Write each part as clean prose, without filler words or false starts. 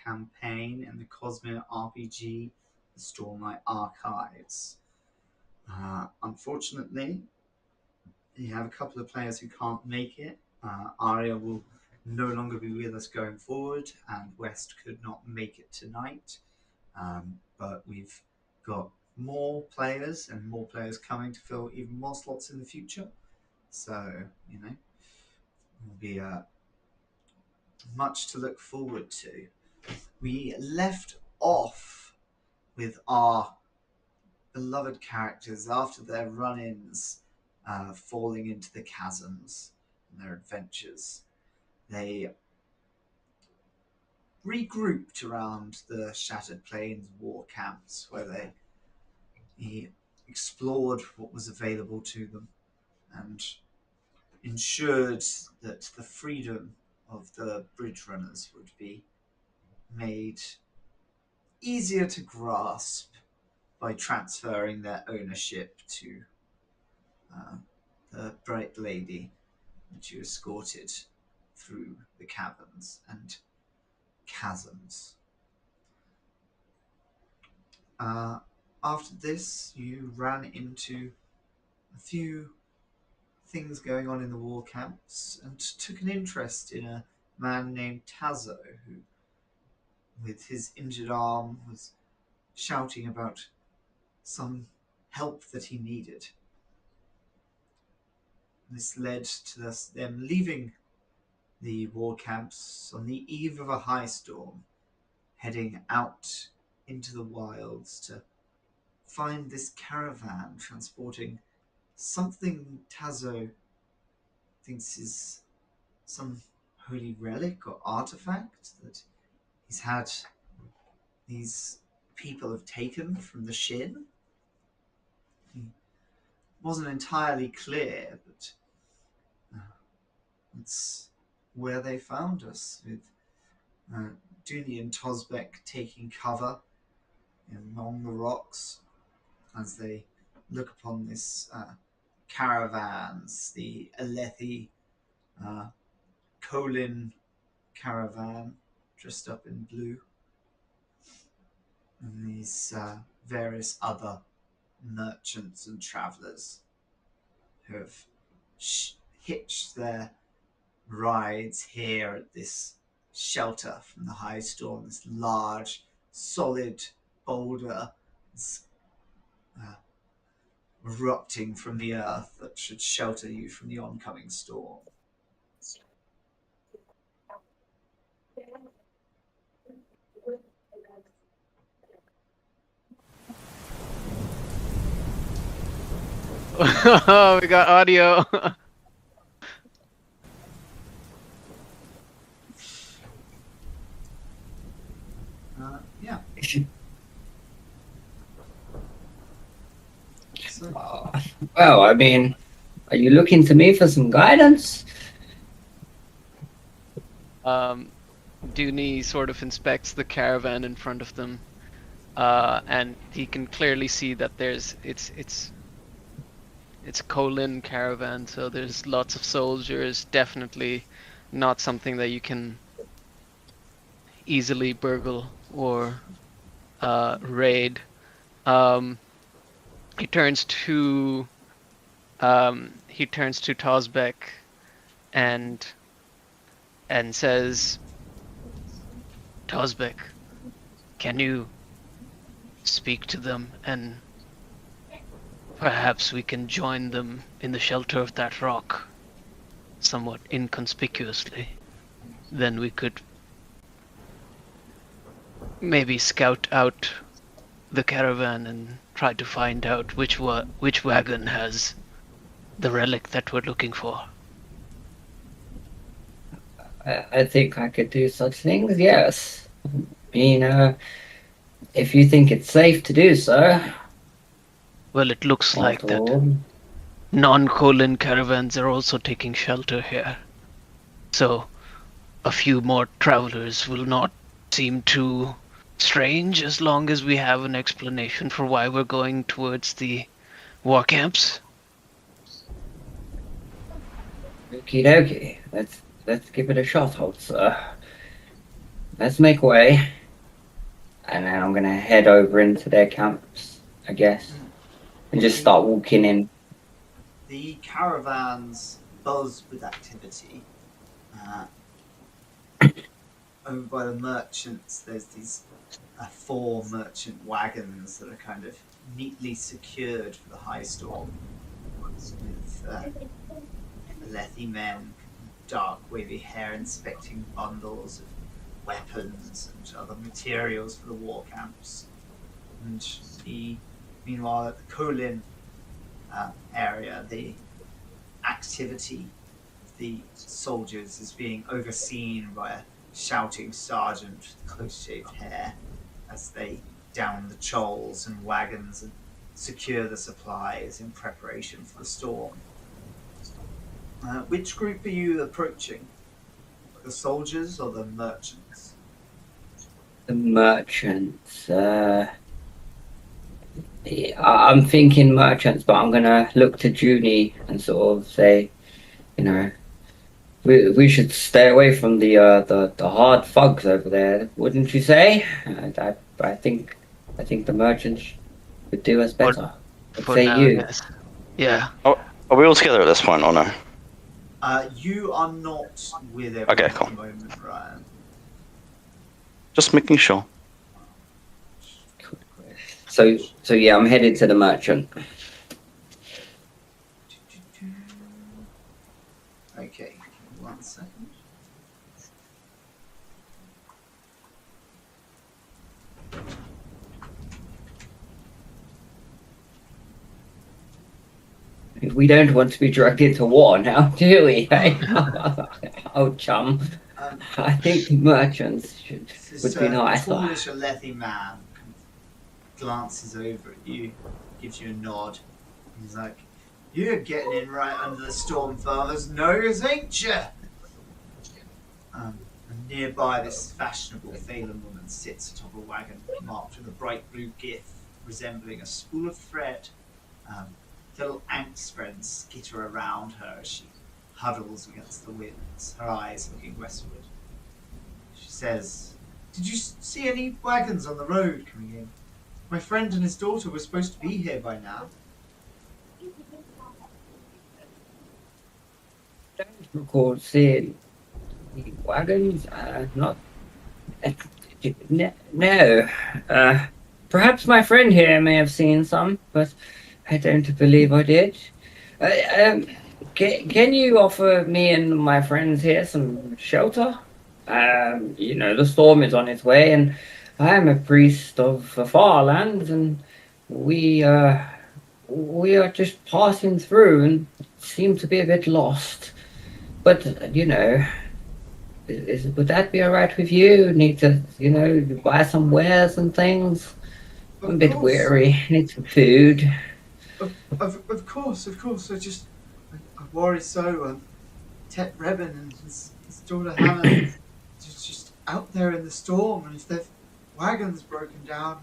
campaign in the Cosmo RPG, the Stormlight Archives. Unfortunately, you have a couple of players who can't make it. Arya will no longer be with us going forward, and West could not make it tonight. But we've got more players and more players coming to fill even more slots in the future. So, will be much to look forward to. We left off with our beloved characters after their run-ins, falling into the chasms and their adventures. They regrouped around the Shattered Plains war camps, where they explored what was available to them and ensured that the freedom of the bridge runners would be made easier to grasp by transferring their ownership to the Bright Lady that you escorted through the caverns and chasms. After this, you ran into a few things going on in the war camps and took an interest in a man named Tazo, who, with his injured arm, was shouting about some help that he needed. This led to them leaving the war camps on the eve of a high storm, heading out into the wilds to find this caravan transporting something Tazo thinks is some holy relic or artifact that he's had these people have taken from the Shin. He wasn't entirely clear, but it's where they found us, with Dooney and Tosbeck taking cover among the rocks as they look upon this caravans, the Alethi Colin caravan, dressed up in blue, and these various other merchants and travellers who have hitched their rides here at this shelter from the high storm, this large, solid boulder erupting from the earth that should shelter you from the oncoming storm. Oh, we got audio. Yeah. So, Well, I mean, are you looking to me for some guidance? Dooney sort of inspects the caravan in front of them, and he can clearly see that it's a Colin caravan, so there's lots of soldiers. Definitely not something that you can easily burgle or raid. He turns to Tosbeck and says, "Tosbeck, can you speak to them, and perhaps we can join them in the shelter of that rock, somewhat inconspicuously? Then we could maybe scout out the caravan and try to find out which wagon has the relic that we're looking for." I think I could do such things, yes. I mean, if you think it's safe to do so. Well, it looks like that non-Colin caravans are also taking shelter here. So a few more travelers will not seem too strange as long as we have an explanation for why we're going towards the war camps. Okie dokie. Let's give it a shot, old sir. let's make way. And then I'm gonna head over into their camps, I guess, and just start walking in. The caravans buzz with activity. Over by the merchants, there's these 4 merchant wagons that are kind of neatly secured for the high storm, with Lethy men, dark wavy hair, inspecting bundles of weapons and other materials for the war camps. And meanwhile, at the Kolin area, the activity of the soldiers is being overseen by a shouting sergeant with close-shaved hair as they down the choles and wagons and secure the supplies in preparation for the storm. Which group are you approaching? The soldiers or the merchants? The merchants. I'm thinking merchants, but I'm gonna look to Junie and sort of say, you know, we should stay away from the hard thugs over there, wouldn't you say? I think the merchants would do us better. What For say now, you? yes. Yeah. Oh, are we all together at this point or no? You are not with everyone Okay, cool. at the moment, Ryan. Just making sure. So yeah, I'm headed to the merchant. Okay, give me 1 second. We don't want to be dragged into war now, do we? Hey? Oh, chum. I think the merchants would be nicer. Tallish Alethi man glances over at you, gives you a nod. He's like, "You're getting in right under the Stormfather's nose, ain't you?" And nearby, this fashionable Phelan woman sits atop a wagon marked with a bright blue gith resembling a spool of thread. Little angst skitter around her as she huddles against the winds, her eyes looking westward. She says, "Did you see any wagons on the road coming in? My friend and his daughter were supposed to be here by now." I don't recall seeing wagons. Not. No. Perhaps my friend here may have seen some, but I don't believe I did. Can you offer me and my friends here some shelter? The storm is on its way, and I am a priest of the far lands, and we are just passing through and seem to be a bit lost. But would that be all right with you? Need to buy some wares and things. I'm a bit weary. Need some food. Of course. I worry so. Tet Rebin and his daughter Hannah just out there in the storm, and if their wagon's broken down.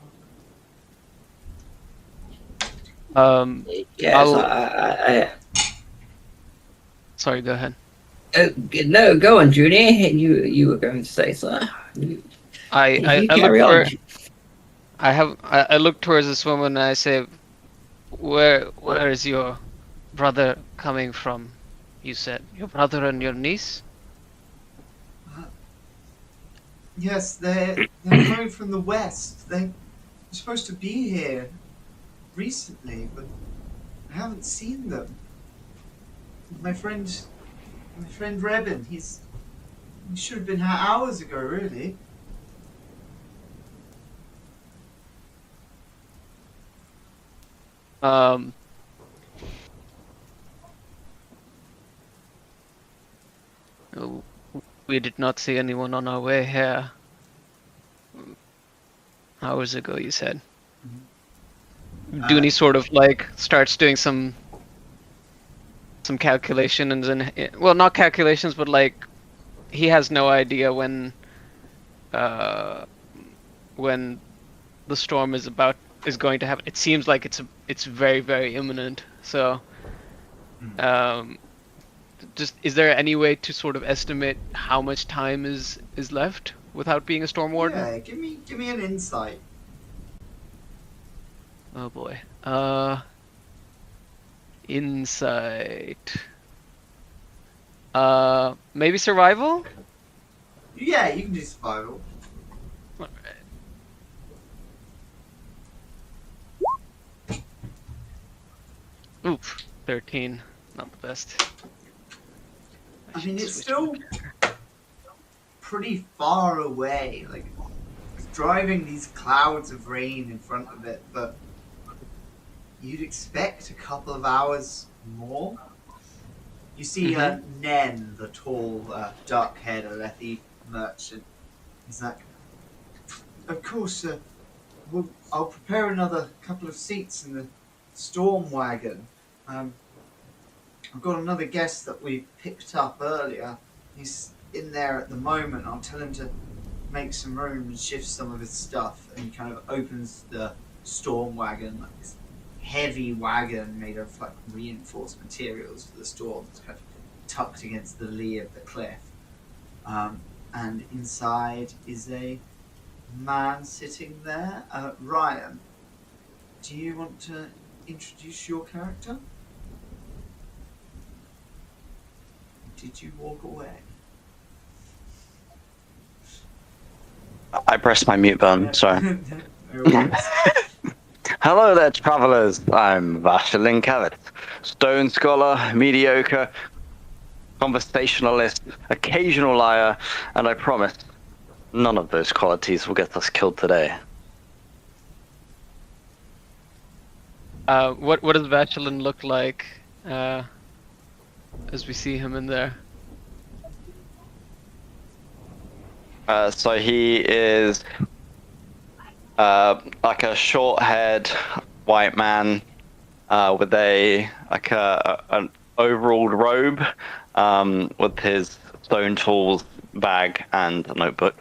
Yes, Sorry, go ahead. No, go on, Junie. You were going to say so. I look towards this woman and I say, Where is your brother coming from? You said your brother and your niece? Yes, they're coming from the west. They were supposed to be here recently, but I haven't seen them. My friend Rebin, he should have been here hours ago, really. We did not see anyone on our way here. Hours ago, you said. Dooney sort of starts doing some calculations and not calculations, but he has no idea when the storm is going to happen. It seems like it's very, very imminent. So, just is there any way to sort of estimate how much time is left? without being a storm warden? Yeah, give me an insight. Oh boy. Insight. Maybe survival? Yeah, you can do survival. Alright. Oof, 13. Not the best. I mean, should it's switch still my character. pretty far away. Like, it's driving these clouds of rain in front of it, but you'd expect a couple of hours more. You see Nen, the tall, dark-haired Alethi merchant. He's like, of course, I'll prepare another couple of seats in the storm wagon. I've got another guest that we picked up earlier. He's in there at the moment. I'll tell him to make some room and shift some of his stuff. And he kind of opens the storm wagon, like this heavy wagon made of like reinforced materials for the storm. It's kind of tucked against the lee of the cliff. And inside is a man sitting there. Ryan, do you want to introduce your character? Did you walk away? I pressed my mute button, sorry. No worries. Hello there, travellers. I'm Vashelin Cavett, stone scholar, mediocre, conversationalist, occasional liar, and I promise none of those qualities will get us killed today. What does Vachelin look like as we see him in there? So he is like a short-haired white man with an overalled robe with his stone tools bag and a notebook.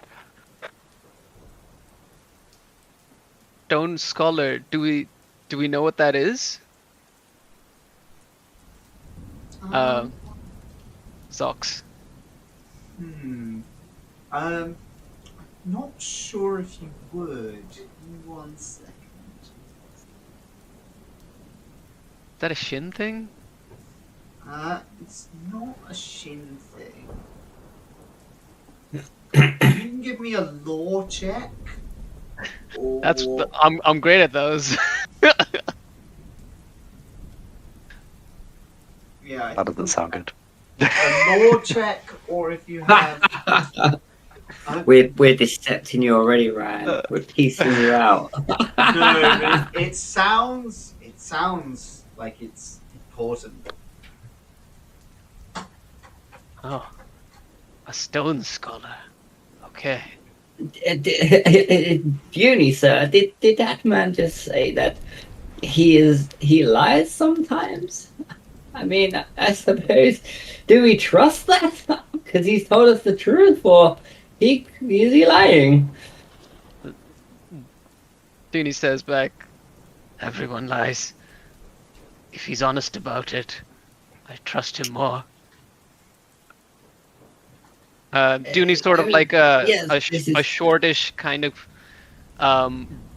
Stone scholar. Do we know what that is? Zox. I'm not sure if you would. Give me 1 second. Is that a shin thing? It's not a shin thing. You can give me a lore check. Or... I'm great at those. Yeah. That doesn't sound good. A lore check, or if you have. We're decepting you already, Ryan. We're piecing you out. No, it sounds like it's important. Oh, a stone scholar. Okay. Puny, sir, did that man just say that he lies sometimes? I mean, I suppose, do we trust that? Because he's told us the truth, or is he lying? Dooney says back, everyone lies. If he's honest about it, I trust him more. Dooney's sort of like a shortish kind of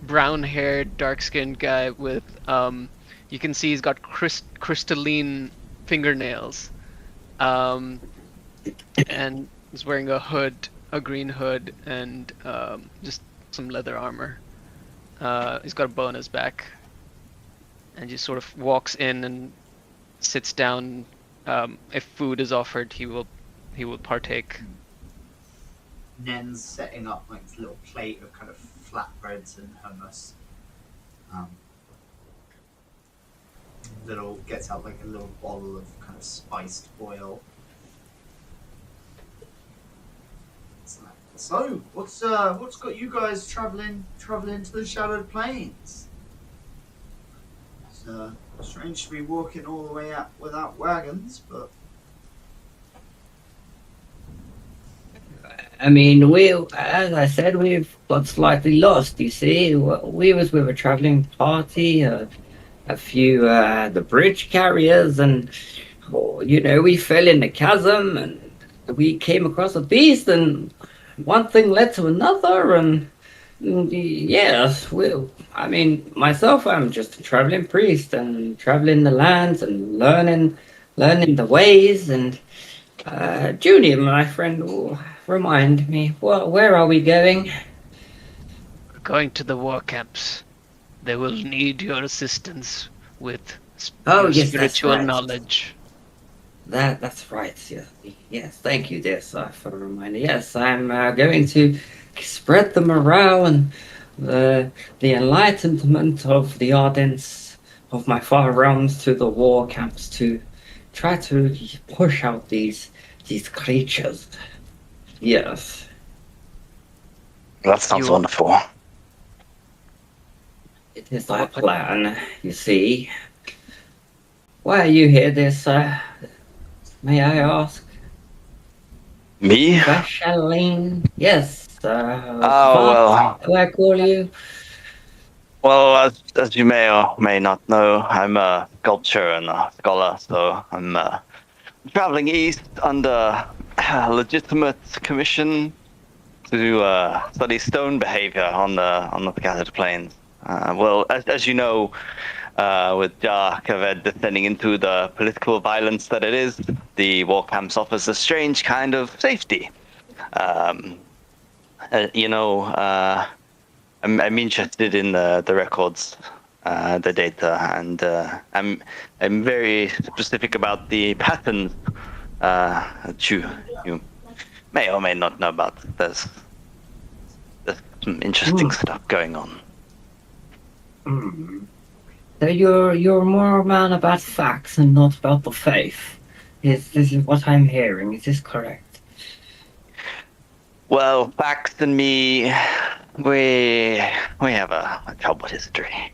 brown-haired, dark-skinned guy with you can see he's got crystalline fingernails, and he's wearing a hood, a green hood, and just some leather armor. He's got a bow on his back, and just sort of walks in and sits down. If food is offered, he will partake. Nen's setting up like this little plate of kind of flatbreads and hummus. Gets out like a little bottle of kind of spiced oil. So, what's got you guys traveling to the Shadowed Plains? It's strange to be walking all the way out without wagons, but I mean, as I said, we've got slightly lost. You see, we was with a traveling party, a few the bridge carriers, and we fell in the chasm, and we came across a beast, and one thing led to another, and yes, I mean, myself, I'm just a traveling priest and traveling the lands and learning the ways. And Junior, my friend, remind me, where are we going? We're going to the war camps. They will need your assistance with Oh, your yes, that's spiritual right. knowledge. That's right. Yes, yes. Thank you, dear sir, for the reminder. Yes, I'm going to spread the morale and the enlightenment of the ardents of my far realms to the war camps to try to push out these creatures. Yes, That sounds You are wonderful. it is our plan. You see, why are you here, dear sir? May I ask? Me? Vacheline? Yes, Oh, what well. do I call you? Well, as you may or may not know, I'm a sculptor and a scholar, so I'm traveling east under a legitimate commission to study stone behavior on the scattered plains. Well, as you know, with Jar Kaved descending into the political violence that it is, the war camps offers a strange kind of safety. Um, you know, I'm interested in the records, the data, and I'm very specific about the patterns that you may or may not know about. There's some interesting Hmm. stuff going on. Hmm. So you're more a man about facts and not about the faith. Is this is what I'm hearing? Is this correct? Well, Fax and me, we we have a troubled history.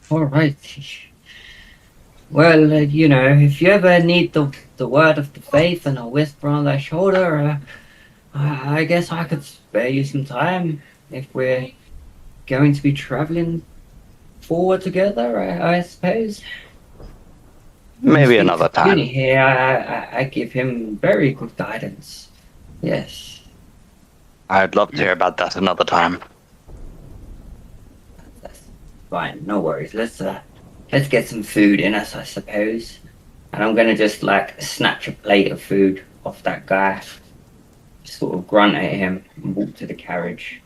All right. Well, if you ever need the word of the faith and a whisper on their shoulder, I guess I could spare you some time if we're going to be traveling forward together. I suppose. When you Maybe speak to another Puny time. here, I give him very good guidance. Yes, I'd love to hear about that another time. that's fine. No worries. Let's get some food in us, I suppose. And I'm gonna just like snatch a plate of food off that guy, sort of grunt at him, and walk to the carriage,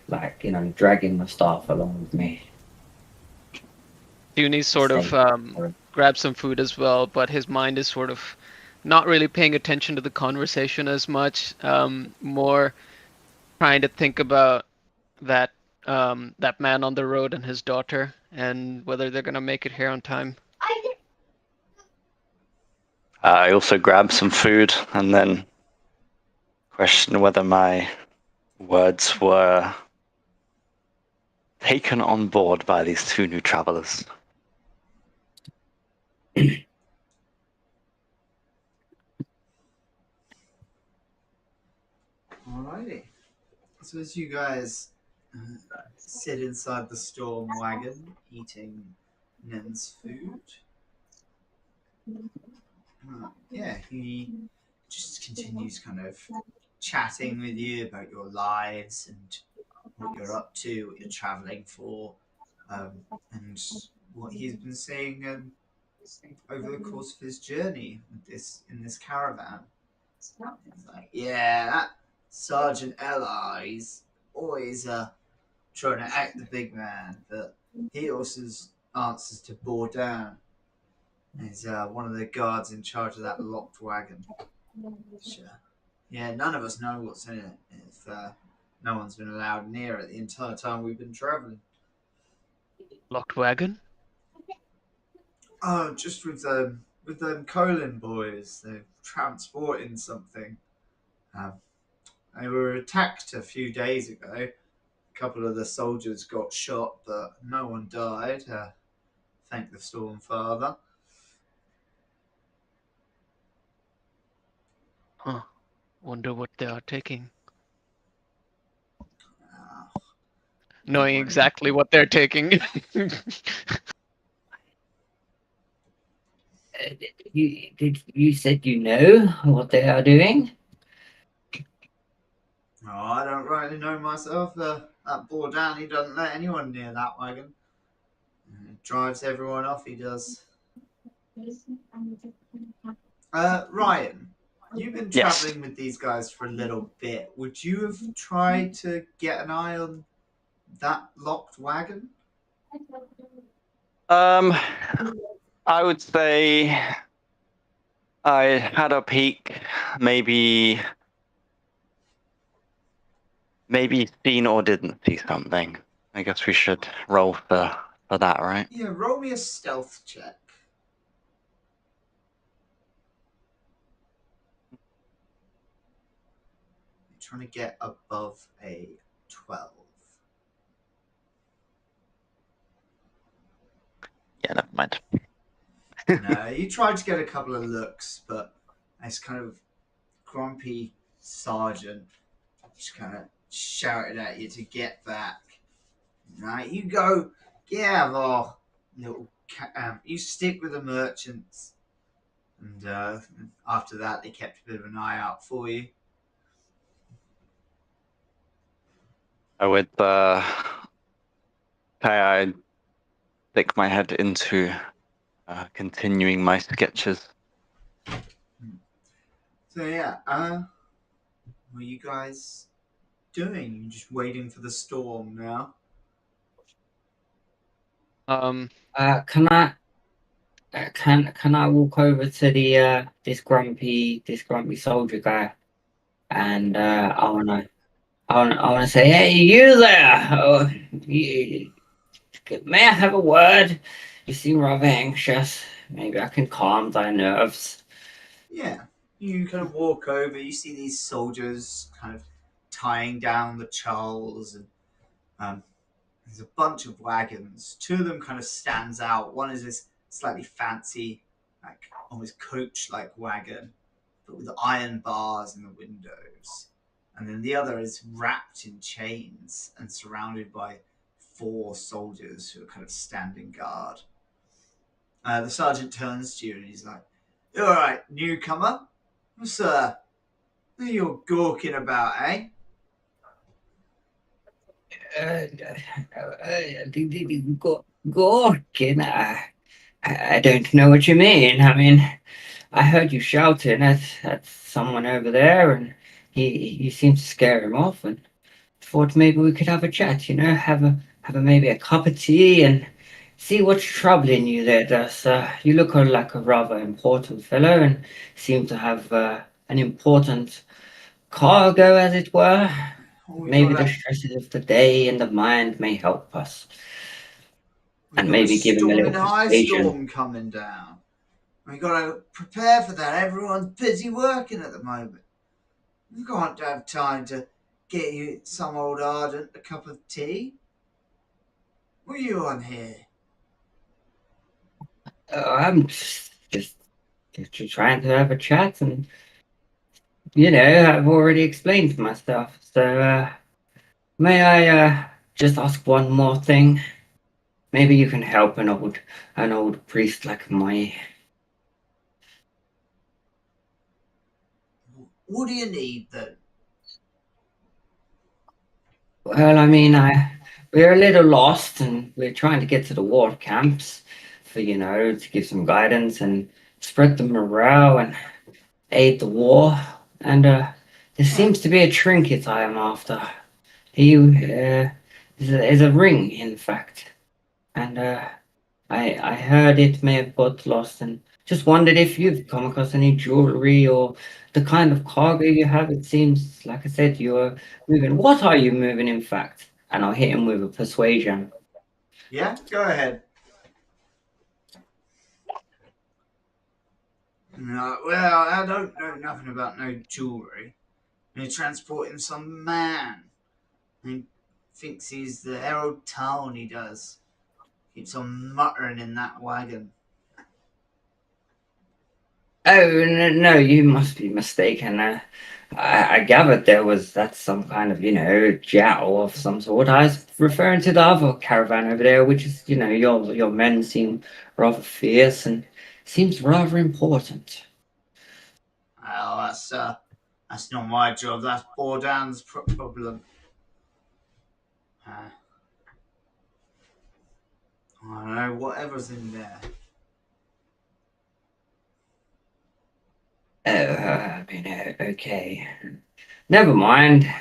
like dragging my staff along with me. Junie sort of grabs some food as well, but his mind is sort of not really paying attention to the conversation as much. More trying to think about that that man on the road and his daughter, and whether they're gonna make it here on time. I also grab some food and then question whether my words were taken on board by these two new travelers. Alrighty. So as you guys sit inside the storm wagon eating Nen's food, yeah, he just continues kind of chatting with you about your lives and what you're up to, what you're traveling for, and what he's been saying over the course of his journey with in this caravan. He's like, yeah, that Sergeant Ella, he's always trying to act the big man, but he also answers to Bourdain. He's one of the guards in charge of that locked wagon. Sure. Yeah, none of us know what's in it if no one's been allowed near it the entire time we've been travelling. Locked wagon? Oh, just with them Colin boys, they're transporting something. Um, they were attacked a few days ago. A couple of the soldiers got shot, but no one died. Thank the Storm Father. Huh. Wonder what they are taking. Uh, don't Knowing worry. exactly what they're taking. You said you know what they are doing? Oh, I don't rightly know myself. That boy Dan, he doesn't let anyone near that wagon. He drives everyone off, he does. Ryan, you've been Yes. traveling with these guys for a little bit. Would you have tried to get an eye on that locked wagon? Um, I would say I had a peek, maybe seen or didn't see something. I guess we should roll for that, right? Yeah, roll me a stealth check. I'm trying to get above a 12. Yeah, never mind. No, you tried to get a couple of looks, but this kind of grumpy sergeant just kind of shouted at you to get back. Right, you go, get out of our little. You stick with the merchants, and after that, they kept a bit of an eye out for you. I would say I'd stick my head into continuing my sketches. So yeah, what are you guys doing? You just waiting for the storm now? Can I can I walk over to the this grumpy soldier guy, and I wanna say, hey, you there? Oh, may I have a word? You seem rather anxious. Maybe I can calm thy nerves. Yeah. You kind of walk over. You see these soldiers kind of tying down the churls, and um, there's a bunch of wagons. Two of them kind of stands out. One is this slightly fancy, like almost coach-like wagon, but with iron bars in the windows. And then the other is wrapped in chains and surrounded by four soldiers who are kind of standing guard. The sergeant turns to you and he's like, "You all right, newcomer? What's what are you gawking about, eh?" Gorkin, I don't know what you mean. I mean, I heard you shouting at someone over there, and he seemed to scare him off, and thought maybe we could have a chat. You know, have a maybe a cup of tea and see what's troubling you there, Dus. You look like a rather important fellow, and seem to have an important cargo, as it were. We Maybe got the a stresses of the day and the mind may help us, we and got a maybe give him a little storming high persuasion. storm coming down. We got to prepare for that. Everyone's busy working at the moment. We can't have time to get you some old ardent a cup of tea. What are you on here? I'm just trying to have a chat, and I've already explained myself. So may I just ask one more thing? Maybe you can help an old priest like me. What do you need then? Well, I mean, we're a little lost, and we're trying to get to the war camps for to give some guidance and spread the morale and aid the war. And there Right. seems to be a trinket I am after. He is a ring, in fact, and I heard it may have got lost, and just wondered if you've come across any jewelry or the kind of cargo you have. It seems, like I said, you're moving. What are you moving, in fact? And I'll hit him with a persuasion. Yeah, go ahead. No, well, I don't know nothing about no jewellery. You're transporting some man. He thinks he's the Herald Town, he does. Keeps on muttering in that wagon. Oh no, you must be mistaken. I gathered that's some kind of jowl of some sort. I was referring to the other caravan over there, which is your men seem rather fierce, and seems rather important. Well, that's not my job. That's Bordan's problem. I don't know, whatever's in there. Okay. Never mind.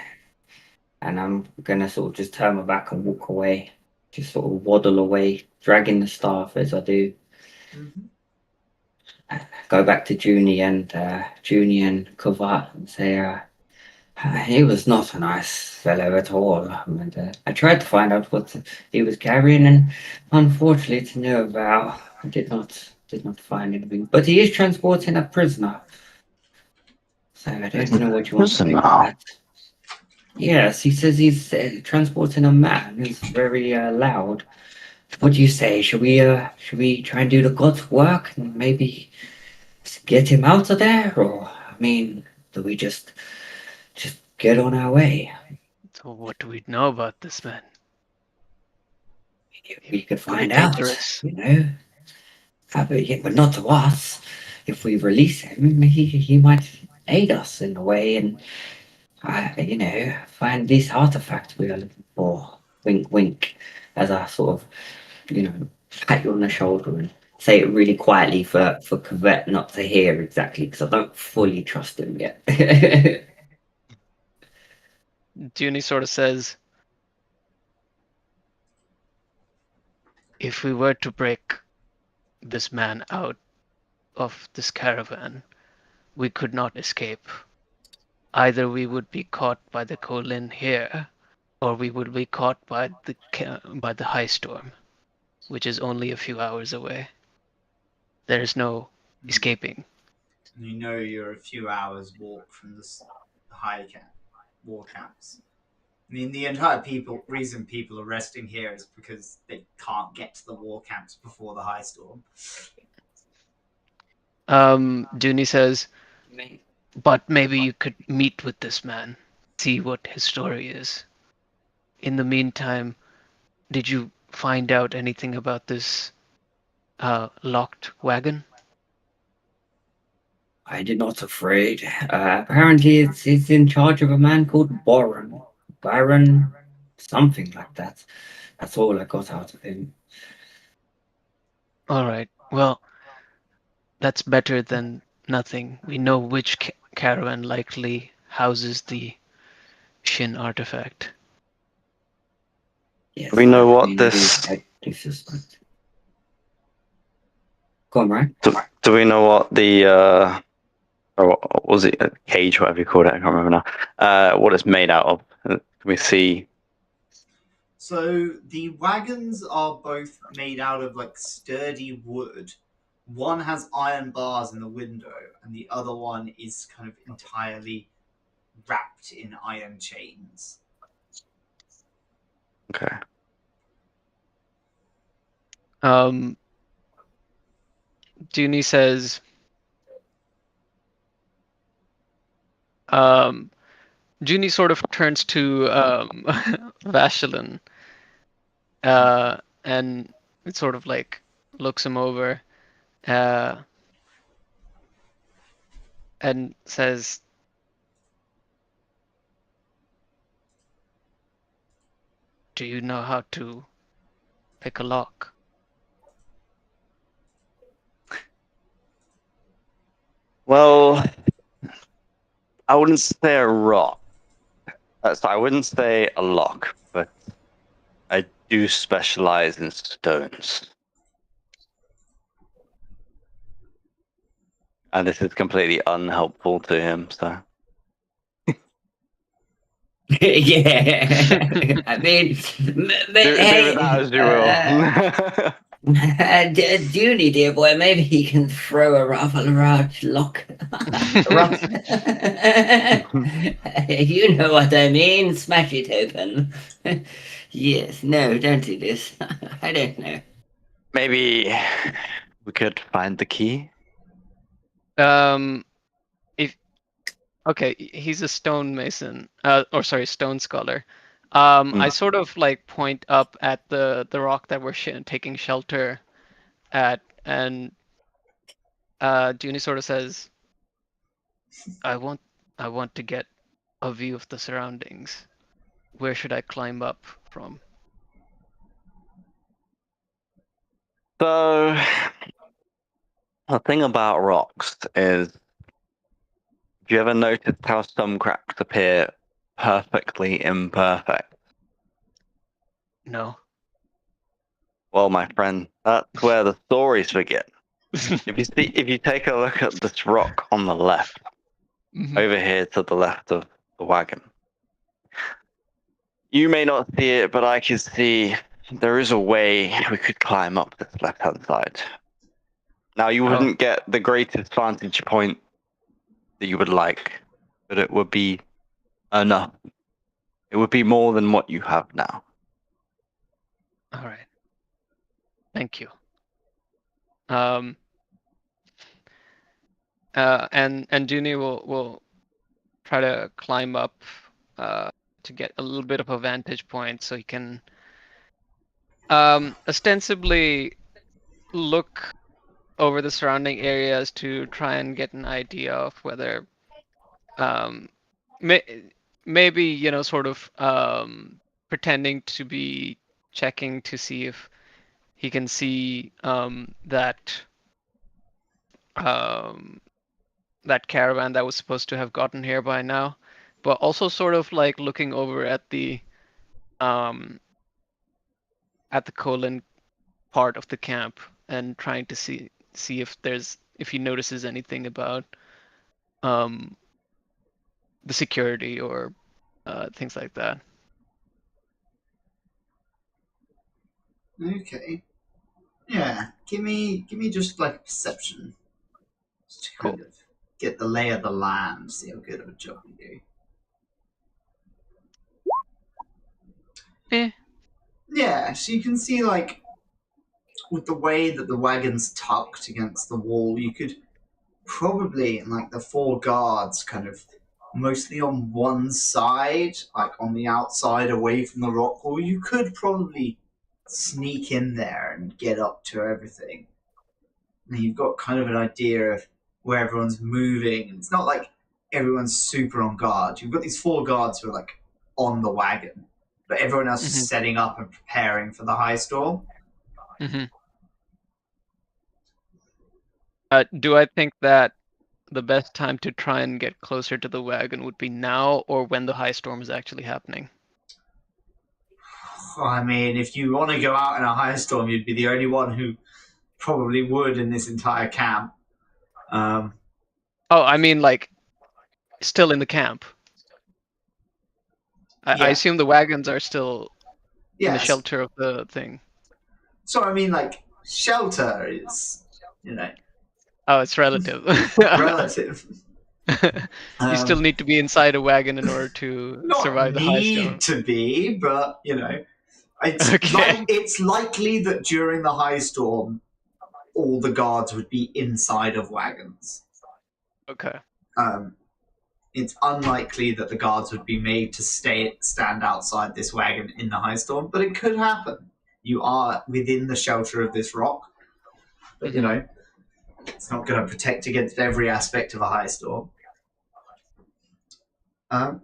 And I'm gonna sort of just turn my back and walk away. Just sort of waddle away, dragging the staff as I do. Mm-hmm. Go back to Junie and Kovat and say, he was not a nice fellow at all. And I tried to find out what he was carrying, and unfortunately, to know about, I did not find anything. But he is transporting a prisoner, so I don't know what you want to make of Prisoner. that. Yes, he says he's transporting a man who's very loud. What do you say? Should we try and do the God's work and maybe get him out of there, or I mean, do we just get on our way? So what do we know about this man? We could Could be find out, dangerous. but not to us. If we release him, he might aid us in a way, and find this artifact we are looking for. Wink, wink, as I sort of, pat you on the shoulder and say it really quietly for Cavett not to hear exactly, because I don't fully trust him yet. Junie sort of says, if we were to break this man out of this caravan, we could not escape. Either we would be caught by the Kolin here, or we would be caught by the high storm, which is only a few hours away. There is no escaping. You know you're a few hours walk from the war camps. I mean, the entire reason people are resting here is because they can't get to the war camps before the high storm. Junie says, but maybe you could meet with this man, see what his story is. In the meantime, did you find out anything about this locked wagon? I did not afraid. Apparently, it's in charge of a man called Baron, something like that. That's all I got out of him. All right. Well, that's better than nothing. We know which caravan likely houses the Shin artifact. Yes, We know what I this. do suspect. Go on, right? Do we know what the or what was it, a cage, whatever you called it? I can't remember now. What it's made out of? Can we see? So the wagons are both made out of like sturdy wood. One has iron bars in the window, and the other one is kind of entirely wrapped in iron chains. Okay. Junie says, Junie sort of turns to Vashelin, and it sort of like looks him over, and says, do you know how to pick a lock? Well, I wouldn't say a rock. So I wouldn't say a lock, but I do specialize in stones. And this is completely unhelpful to him, so. Yeah, I mean, Do with that as you will. Junie, dear boy, maybe he can throw a rather large lock. Rock. You know what I mean. Smash it open. Yes, no, don't do this. I don't know. Maybe we could find the key. Okay, he's a stonemason, stone scholar. I Mm. sort of like point up at the rock that we're taking shelter at, and Junie sort of says, I want to get a view of the surroundings. Where should I climb up from? So, the thing about rocks is, have you ever noticed how some cracks appear perfectly imperfect? No. Well, my friend, that's where the stories begin. If you take a look at this rock on the left, over here to the left of the wagon, you may not see it, but I can see there is a way we could climb up this left-hand side. Now, you wouldn't get the greatest vantage point that you would like, but it would be enough. It would be more than what you have now. All right. Thank you. And Junie will try to climb up to get a little bit of a vantage point, so he can ostensibly look over the surrounding areas to try and get an idea of whether maybe sort of pretending to be checking to see if he can see that caravan that was supposed to have gotten here by now, but also sort of like looking over at the colon part of the camp and trying to see if he notices anything about the security or things like that. Okay. Yeah. Give me just like a perception. Just to Cool. kind of get the lay of the land, see how good of a job you do. Yeah, so you can see, like, with the way that the wagon's tucked against the wall, you could probably, and like the four guards kind of mostly on one side, like on the outside away from the rock wall, you could probably sneak in there and get up to everything. And you've got kind of an idea of where everyone's moving. And it's not like everyone's super on guard. You've got these four guards who are like on the wagon, but everyone else is setting up and preparing for the high storm. Do I think that the best time to try and get closer to the wagon would be now, or when the high storm is actually happening? I mean, if you want to go out in a high storm, you'd be the only one who probably would in this entire camp. I mean, like, still in the camp. I assume the wagons are still in the shelter of the thing. So, I mean, like, shelter is, Oh, it's relative. relative. You still need to be inside a wagon in order to survive the high storm. Not need to be, but, it's likely that during the high storm, all the guards would be inside of wagons. Okay. It's unlikely that the guards would be made to stand outside this wagon in the high storm, but it could happen. You are within the shelter of this rock, but it's not going to protect against every aspect of a high storm.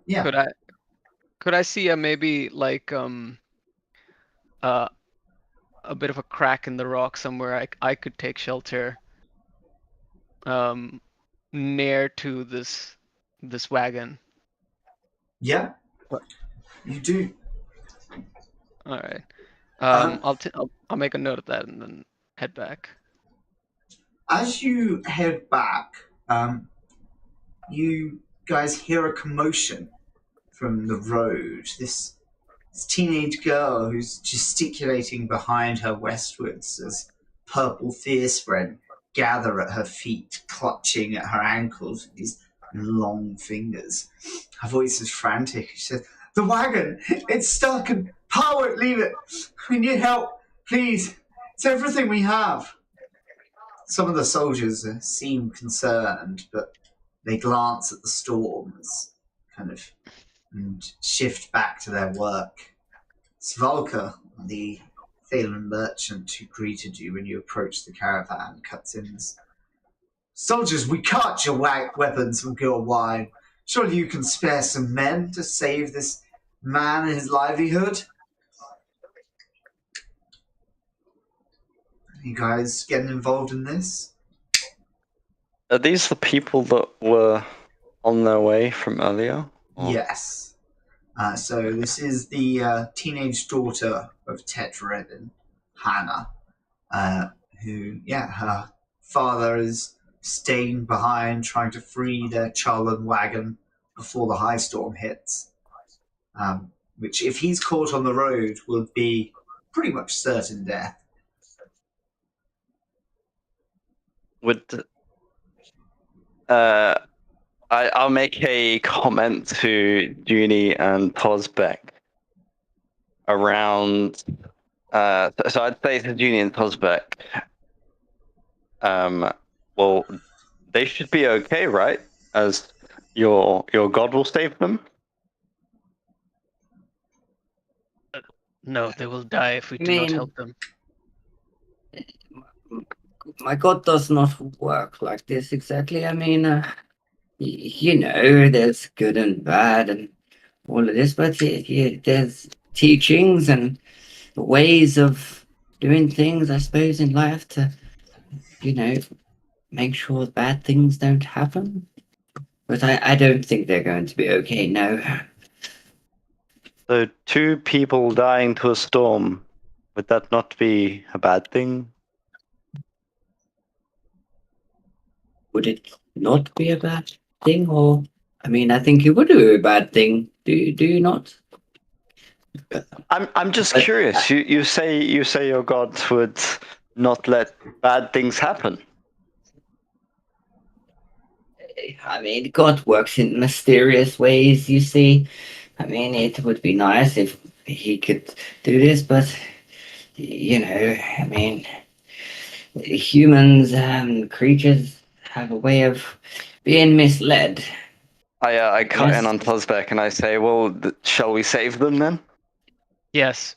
Yeah. Could I see maybe like a bit of a crack in the rock somewhere I could take shelter near to this wagon? Yeah. You do. All right. I'll make a note of that and then head back. As you head back, you guys hear a commotion from the road. This teenage girl who's gesticulating behind her westwards as purple fear-spread gather at her feet, clutching at her ankles with these long fingers. Her voice is frantic. She says, "The wagon! It's stuck and Pa won't leave it! We need help! Please! It's everything we have!" Some of the soldiers seem concerned, but they glance at the storms, and shift back to their work. Svalka, the Thalen merchant who greeted you when you approached the caravan, cuts in. Soldiers, we can't your weapons from Gilwine. Surely you can spare some men to save this man and his livelihood? You guys getting involved in this? Are these the people that were on their way from earlier? Or- Yes. So this is the teenage daughter of Tetraedin, Hannah, who, her father is staying behind trying to free their Charlon wagon before the high storm hits. Which, if he's caught on the road, will be pretty much certain death. Would I'll make a comment to Junie and Tosbeck around. So I'd say to Junie and Tosbeck, well, they should be okay, right? As your god will save them. No, they will die if we do not help them. My god does not work like this exactly. I mean, you know, there's good and bad and all of this, but there's teachings and ways of doing things, I suppose, in life to, you know, make sure bad things don't happen. But I don't think they're going to be okay, no. So 2 people dying to a storm, would that not be a bad thing? Would it not be a bad thing? Or, I mean, I think it would be a bad thing. Do you not? I'm just curious. You say your god would not let bad things happen. I mean, God works in mysterious ways, you see. I mean, it would be nice if he could do this, but, you know, I mean, humans and creatures have a way of being misled. I cut Yes. in on Tosbeck and I say, well, shall we save them then? Yes.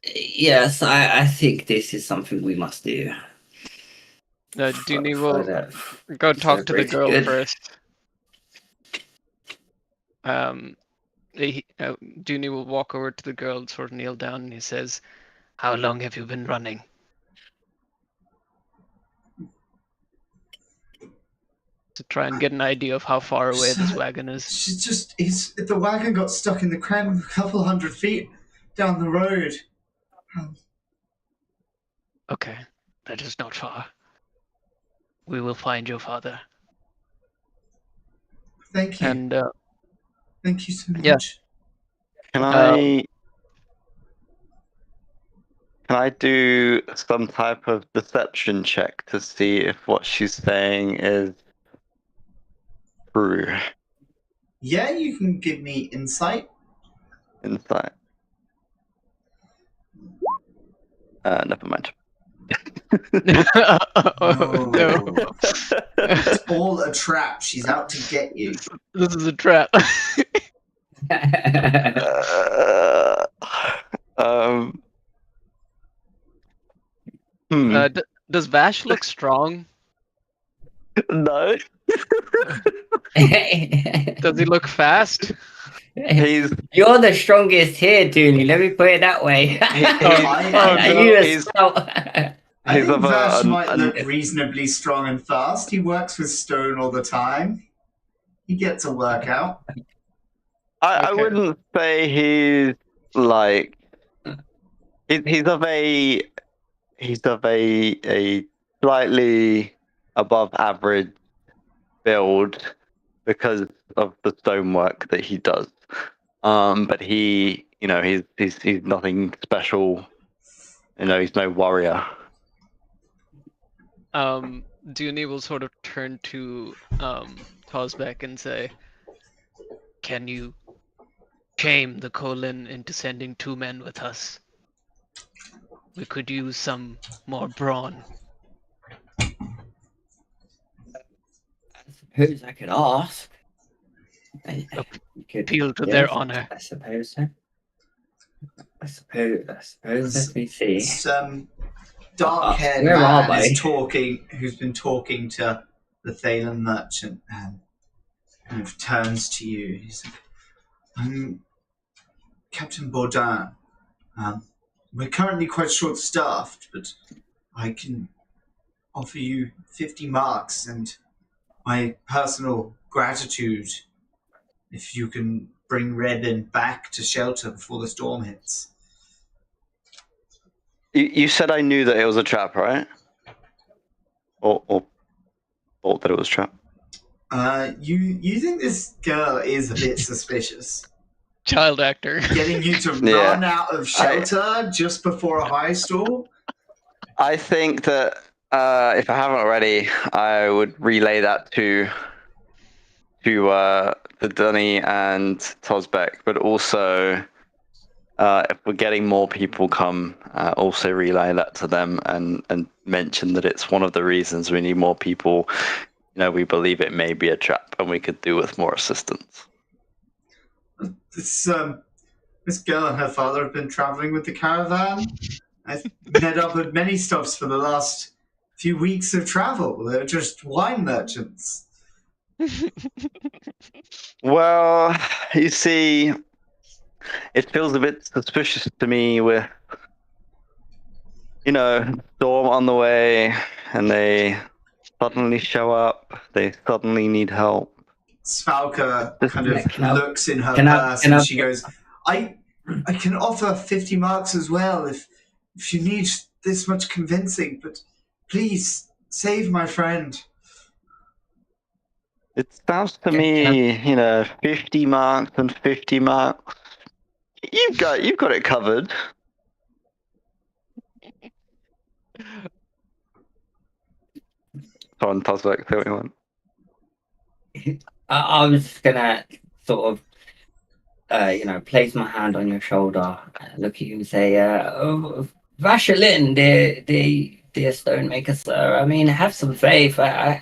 Yes, I think this is something we must do. Dooney For will the- go talk to the greater girl good. first. Dooney will walk over to the girl, sort of kneel down, and he says, "How long have you been running?" To try and get an idea of how far away this wagon is. The wagon got stuck in the crem a couple 100 feet down the road. Okay, that is not far. We will find your father. Thank you. And Thank you so much. Yeah. Can I do some type of deception check to see if what she's saying is true? Yeah, you can give me insight. Insight. Never mind. No. It's all a trap. She's out to get you. This is a trap. Does Vash look strong? No. Does he look fast? You're the strongest here, Dooney. Let me put it that way. Are you a scout? I think Vash might look reasonably strong and fast. He works with stone all the time. He gets a workout. I wouldn't say he's like he's of a slightly above average build because of the stonework that he does. But he's nothing special. He's no warrior. Dooney will sort of turn to Tosbeck and say, "Can you shame the Colin into sending 2 men with us? We could use some more brawn." I suppose I could ask. Appeal to their honor. I suppose so. I suppose. Let me see. Dark-haired man who's been talking to the Thalen merchant kind of turns to you. He's like, I'm Captain Baudin. We're currently quite short-staffed, but I can offer you 50 marks and my personal gratitude if you can bring Rebin back to shelter before the storm hits. You said I knew that it was a trap, right? Or thought that it was a trap. You think this girl is a bit suspicious? Child actor. Getting you to Yeah. run out of shelter just before a high storm? I think that if I haven't already, I would relay that to Dunny and Tosbeck, but also if we're getting more people come, also relay that to them and mention that it's one of the reasons we need more people. We believe it may be a trap and we could do with more assistance. This girl and her father have been traveling with the caravan. I've met up at many stops for the last few weeks of travel. They're just wine merchants. Well, you see, it feels a bit suspicious to me with, storm on the way, and they suddenly show up. They suddenly need help. Svalka kind of looks in her can I- purse can and I- she goes, I can offer 50 marks as well if you need this much convincing, but please save my friend. It sounds to me, 50 marks and 50 marks. You've got it covered. On Tosbeck, 31. I was just gonna sort of, place my hand on your shoulder, look at you and say, Vashalin, dear stonemaker, sir. I mean, have some faith. I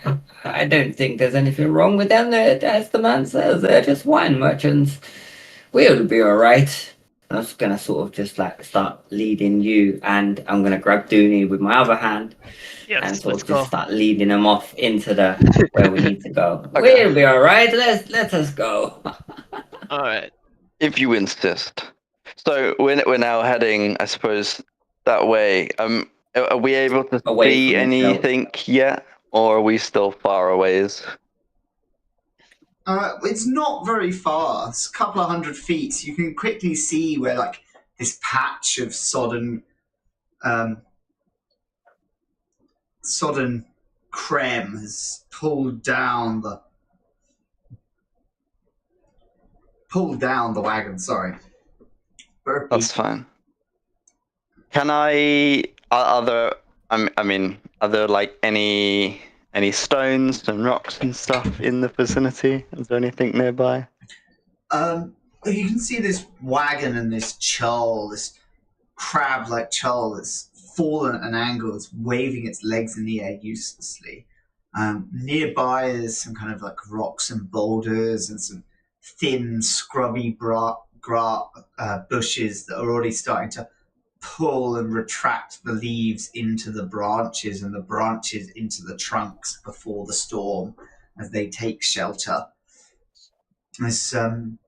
don't think there's anything wrong with them. As the man says, they're just wine merchants. We'll be all right. I'm just gonna sort of just like start leading you, and I'm gonna grab Dooney with my other hand and Yes, sort let's of go. just start leading him off into the where we need to go. Okay. We'll be all right. Let us go. All right. If you insist. So we're now heading, I suppose, that way. Are we able to Away see from the anything yet, or are we still far a ways? It's not very far. It's a couple of 100 feet. You can quickly see where, like, this patch of sodden creme has pulled down the wagon. Sorry. That's fine. Can I? Are there? Are there like any stones and rocks and stuff in the vicinity? Is there anything nearby? You can see this wagon and this churl, this crab-like churl that's fallen at an angle, it's waving its legs in the air uselessly. Nearby is some kind of like rocks and boulders and some thin, scrubby bushes that are already starting to pull and retract the leaves into the branches and the branches into the trunks before the storm as they take shelter. This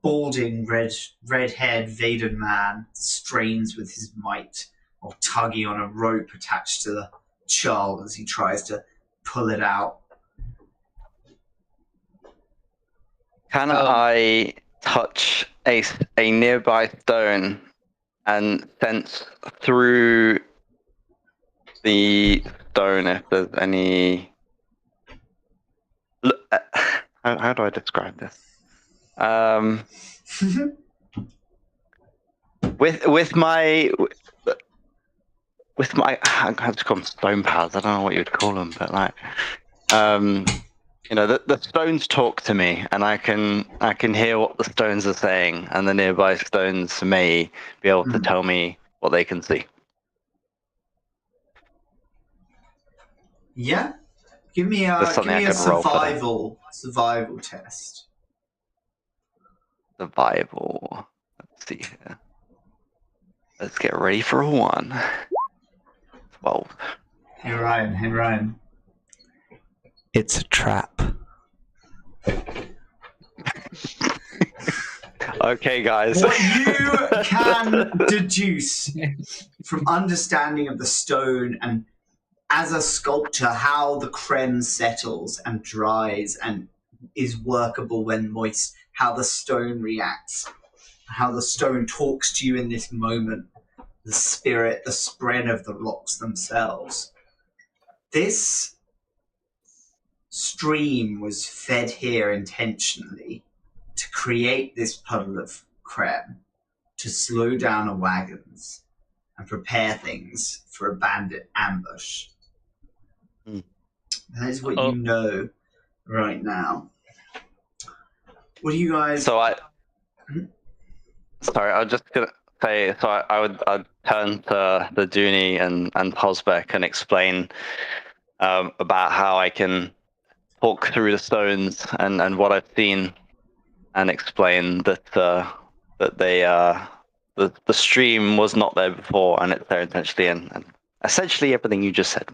balding, red-haired Vaden man strains with his might while tugging on a rope attached to the churl as he tries to pull it out. Can I touch a nearby stone and sense through the stone if there's any? How do I describe this? With my I have to call them stone pals. I don't know what you'd call them, but like, the stones talk to me, and I can hear what the stones are saying, and the nearby stones may be able to tell me what they can see. Yeah, give me a survival test. Survival. Let's see here. Let's get ready for a 1. 12. Hey Ryan. It's a trap. Okay, guys. What you can deduce from understanding of the stone and as a sculpture, how the creme settles and dries and is workable when moist, how the stone reacts, how the stone talks to you in this moment, the spirit, the spread of the rocks themselves. This stream was fed here intentionally to create this puddle of creme, to slow down the wagons and prepare things for a bandit ambush. That is what you know right now. What do you guys... Sorry, I was just gonna say, I'd turn to the Junie and Tosbeck and explain about how I can talk through the stones and what I've seen, and explain that the stream was not there before and it's there intentionally, and essentially everything you just said.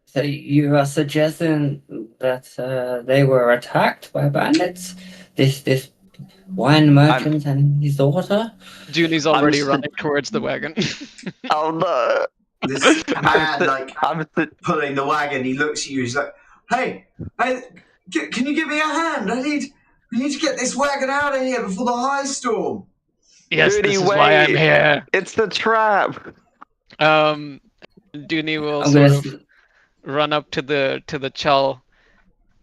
So you are suggesting that they were attacked by bandits? This wine merchant and his daughter? Junie's already running towards the wagon. Oh no! This man, pulling the wagon, he looks at you, he's like, hey, can you give me a hand? We need to get this wagon out of here before the high storm. Yes, this is why I'm here. It's the trap. Dooney will sort of run up to the chull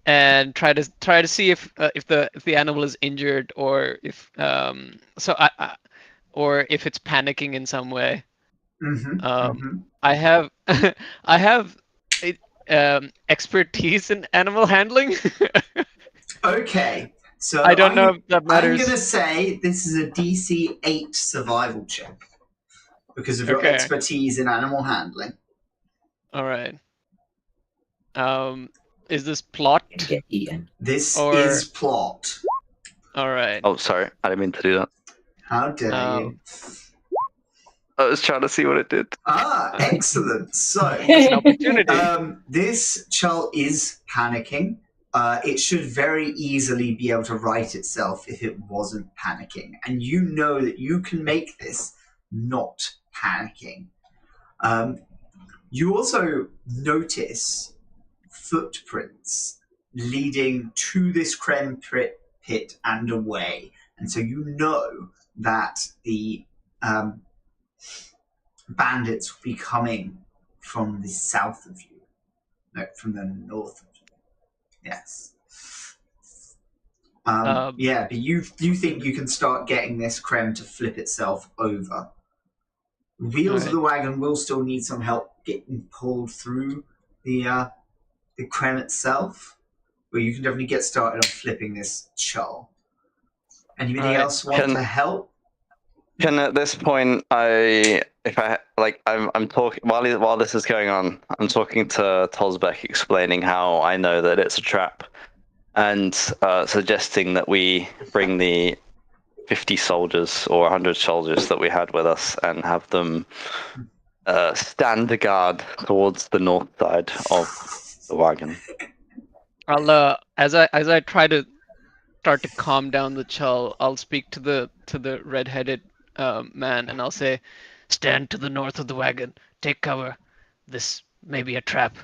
and try to see if the animal is injured or if or if it's panicking in some way. I have expertise in animal handling. Okay, so I don't know if that matters. I'm gonna say this is a DC 8 survival check because of your expertise in animal handling. All right. Is this plot? This is plot. All right. Oh, sorry, I didn't mean to do that. How dare you? I was trying to see what it did. Ah, excellent. So, an opportunity. This chull is panicking. It should very easily be able to right itself if it wasn't panicking. And you know that you can make this not panicking. You also notice footprints leading to this creme pit and away. And so you know that the bandits will be coming from the south of you. No, from the north of you. Yes. Yeah, but you think you can start getting this creme to flip itself over. Wheels of the wagon will still need some help getting pulled through the creme itself, but you can definitely get started on flipping this chull. Anybody else want to help? Can at this point I'm talking while this is going on, I'm talking to Tosbeck, explaining how I know that it's a trap, and suggesting that we bring the 50 soldiers or 100 soldiers that we had with us and have them stand guard towards the north side of the wagon. I'll as I try to start to calm down the chull, I'll speak to the red-headed man, and I'll say, "Stand to the north of the wagon. Take cover. This may be a trap.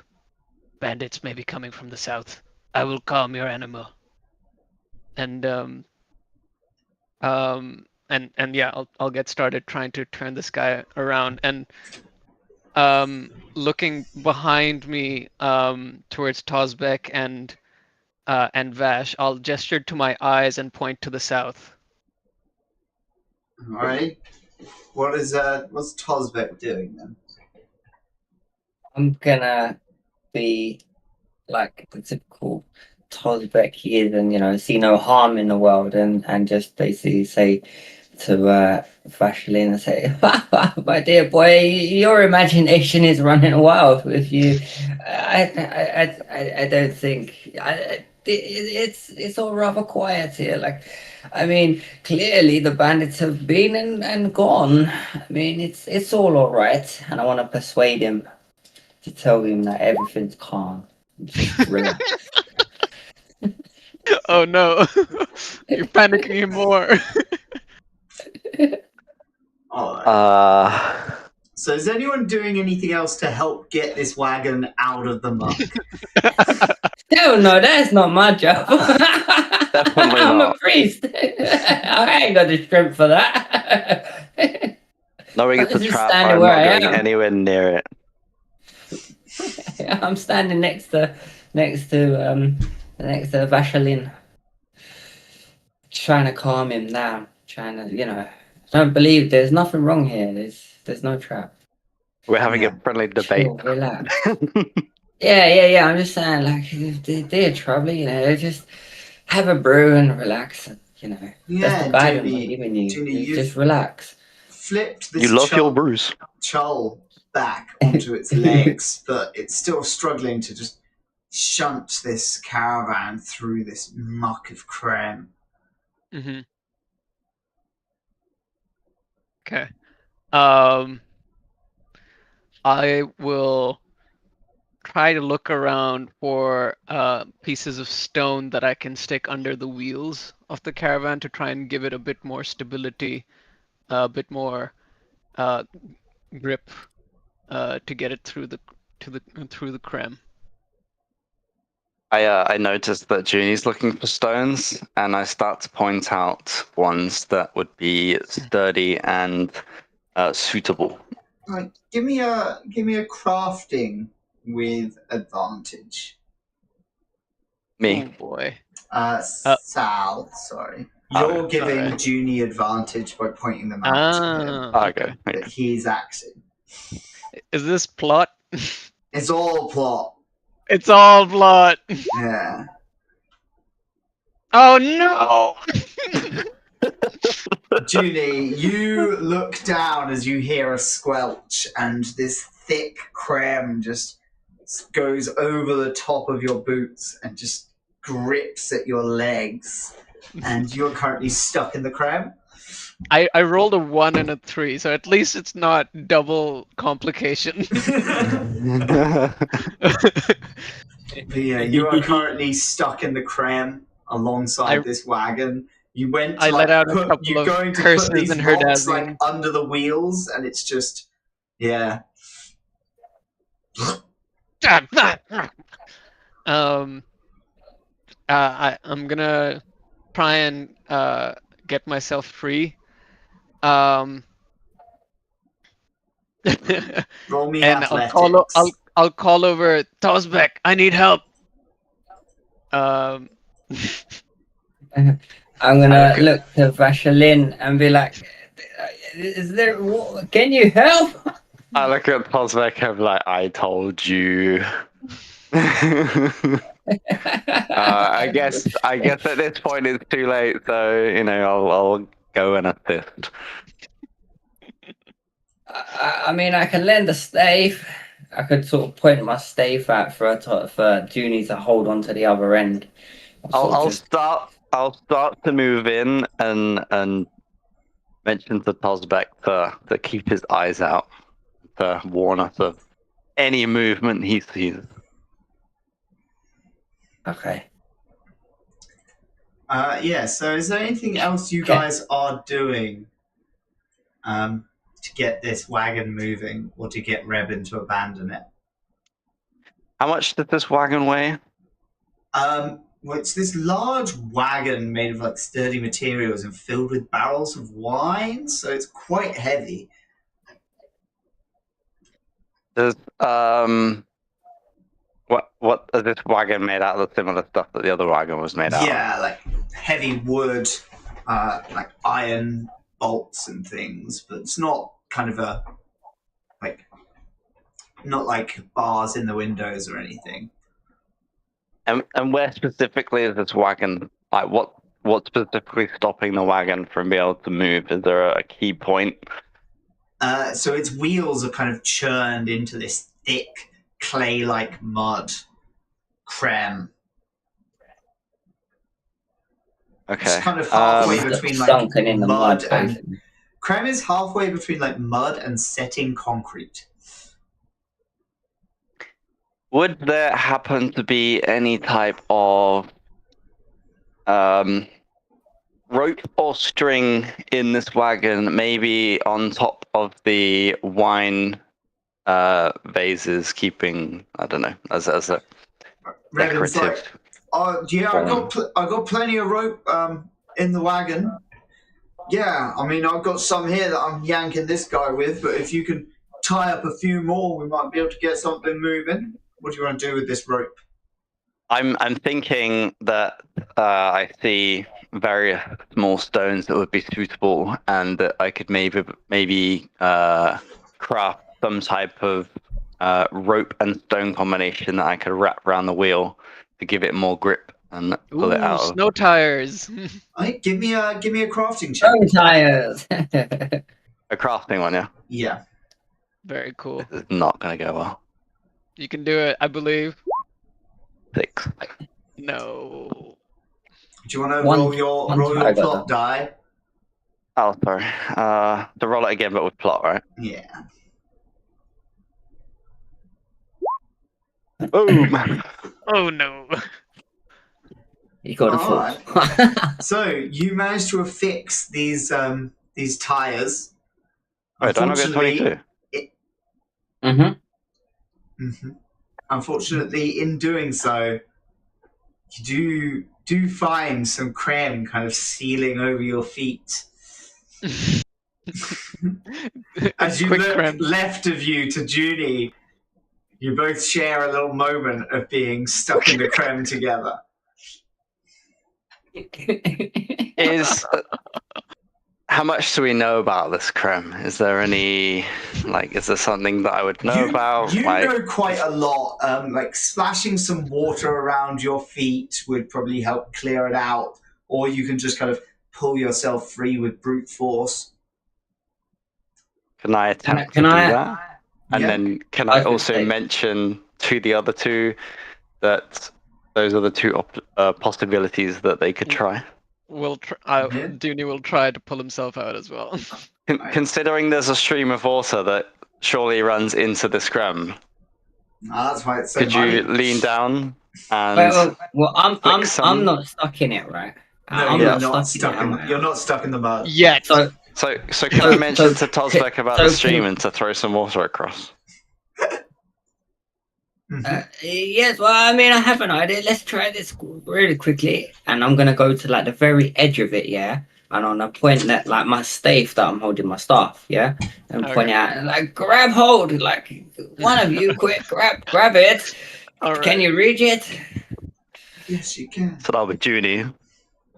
Bandits may be coming from the south. I will calm your animal." And yeah, I'll get started trying to turn this guy around, and looking behind me towards Tosbeck and Vash, I'll gesture to my eyes and point to the south. All right. What's Tosbeck doing then? I'm gonna be like the typical Tosbeck he is, and see no harm in the world, and just basically say to Vashelin and say, "My dear boy, your imagination is running wild with you. I don't think it's all rather quiet here. Like, I mean, clearly the bandits have been and gone. I mean, it's all right, and I want to persuade him to tell him that everything's calm. Just relax. Oh no, you're panicking him more. Alright. So is anyone doing anything else to help get this wagon out of the muck? Hell no, that's not my job. Definitely I'm a not. priest. I ain't got the strength for that. Knowing it's a Just trap, standing I'm where not I going am. anywhere near it. I'm standing next to Vashalin, trying to calm him down. Trying to, don't believe there's nothing wrong here. There's no trap. We're having Yeah. a friendly debate. Chill, relax. Yeah. I'm just saying, like, if they're trouble, just have a brew and relax. That's Yeah, the guidance I'm Junie, giving you. Junie, Just relax. flipped You this love your brews. chull back onto its legs, but it's still struggling to just shunt this caravan through this muck of creme. Mm-hmm. Okay. I will try to look around for pieces of stone that I can stick under the wheels of the caravan to try and give it a bit more stability, a bit more grip to get it through the creme. I noticed that Junie's looking for stones, and I start to point out ones that would be sturdy and suitable. Like, give me a crafting with advantage. Me. Oh boy. Sal, sorry. You're giving sorry. Junie advantage by pointing them out to him Okay. that he's acting. Is this plot? It's all plot. It's all plot. Yeah. Oh no! Junie, you look down as you hear a squelch, and this thick creme just goes over the top of your boots and just grips at your legs. And you're currently stuck in the creme. I rolled a 1 and a 3, so at least it's not double complication. Yeah, you are currently stuck in the creme alongside this wagon. You went to I let out a couple you're of going to curses put these and rocks Herdazian. under the wheels, and it's just, yeah. I'm gonna try and get myself free. Roll me And athletics. I'll call over Tosbeck. I need help. I'm gonna look to Vashalin and be like, "Is there? Can you help?" I look at Posvek and I'm like, I told you. I guess at this point it's too late, so I'll go and assist. I mean, I can lend a stave. I could sort of point my stave out for Junie to hold on to the other end. I'll start to move in and mention to Tosbeck to keep his eyes out, to warn us of any movement he sees. Okay. Yeah, so is there anything else you guys are doing to get this wagon moving, or to get Rebin to abandon it? How much did this wagon weigh? Well, it's this large wagon made of like sturdy materials and filled with barrels of wine, so it's quite heavy. Does what is this wagon made out of? The similar stuff that the other wagon was made out of? Yeah, like heavy wood, like iron bolts and things, but it's not kind of not like bars in the windows or anything. And where specifically is this wagon? Like what's specifically stopping the wagon from being able to move? Is there a key point? So its wheels are kind of churned into this thick clay-like mud creme. Okay. It's kind of halfway It's between like sunken in the mud, and basically. Krem is halfway between like mud and setting concrete. Would there happen to be any type of rope or string in this wagon, maybe on top of the wine vases, keeping, I don't know, as a Revan's like, decorative? yeah, I got plenty of rope in the wagon. Yeah, I mean, I've got some here that I'm yanking this guy with, but if you can tie up a few more, we might be able to get something moving. What do you want to do with this rope? I'm thinking that I see various small stones that would be suitable, and that I could maybe craft some type of rope and stone combination that I could wrap around the wheel to give it more grip and pull it out of. Snow tires. Right, give me a crafting check. Stone tires. A crafting one, yeah. Yeah. Very cool. It's not gonna go well. You can do it, I believe. 6. No. Do you want to One- roll your one tiger. plot die? Oh, sorry. To roll it again, but with plot, right? Yeah. Boom. Oh no. You got a Alright. foot. So you managed to affix these tires. Wait, do I not get 22? Unfortunately, in doing so, you do find some creme kind of sealing over your feet. As you Quick look creme. left of you to Junie, you both share a little moment of being stuck in the creme together. Is how much do we know about this creme? Is there any is there something that I would know about? You know quite a lot. Like splashing some water around your feet would probably help clear it out, or you can just kind of pull yourself free with brute force. Can I attempt to do that? And then can I also mention to the other two that those are the two possibilities that they could try? Dooney will try to pull himself out as well. Considering there's a stream of water that surely runs into the scrum, that's why it's so could muddy. you lean down and? Well, I'm not stuck in it, right? No, I'm you're not stuck in it. You're not stuck in the mud. Yet. So can I mention to Tozbek about the stream and to throw some water across? Yes, well, I mean, I have an idea. Let's try this really quickly. And I'm going to go to the very edge of it, yeah? And I'm going to point at my staff that I'm holding my staff, yeah? And point out, grab hold, one of you, quick, grab it. All right. Can you reach it? Yes, you can. So that'll be Junie.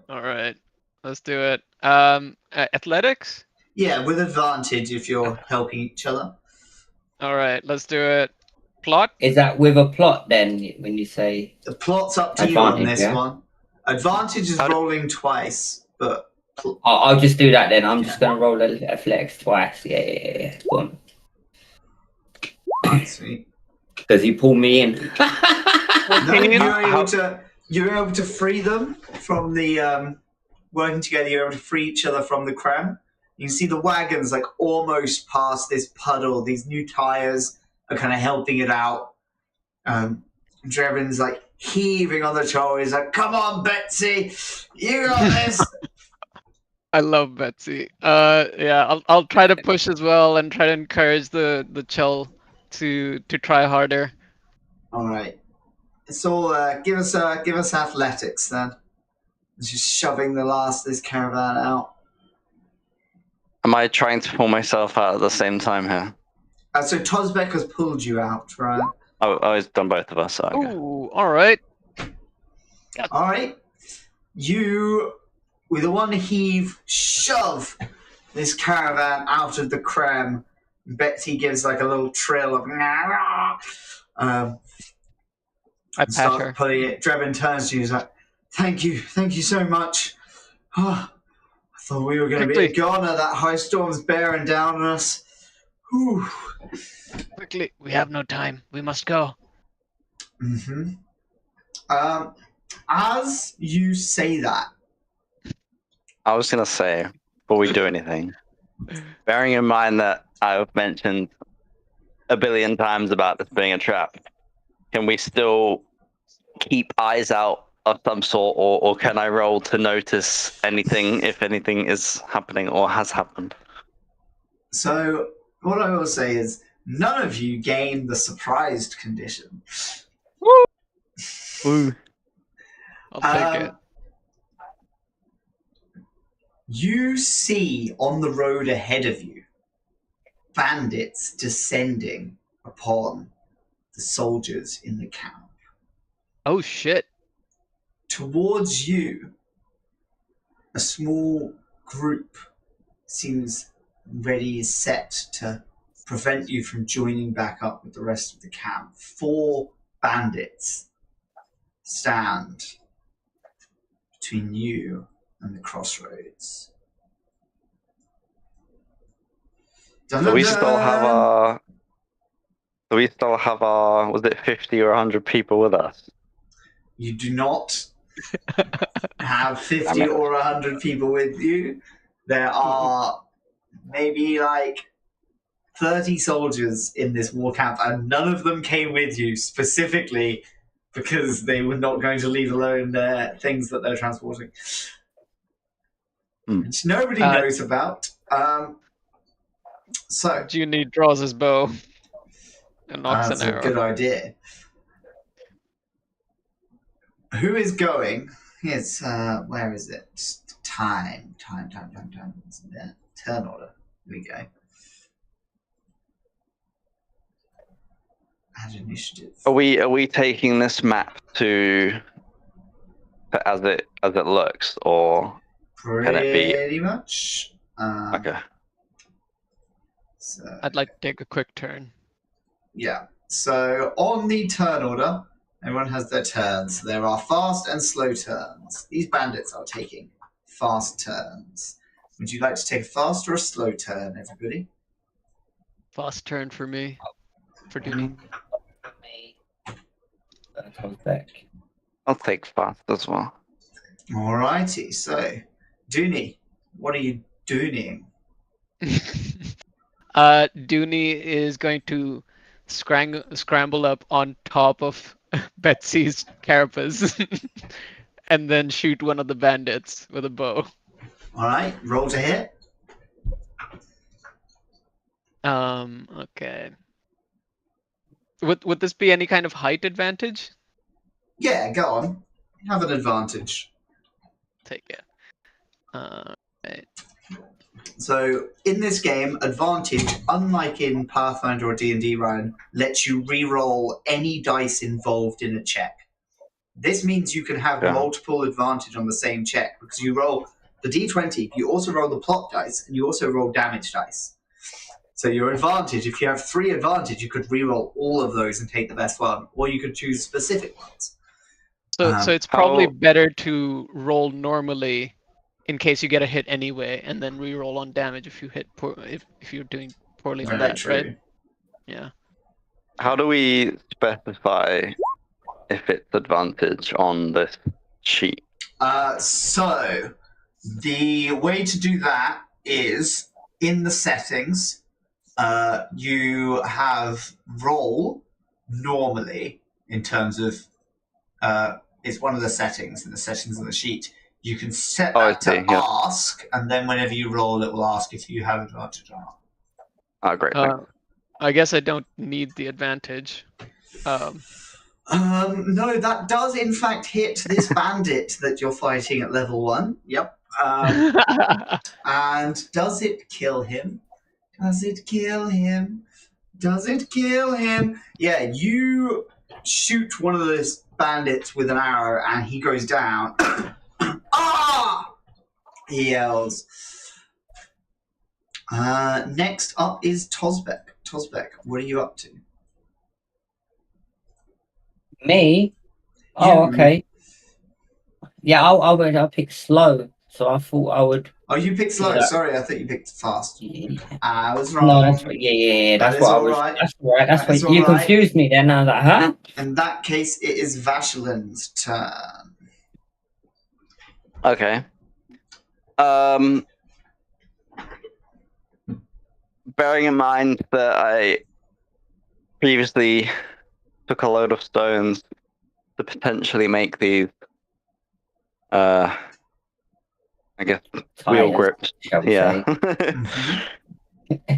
All right, let's do it. Athletics? Yeah, with advantage if you're helping each other. All right, let's do it. Plot? Is that with a plot then, when you say... The plot's up to you on this yeah? one. Advantage is rolling twice, but... I'll just do that then. I'm just going to roll a flex twice. Yeah. Go on. Sweet. Does he pull me in? No, you're able to free them from the... working together, you're able to free each other from the creme. You can see the wagon's almost past this puddle. These new tires are kind of helping it out. Drevin's heaving on the shoulder. He's like, "Come on, Betsy, you got this." I love Betsy. Yeah, I'll try to push as well and try to encourage the Chell to try harder. All right. So give us athletics then. Just shoving the last of this caravan out. Am I trying to pull myself out at the same time here? So Tozbek has pulled you out, right? Oh, it's done both of us. So okay. Ooh, all right. All right. You, with a one heave, shove this caravan out of the creme. Betsy gives a little trill of I pat her. putting it. Drebin turns to you. He's like, Thank you so much. Oh, I thought we were going to be a goner. That high storm's bearing down on us. Whew. Quickly, we have no time. We must go. As you say that, I was gonna say, before we do anything, bearing in mind that I've mentioned a billion times about this being a trap, can we still keep eyes out of some sort, or can I roll to notice anything if anything is happening or has happened? So what I will say is none of you gain the surprised condition. Woo. I'll take it. You see on the road ahead of you bandits descending upon the soldiers in the camp. Oh shit. Towards you, a small group seems ready, set to prevent you from joining back up with the rest of the camp. 4 bandits stand between you and the crossroads. So we still have our. So we still have our. Was it 50 or 100 people with us? You do not have 50 or 100 people with you. There are maybe like 30 soldiers in this war camp, and none of them came with you specifically because they were not going to leave alone their things that they're transporting. Which nobody knows about. So Junie draws his bow and knocks that's an a arrow. good idea. Who is going? It's where is it? Time. Isn't there? Turn order. Here we go. Add initiative. Are we taking this map to as it looks, or can it be Pretty much. okay? So, I'd like to take a quick turn. yeah. So on the turn order, everyone has their turns. There are fast and slow turns. These bandits are taking fast turns. Would you like to take a fast or a slow turn, everybody? Fast turn for me. For Junie. I'll take fast as well. Alrighty. So, Dooney, what are you doing? Dooney is going to scramble up on top of Betsy's carapace and then shoot one of the bandits with a bow. Alright, roll to hit. Okay. Would this be any kind of height advantage? Yeah, go on. You have an advantage. Take it. Right. So in this game, advantage, unlike in Pathfinder or D&D, Ryan, lets you re-roll any dice involved in a check. This means you can have multiple advantage on the same check because you roll the D20, you also roll the plot dice, and you also roll damage dice. So your advantage, if you have 3 advantage, you could re-roll all of those and take the best one, or you could choose specific ones. So it's probably better to roll normally in case you get a hit anyway, and then re-roll on damage if you hit if you're doing poorly on that, true. right? Yeah. How do we specify if it's advantage on this sheet? So the way to do that is in the settings, you have roll normally in terms of it's one of the settings in the settings of the sheet. You can set that to ask, and then whenever you roll, it will ask if you have advantage or not. Oh, great. I guess I don't need the advantage. No, that does in fact hit this bandit that you're fighting at level 1. Yep. And does it kill him? Does it kill him? Does it kill him? Yeah, you shoot one of those bandits with an arrow and he goes down. Ah! He yells. Next up is Tosbek. Tosbek, what are you up to? Me? Oh, okay. Yeah, I'll pick slow. So I thought I would. Oh, you picked slow. Yeah. Sorry, I thought you picked fast. Yeah. I was wrong. No, that's right. Yeah. That's what I was. Right. That's right. That's that what you confused me. Then I was like, huh? In that case, it is Vashelin's turn. Okay. Bearing in mind that I previously took a load of stones to potentially make these, I guess, wheel Tires, grips. shall we Yeah.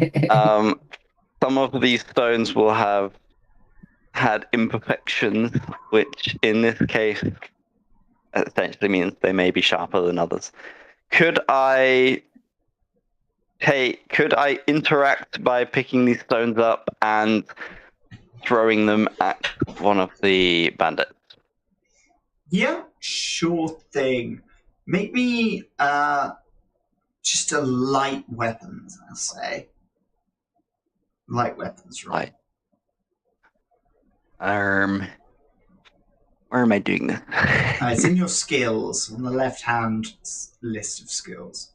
say. Some of these stones will have had imperfections, which in this case essentially means they may be sharper than others. Could I interact by picking these stones up and throwing them at one of the bandits? Yeah, sure thing. Make me just a light weapons, I'll say. Light weapons, right? Where am I doing this? It's in your skills, on the left-hand list of skills.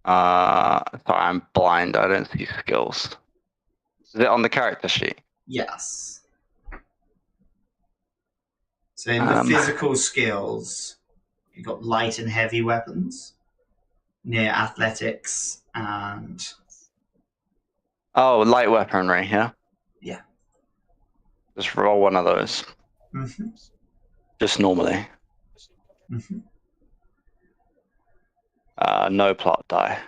Sorry, I'm blind. I don't see skills. Is it on the character sheet? Yes. So in the physical skills, you've got light and heavy weapons, near athletics, and... Oh, light weaponry, yeah? Yeah. Just roll one of those. Mm-hmm. Just normally. Mm-hmm. No plot die.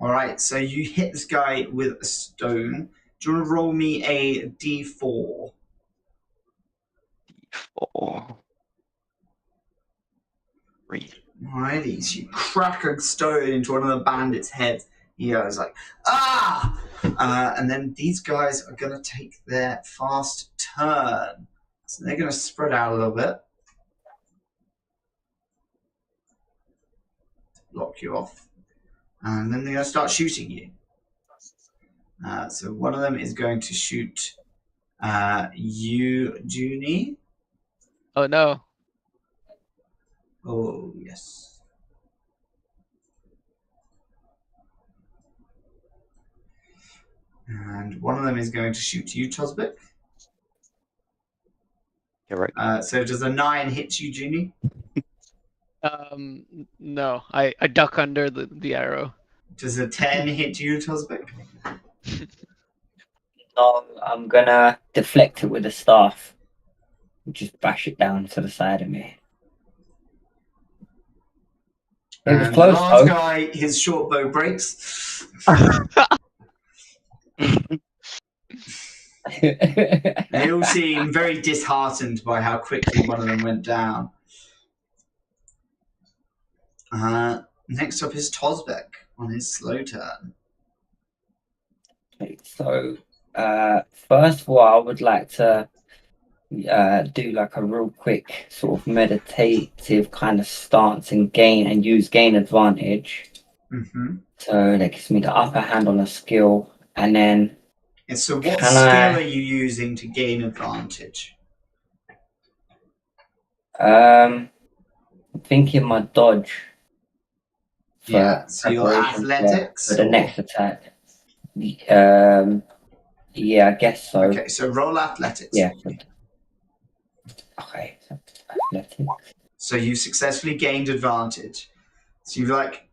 Alright, so you hit this guy with a stone. Do you want to roll me a d4? D4. 3. Alrighty, so you crack a stone into one of the bandits' heads. He goes like, ah! And then these guys are going to take their fast turn. So they're going to spread out a little bit. Block you off. And then they're going to start shooting you. So one of them is going to shoot you, Junie. Oh no. Oh, yes. And one of them is going to shoot you, Tosbek. You're right. So does a 9 hit you, Junie? No. I duck under the arrow. Does a 10 hit you, Tosbek? No, I'm gonna deflect it with a staff. Just bash it down to the side of me. It was And close, the last though. guy, his short bow breaks. They all seem very disheartened by how quickly one of them went down. Next up is Tosbek on his slow turn. So, first of all, I would like to do like a real quick sort of meditative kind of stance and use gain advantage. Mm-hmm. So that gives me the upper hand on a skill, and then. And so, what skill are you using to gain advantage? I'm thinking my dodge. Yeah, so your athletics for the next attack. Yeah, I guess so. Okay, so roll athletics. Yeah. Okay, so athletics. So you successfully gained advantage. So you've like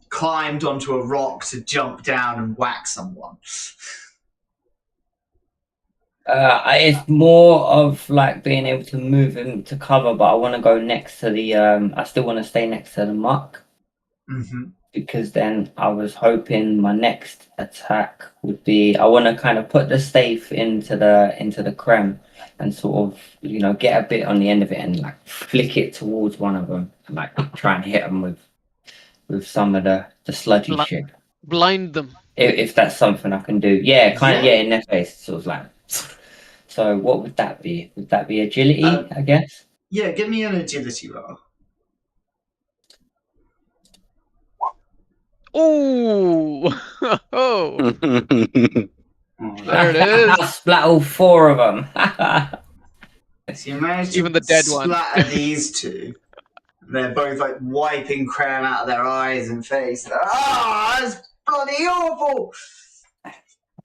climbed onto a rock to jump down and whack someone. It's more of like being able to move into cover, but I want to go next to the. I still want to stay next to the muck. Mm-hmm. Because then I was hoping my next attack would be I want to kind of put the stave into the creme and sort of get a bit on the end of it and like flick it towards one of them and like try and hit them with some of the sludgy shit. Blind them. If that's something I can do, in their face, sort of like. So what would that be? Would that be agility? I guess. Yeah, give me an agility roll. Oh, oh! There it I is. splat all 4 of them. So you managed to Even the dead one. splatter these two. They're both like wiping creme out of their eyes and face. That's bloody awful!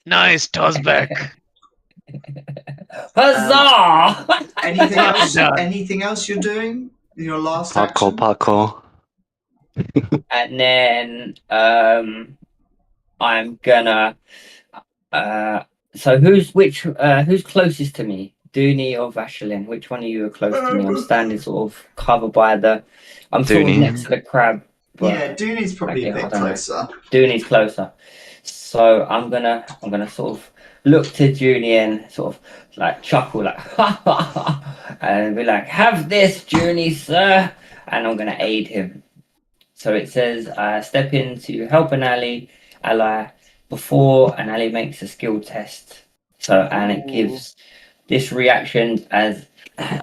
Nice, Tozbek. Huzzah! Anything Well else? done. Anything else you're doing in your last Parkour, action? parkour. And then I'm gonna. So who's closest to me? Dooney or Vashelin? Which one of you are close to me? I'm standing sort of covered by the. I'm sort of Dooney. next to the crab. But Yeah, Dooney's probably a I bit don't know. closer. Dooney's closer. So I'm gonna sort of look to Junie and sort of like chuckle like ha ha ha and be like, have this, Junie, sir, and I'm gonna aid him. So it says step in to help an ally before an ally makes a skill test. So and it gives this reaction as an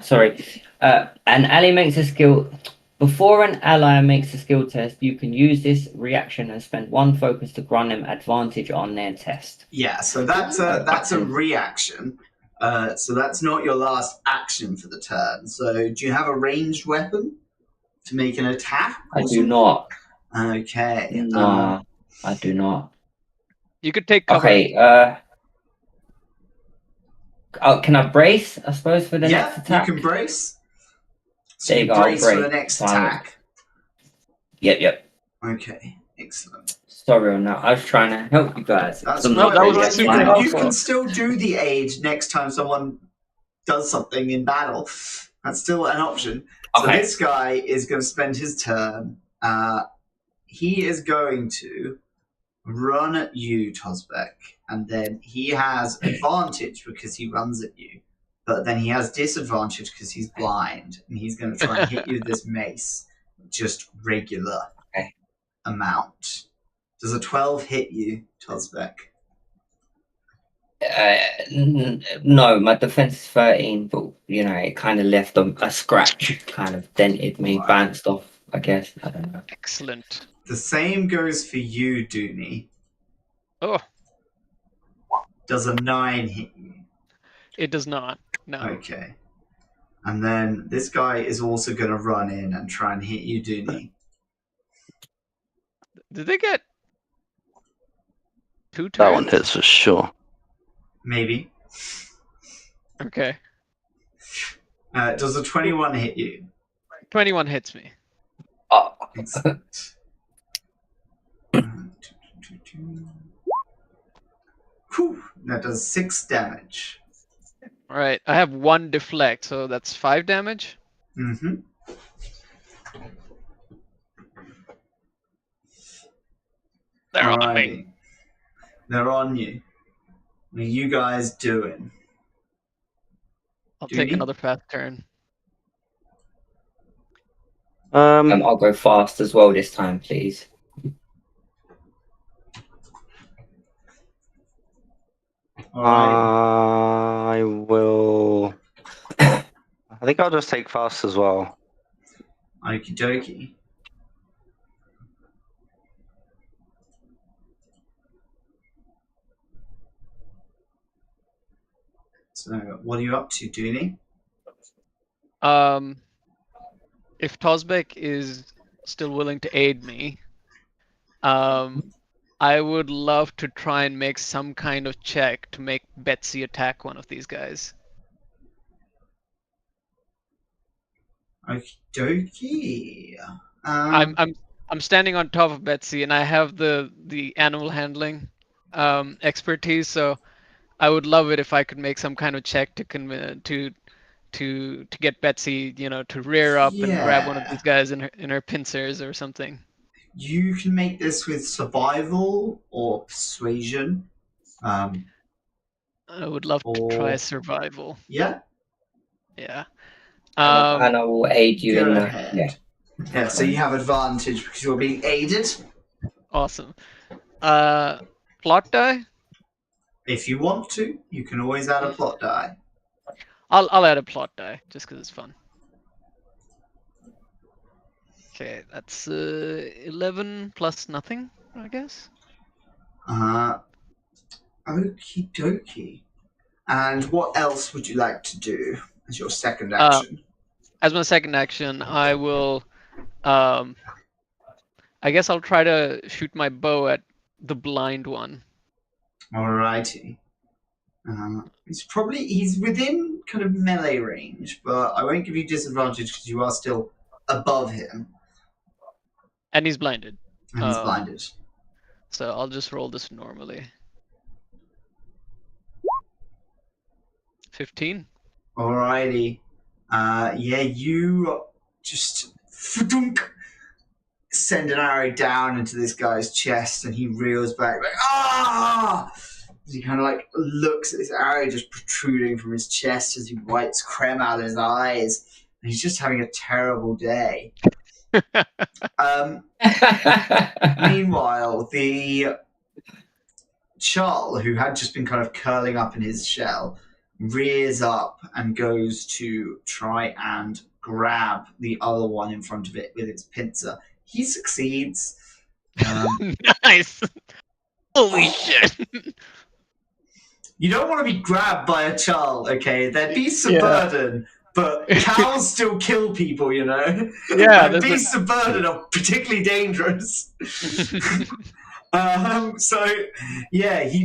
ally makes a skill before an ally makes a skill test, you can use this reaction and spend 1 focus to grant them advantage on their test. Yeah, so that's a reaction. So that's not your last action for the turn. So do you have a ranged weapon to make an attack? I do not. Okay. No, I do not. You could take cover. Okay. Can I brace? I suppose for the next Yeah, attack. you can brace. So There you you go. brace for the Brace. next Fine. attack. Yep. Okay, excellent. Sorry on that. I was trying to help you guys. That's No, that was right. super You helpful. can still do the aid next time someone does something in battle. That's still an option. So Okay. this guy is going to spend his turn. He is going to run at you, Tozbek, and then he has advantage because he runs at you. But then he has disadvantage because he's blind, and he's going to try and hit you with this mace, just regular amount. Does a 12 hit you, Tozbek? No, my defense is 13, but it kind of left a scratch, kind of dented me, bounced off. I guess I don't know. Excellent. The same goes for you, Dooney. Oh, Does a 9 hit you? it does not. No. Okay. And then this guy is also going to run in and try and hit you, Dooney. Did they get 2 turns? That one hits for sure. Maybe. Okay. Does a 21 hit you? 21 hits me. Excellent. Whew, that does 6 damage. All right. I have 1 deflect, so that's 5 damage. Mm-hmm. They're on Alrighty. me. They're on you. What are you guys doing? I'll take Judy? another fast turn. I'll go fast as well this time, please. Alright. I will. I think I'll just take fast as well. Okie dokie. So, what are you up to, Dooney? If Tozbek is still willing to aid me, I would love to try and make some kind of check to make Betsy attack one of these guys. Okie dokie. I'm standing on top of Betsy, and I have the animal handling expertise, so I would love it if I could make some kind of check to get Betsy, to rear up and grab one of these guys in her pincers or something. You can make this with survival or persuasion. I would love to try survival. Yeah. Yeah. And I will aid you Go in ahead. that. Yeah, so you have advantage because you're being aided. Awesome. Plot die? If you want to, you can always add a plot die. I'll add a plot die just because it's fun. Okay, that's 11 plus nothing, I guess. Okie dokie. And what else would you like to do as your second action? As my second action, I will. I guess I'll try to shoot my bow at the blind one. Alrighty. He's within kind of melee range, but I won't give you disadvantage because you are still above him. And he's blinded. And he's blinded. So I'll just roll this normally. 15. Alrighty. You just send an arrow down into this guy's chest, and he reels back like ah! He kind of like looks at this arrow just protruding from his chest as he wipes creme out of his eyes, and he's just having a terrible day. Meanwhile, the Charl, who had just been kind of curling up in his shell, rears up and goes to try and grab the other one in front of it with its pincer. He succeeds. Nice. Holy shit. You don't want to be grabbed by a Charl, okay? They're beasts of burden, but cows still kill people, you know? Yeah. And beasts of burden are particularly dangerous. He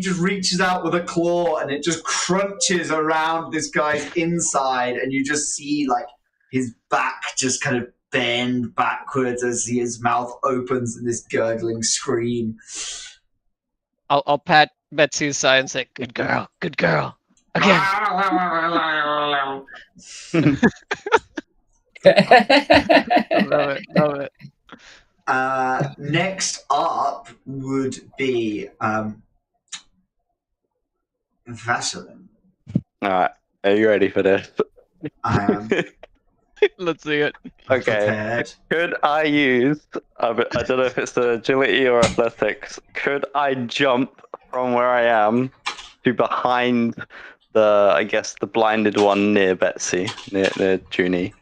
just reaches out with a claw and it just crunches around this guy's inside, and you just see like his back just kind of bend backwards as his mouth opens in this gurgling scream. I'll pat Betsy's side and say, good girl, again. Love it. Next up would be Vaseline. Alright, are you ready for this? I am. Let's see it. Okay. Prepared. Could I use, I don't know if it's the agility or athletics, could I jump from where I am to behind the blinded one near Betsy, near Junie?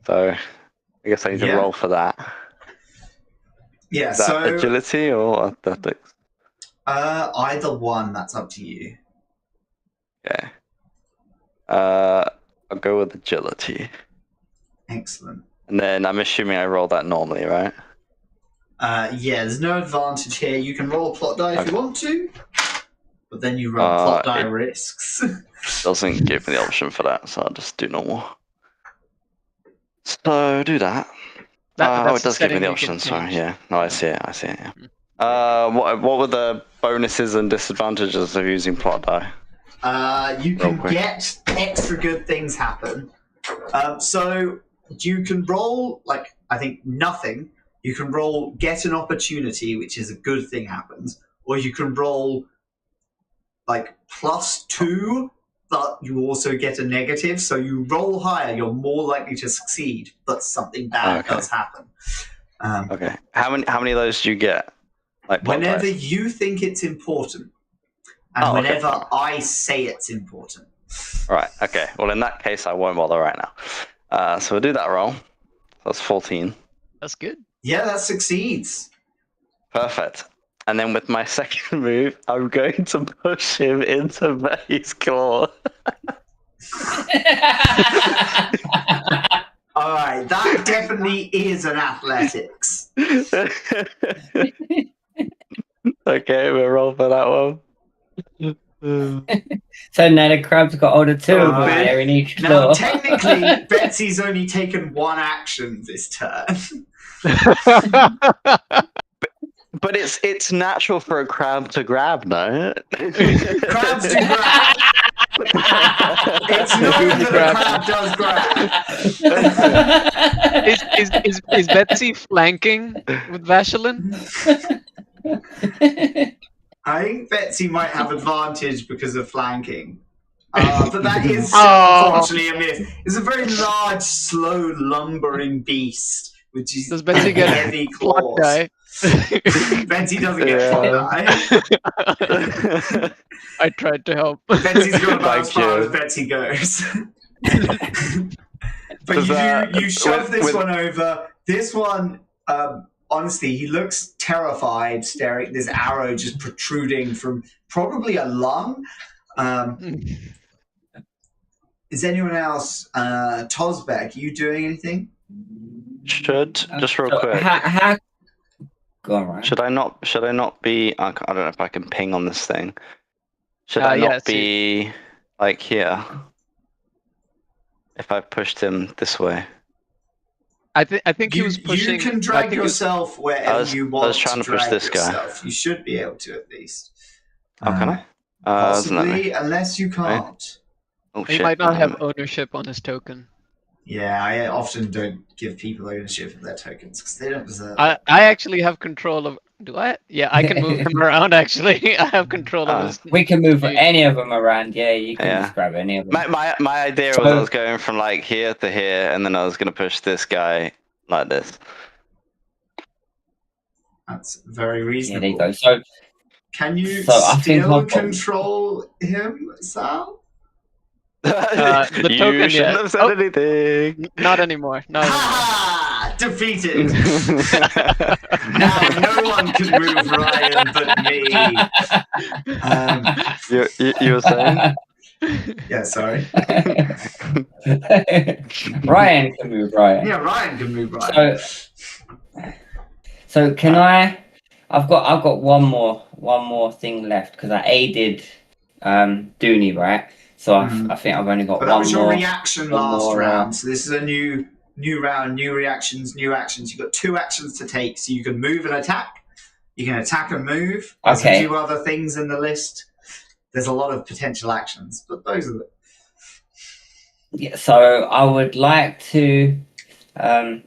So, I guess I need to roll for that. Yeah, Is that agility or athletics? Either one, that's up to you. Okay. I'll go with agility. Excellent. And then I'm assuming I roll that normally, right? There's no advantage here. You can roll a plot die if you want to, but then you roll plot die risks. Doesn't give me the option for that, so I'll just do normal. So do that. It does give me the option. Sorry, yeah. No, I see it. Yeah. What were the bonuses and disadvantages of using plot die? You can get extra good things happen. So you can roll, I think nothing. You can roll get an opportunity, which is a good thing happens. Or you can roll, +2, but you also get a negative. So you roll higher, you're more likely to succeed, but something bad does happen. Okay. How many of those do you get? Whenever you think it's important. And whenever I say it's important. Right, okay. Well, in that case, I won't bother right now. So we'll do that roll. That's 14. That's good. Yeah, that succeeds. Perfect. And then with my second move, I'm going to push him into May's claw. Alright, that definitely is an athletics. Okay, we'll roll for that one. So now the crab's got all the two of them there in each claw. Now, technically, Betsy's only taken one action this turn. But it's natural for a crab to grab, no? Crabs do grab. It's known that a crab does grab. Is Betsy flanking with Vaseline? I think Betsy might have advantage because of flanking. But that is unfortunately a miss. It's a very large, slow, lumbering beast with Does Betsy get heavy claws. Die? Betsy doesn't get plot die. I tried to help. Betsy's gone about as far as Betsy goes. But you shove this one over. This one, honestly, he looks terrified, staring at this arrow just protruding from probably a lung. Is anyone else, Tosbeck, you doing anything? Should, just real quick. Go on, Ryan. Should I not be? I don't know if I can ping on this thing. Should I yeah, not be like here? If I pushed him this way. I think he was pushing. You can drag yourself wherever you want. I was trying to push this yourself. You should be able to at least. Oh, can I? Possibly, unless you can't. Right. Oh, He shit. might not have ownership on his token. Yeah, I often don't give people ownership of their tokens because they don't deserve I it. actually have control of. Do I? Yeah, I can move him around. Actually, I have control of his. We can move any of them around. Yeah, you can just grab any of them. My idea was I was going from like here to here, and then I was going to push this guy like this. That's very reasonable. Yeah, there you go. So, can you I think still control him, Sal? The you token, shouldn't have said anything. Not anymore. No. Ha! Defeated. Now no one can move Ryan but me. You were saying? Yeah, sorry. Ryan can move Ryan. Yeah, Ryan can move Ryan. So can I? I've got one more thing left because I aided Dooney, right? So I think I've only got one more. That was your reaction last round. So this is a new round, new reactions, new actions. You've got 2 actions to take. So you can move and attack. You can attack and move. There's a few other things in the list. There's a lot of potential actions, but those are the... Yeah, so I would like to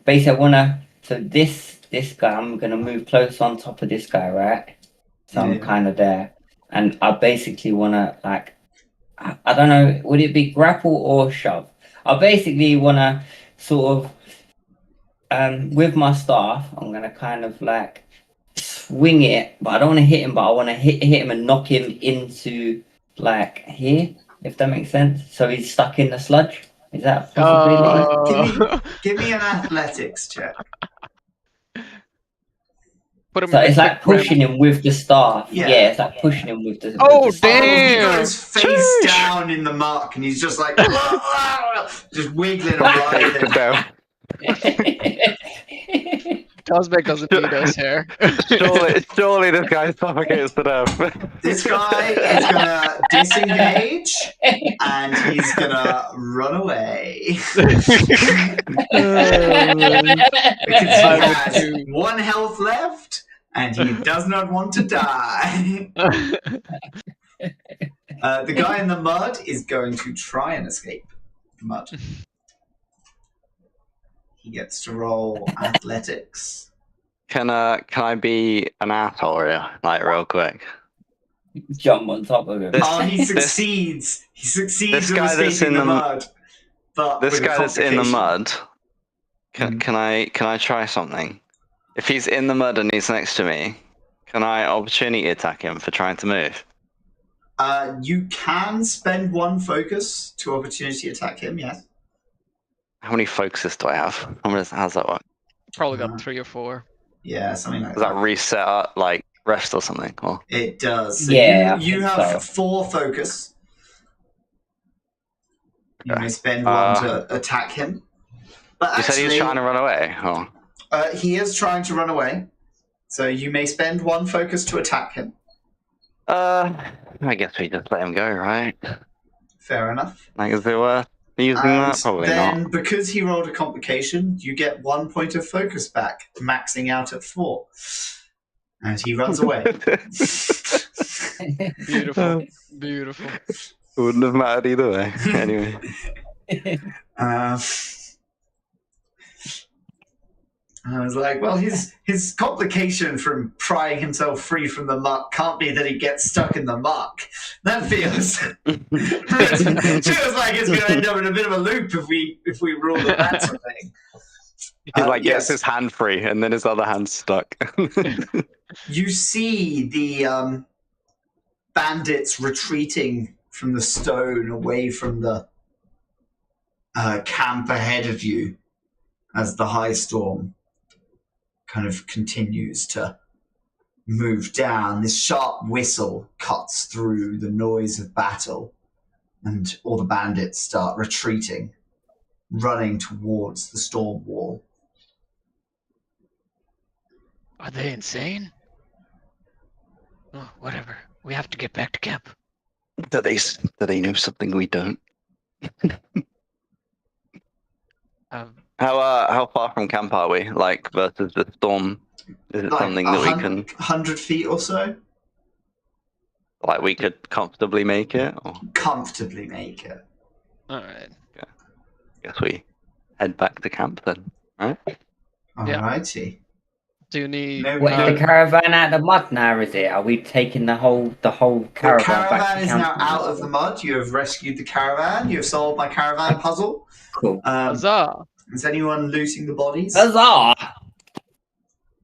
basically I wanna this guy, I'm gonna move close on top of this guy, right? So I'm kinda there. And I basically wanna I don't know, would it be grapple or shove? I basically wanna sort of with my staff, I'm gonna kind of swing it, but I don't want to hit him, but I want to hit him and knock him into here, if that makes sense. So he's stuck in the sludge. Is that a possibility? Give me an athletics check. So it's like pushing him with the staff. Yeah, it's like pushing him with the. Oh, with the damn! He goes face down in the muck, and he's just like just wiggling around. Cosmic doesn't need us here. surely this guy suffocates to death. This guy is gonna disengage and he's gonna run away. Because he has 1 health left and he does not want to die. The guy in the mud is going to try and escape the mud. He gets to roll athletics. Can I be an asshole here, real quick? Jump on top of him. He succeeds. He succeeds in escaping the mud. But this guy that's in the mud. Can I try something? If he's in the mud and he's next to me, can I opportunity attack him for trying to move? You can spend 1 focus to opportunity attack him. Yes. How many focuses do I have? How's that work? Probably got 3 or 4. Yeah, something like that. Does that reset up, rest or something? Or? It does. So yeah. You have 4 focus. You may spend 1 to attack him. But you said he was trying to run away? Oh. He is trying to run away. So you may spend 1 focus to attack him. I guess we just let him go, right? Fair enough. Is it worth using that? Probably then, not. Because he rolled a complication, you get 1 point of focus back, maxing out at 4. And he runs away. Beautiful. Beautiful. Wouldn't have mattered either way. Anyway. I was like, well, his complication from prying himself free from the muck can't be that he gets stuck in the muck. That feels like it's going to end up in a bit of a loop if we rule that that's a thing. He gets his hand free and then his other hand's stuck. You see the bandits retreating from the stone away from the camp ahead of you as the high storm kind of continues to move down. This sharp whistle cuts through the noise of battle, and all the bandits start retreating, running towards the storm wall. Are they insane? Oh, whatever. We have to get back to camp. Do they know something we don't? How far from camp are we? Like versus the storm? Is it Like something that we can 100 feet or so? like we could comfortably make it? Or Comfortably make it. All right. guess we head back to camp then, right? Yeah. Alrighty. Do you need? No, What is no, the caravan out of the mud now? Is it? Are we taking the whole the caravan back caravan to is camp? now out of the mud. You have rescued the caravan. You have solved my caravan puzzle. Cool. Huzzah! Is anyone looting the bodies? Huzzah!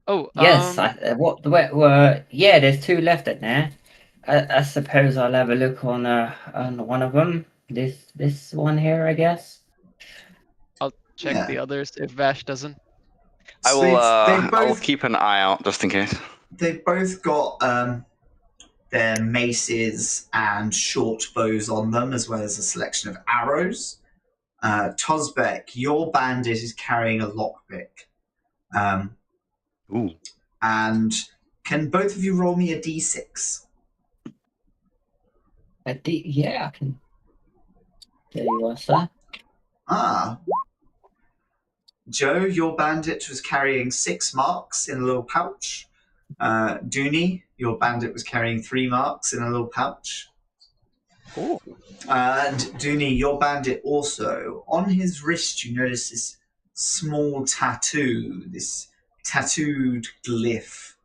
Oh, Yes. Yeah, there's 2 left in there. I suppose I'll have a look on one of them. This one here, I guess. I'll check Yeah. the others if Vash doesn't. I So will. they've I will both keep an eye out just in case. they've both got their maces and short bows on them, as well as a selection of arrows. Tosbek, your bandit is carrying a lockpick. Ooh. And can both of you roll me a d6? Yeah, I can tell you what's that. Joe, your bandit was carrying 6 marks in a little pouch. Dooney, your bandit was carrying 3 marks in a little pouch. Oh. And Dooney, your bandit also, on his wrist, you notice this small tattoo, this tattooed glyph.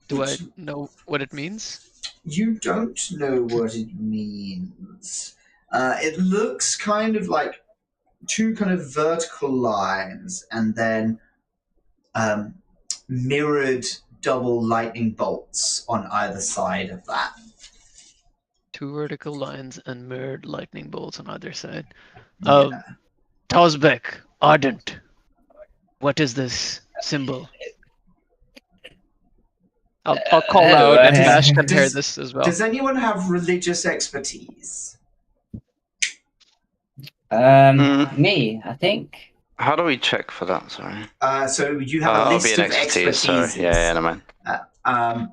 Do I know what it means? You don't know what it means. It looks kind of like 2 kind of vertical lines and then mirrored double lightning bolts on either side of that. 2 vertical lines and mirrored lightning bolts on either side. Yeah. Tosbek, Ardent. What is this symbol? I'll call out and Vash can hear this as well. Does anyone have religious expertise? Me, I think. How do we check for that? Sorry. So you have a list be an of expertise. Sorry. expertises. Yeah, never mind.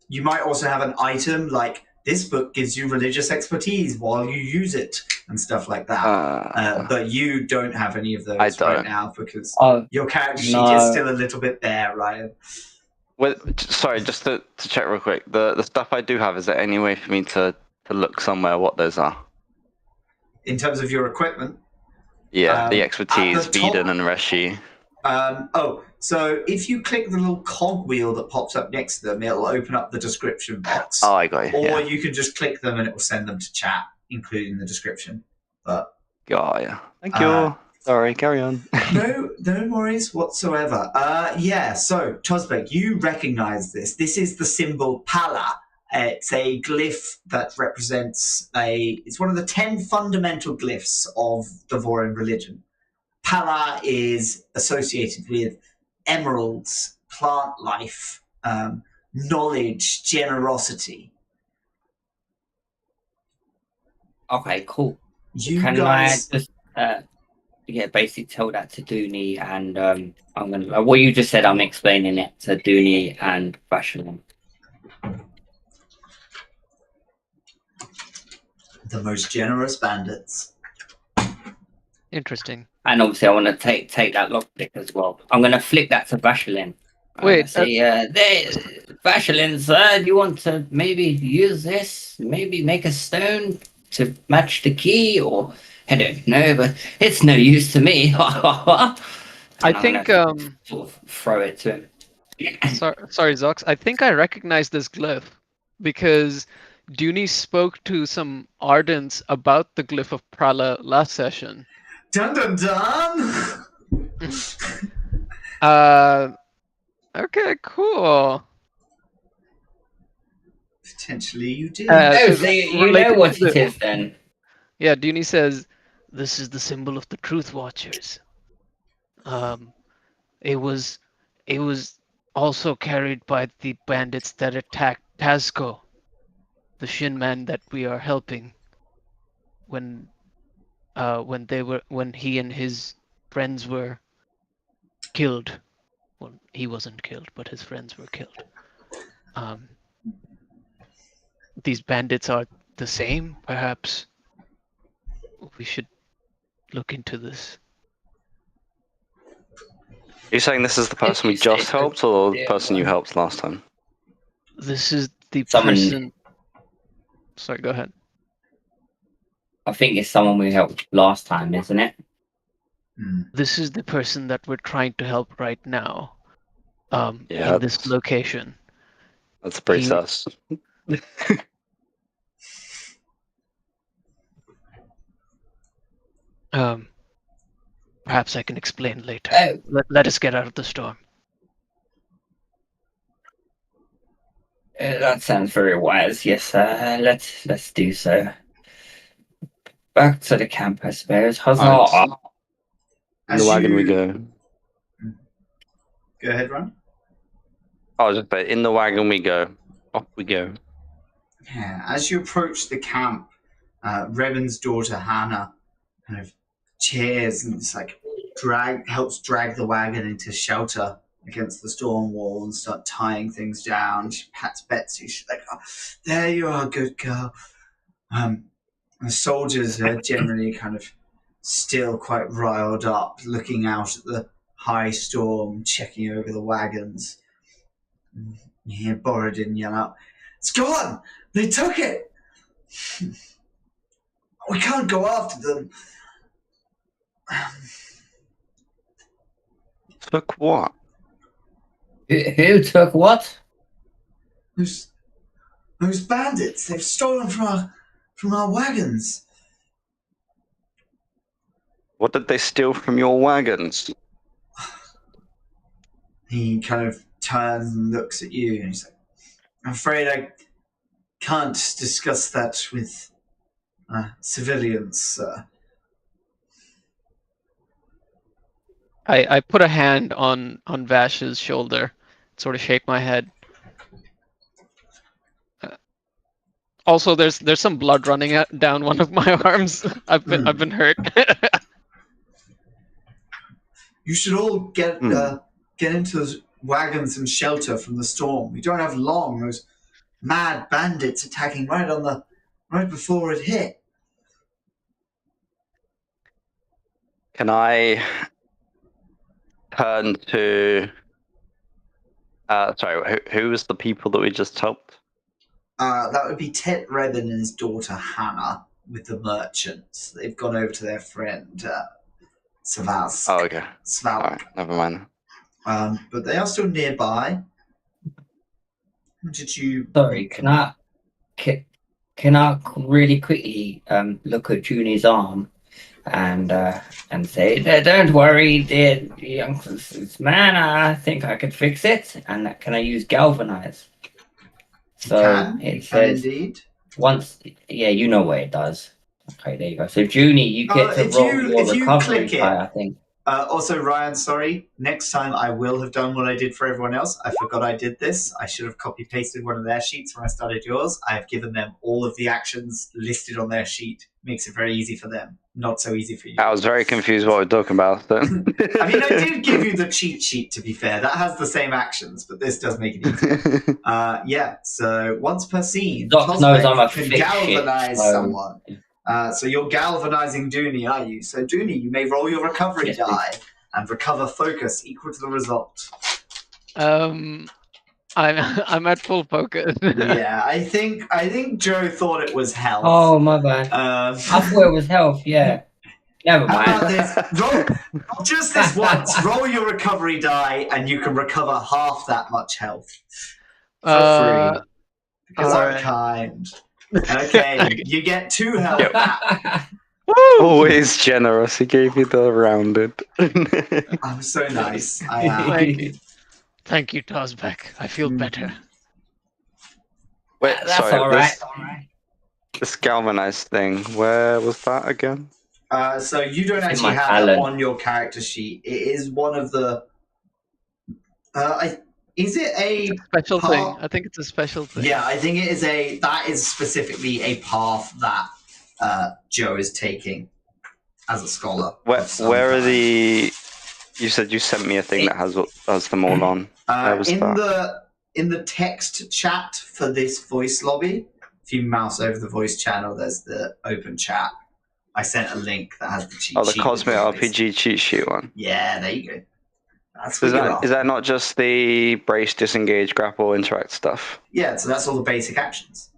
You might also have an item like this book gives you religious expertise while you use it and stuff like that. But you don't have any of those right now because your character sheet is still a little bit bare, Ryan. Sorry, just to check real quick. The stuff I do have, is there any way for me to look somewhere what those are? In terms of your equipment? Yeah, the expertise, Veden and Reshi. So if you click the little cog wheel that pops up next to them, it'll open up the description box. Oh, I got you. Or you can just click them and it will send them to chat, including the description. But yeah. Thank you. Sorry, carry on. No worries whatsoever. So Tosbek, you recognize this. This is the symbol Pala. It's a glyph that represents it's one of the 10 fundamental glyphs of the Vorin religion. Pala is associated with emeralds, plant life, knowledge, generosity. Okay, cool. Can I just basically tell that to Dooney and I'm gonna what you just said. I'm explaining it to Dooney and Vashalin. The most generous bandits. Interesting. And obviously, I want to take that lockpick as well. I'm going to flick that to Vashalin. Wait. Vashalin, sir, do you want to maybe use this? Maybe make a stone to match the key? Or I don't know, but it's no use to me. I think sort of throw it to him. Sorry, Zox. I think I recognize this glyph because Dooney spoke to some Ardents about the glyph of Prala last session. Dun dun dun! Okay, cool. Potentially you did. So you know what it is then. Yeah, Dooney says, this is the symbol of the Truth Watchers. It was also carried by the bandits that attacked Tazko, the Shin man that we are helping. When he and his friends were killed. Well, he wasn't killed, but his friends were killed. These bandits are the same, perhaps. We should look into this. Are you saying this is the person we you say just so, helped, or the yeah, person you well. helped last time? This is the Someone- person. Sorry, go ahead. I think it's someone we helped last time, isn't it? This is the person that we're trying to help right now. Yeah, In this location. That's pretty He- sus. Perhaps I can explain later. Oh. Let us get out of the storm. That sounds very wise. Yes, let's do so. Back to the camp, I suppose. Huzzah! Alright. In As the wagon we you- go. Go ahead, Ron. Oh, just but in the wagon we go. Off we go. Yeah, as you approach the camp, Revan's daughter Hannah kind of cheers and it's like helps drag the wagon into shelter against the storm wall and start tying things down. She pats Betsy. She's like, "Oh, there you are, good girl." The soldiers are generally kind of still quite riled up, looking out at the high storm, checking over the wagons. You hear Borodin yell out, "It's gone! They took it! We can't go after them." Took what? Who took what? Those bandits, they've stolen from our wagons. What did they steal from your wagons? He kind of turns and looks at you and he's like, "I'm afraid I can't discuss that with civilians, sir." I put a hand on Vash's shoulder, sort of shake my head. Also, there's some blood running down one of my arms. I've been hurt. You should all get into those wagons and shelter from the storm. We don't have long. Those mad bandits attacking right before it hit. Can I turn to... sorry, who was the people that we just helped? That would be Tet Revan and his daughter Hannah with the merchants. They've gone over to their friend Savaz. Oh, okay. Svalk. Alright, never mind. But they are still nearby. Did you... Sorry, can I really quickly look at Junie's arm and say, "Don't worry, dear youngsters, man. I think I could fix it." And can I use galvanize? So it says indeed. once. Yeah, you know what it does. Okay, there you go. So Junie, you get to roll your recovery die, I think. Also, Ryan, sorry. Next time I will have done what I did for everyone else. I forgot I did this. I should have copy-pasted one of their sheets when I started yours. I have given them all of the actions listed on their sheet. Makes it very easy for them. Not so easy for you. I was very confused what we're talking about. Then. I mean, I did give you the cheat sheet, to be fair. That has the same actions, but this does make it easy. Yeah, so once per scene, Doc knows I'm a can thick galvanize shit, so- someone. So you're galvanizing Dooney, are you? So Dooney, you may roll your recovery Yes, die and recover focus equal to the result. I'm at full focus. Yeah, I think Joe thought it was health. Oh, my bad. I thought it was health, yeah. Never How about mind. this? Roll just this once. Roll your recovery die, and you can recover half that much health for free. Because I'm alright. kind. Okay, you get 2 health Yep. back. Always generous. He gave you the rounded. I'm so nice. I am. Thank you. Thank you, Tozbek. I feel better. Wait, That's sorry. alright. This galvanized thing. Where was that again? So you don't It's in actually my have that talent. on your character sheet. It is one of the. Is it a Special part- thing. I think it's a special thing. Yeah, I think it is a. That is specifically a path that Joe is taking as a scholar. of some Where are kind. the You said you sent me a thing that has them all on. In the text chat for this voice lobby, if you mouse over the voice channel, there's the open chat. I sent a link that has the cheat sheet. Oh, the Cosmic RPG cheat sheet one. Yeah, there you go. That's is that not just the brace, disengage, grapple, interact stuff? Yeah, so that's all the basic actions.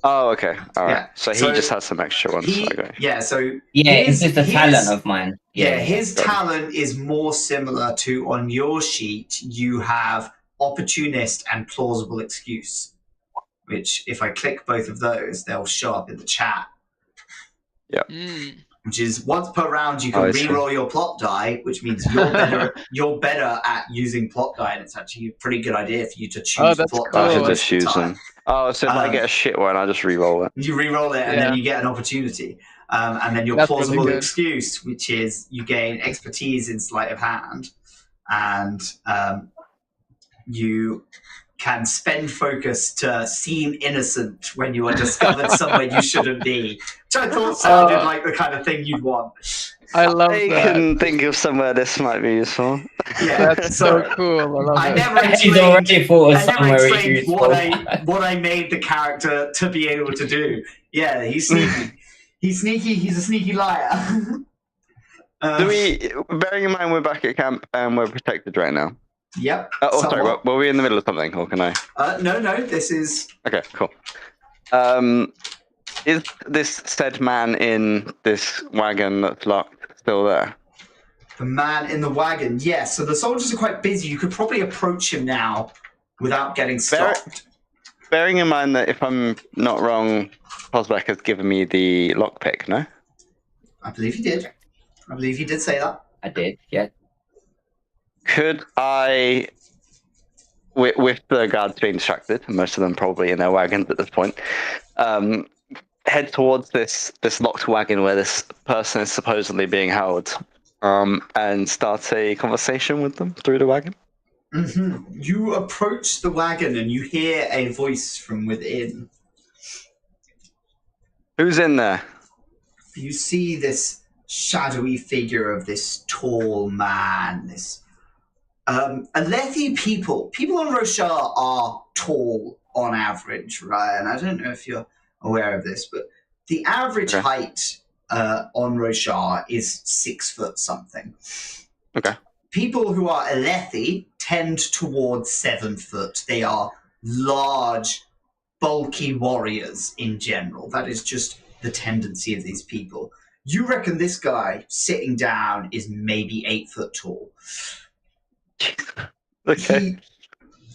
Oh, okay. All right. Yeah. So he just has some extra ones. Okay. Yeah, so... it's just a talent of mine. His talent is more similar to, on your sheet, you have opportunist and plausible excuse, which if I click both of those, they'll show up in the chat. Yeah. Which is once per round you can re-roll your plot die, which means you're better at using plot die, and it's actually a pretty good idea for you to choose plot die. I should just use them. Oh, so if I get a shit one, I just re-roll it. You re-roll it, and then you get an opportunity. And then your plausible excuse, which is you gain expertise in sleight of hand, and you can spend focus to seem innocent when you are discovered somewhere you shouldn't be. Which I thought sounded like the kind of thing you'd want. I love that. I can think of somewhere this might be useful. Yeah, that's so cool. I never explained what I made the character to be able to do. Yeah, he's sneaky. He's sneaky. He's a sneaky liar. Bearing in mind we're back at camp and we're protected right now. Yep. Sorry, were we in the middle of something, or can I? No, this is... Okay, cool. Is this said man in this wagon that's locked still there? The man in the wagon, yes. So the soldiers are quite busy. You could probably approach him now without getting stopped. Bearing in mind that if I'm not wrong, Posbeck has given me the lockpick, no? I believe he did. I believe he did say that. I did, yeah. Could I, with the guards being distracted, most of them probably in their wagons at this point, head towards this locked wagon where this person is supposedly being held, and start a conversation with them through the wagon? Mm-hmm. You approach the wagon and you hear a voice from within. Who's in there? You see this shadowy figure of this tall man, this... Alethi people on Roshar are tall on average, Ryan. I don't know if you're aware of this, but the average height on Roshar is 6 foot something. Okay. People who are Alethi tend towards 7 foot. They are large, bulky warriors in general. That is just the tendency of these people. You reckon this guy sitting down is maybe 8 foot tall. Okay.